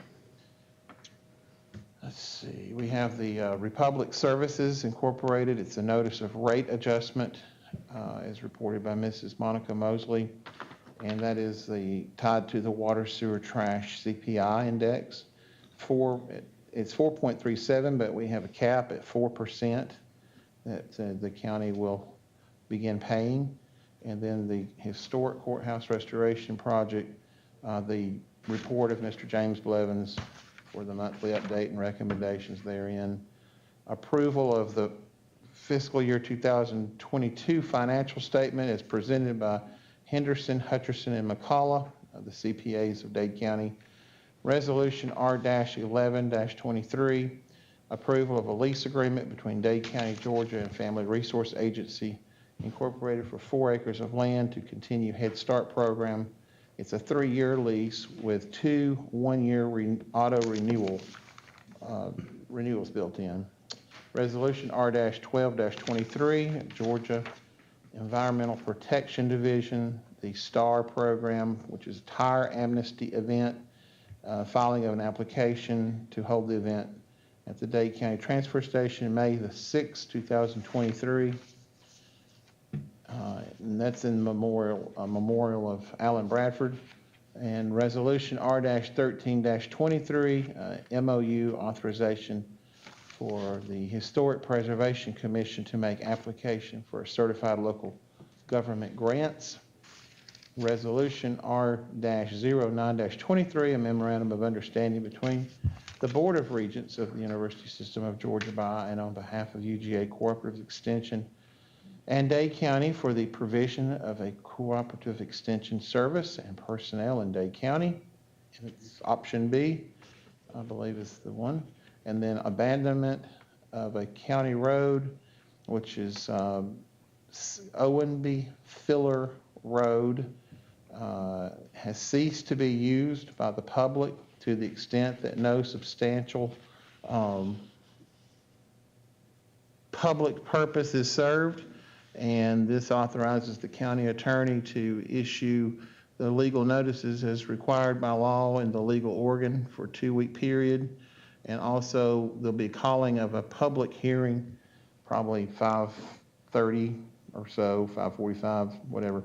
[SPEAKER 9] Let's see, we have the Republic Services Incorporated. It's a notice of rate adjustment as reported by Mrs. Monica Mosley, and that is tied to the water, sewer, trash CPI index. It's 4.37, but we have a cap at 4% that the county will begin paying. And then the Historic Courthouse Restoration Project, the report of Mr. James Blevins for the monthly update and recommendations therein. Approval of the fiscal year 2022 financial statement is presented by Henderson, Hutcherson, and McCullough, the CPAs of Dade County. Resolution R-11-23, approval of a lease agreement between Dade County, Georgia and Family Resource Agency Incorporated for 4 acres of land to continue Head Start program. It's a 3-year lease with 2 one-year auto renewals built in. Resolution R-12-23, Georgia Environmental Protection Division, the STAR program, which is a tire amnesty event, filing of an application to hold the event at the Dade County Transfer Station May the 6th, 2023. And that's in memorial of Alan Bradford. And Resolution R-13-23, MOU authorization for the Historic Preservation Commission to make application for certified local government grants. Resolution R-09-23, a memorandum of understanding between the Board of Regents of the University System of Georgia by and on behalf of UGA Cooperative Extension and Dade County for the provision of a cooperative extension service and personnel in Dade County. And it's option B, I believe is the one. And then abandonment of a county road, which is Owenby Filler Road, has ceased to be used by the public to the extent that no substantial public purpose is served. And this authorizes the county attorney to issue the legal notices as required by law in the legal organ for a 2-week period. And also there'll be calling of a public hearing, probably 5:30 or so, 5:45, whatever,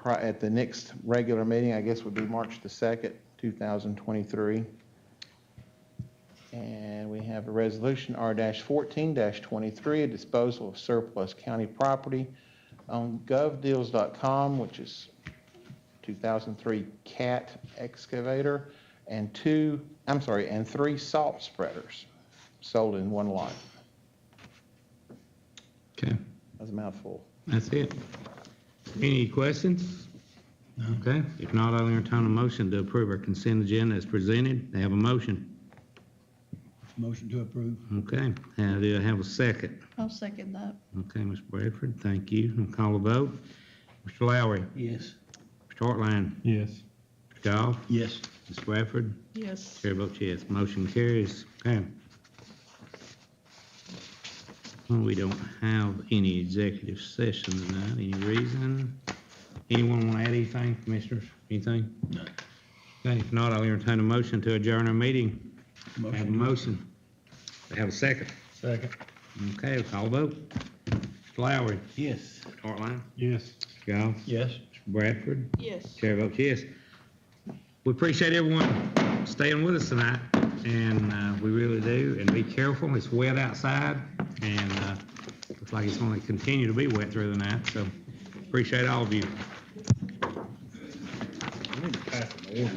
[SPEAKER 9] at the next regular meeting, I guess would be March the 2nd, 2023. And we have a resolution R-14-23, a disposal of surplus county property on govdeals.com, which is 2003 CAT excavator, and 3 salt spreaders sold in one lot.
[SPEAKER 8] Okay.
[SPEAKER 9] That's a mouthful.
[SPEAKER 8] That's it. Any questions? Okay, if not, I'll entertain a motion to approve our consent agenda as presented. I have a motion.
[SPEAKER 16] Motion to approve.
[SPEAKER 8] Okay, do I have a second?
[SPEAKER 5] I'll second that.
[SPEAKER 8] Okay, Ms. Bradford, thank you. I'll call a vote. Mr. Lowry,
[SPEAKER 16] Yes.
[SPEAKER 8] Mr. Hartline,
[SPEAKER 4] Yes.
[SPEAKER 8] Mr. Goff,
[SPEAKER 16] Yes.
[SPEAKER 8] Ms. Bradford,
[SPEAKER 5] Yes.
[SPEAKER 8] chair votes yes. Motion carries. Okay. Well, we don't have any executive session tonight. Any reason? Anyone want to add anything, commissioners? Anything?
[SPEAKER 16] No.
[SPEAKER 8] Okay, if not, I'll entertain a motion to adjourn our meeting. I have a motion. I have a second.
[SPEAKER 4] Second.
[SPEAKER 8] Okay, we'll call a vote. Mr. Lowry,
[SPEAKER 16] Yes.
[SPEAKER 8] Mr. Hartline,
[SPEAKER 4] Yes.
[SPEAKER 8] Mr. Goff,
[SPEAKER 16] Yes.
[SPEAKER 8] Mr. Bradford,
[SPEAKER 5] Yes.
[SPEAKER 8] chair votes yes. We appreciate everyone staying with us tonight, and we really do. And be careful, it's wet outside, and looks like it's going to continue to be wet through the night, so appreciate all of you.
[SPEAKER 16] I need to pass an order.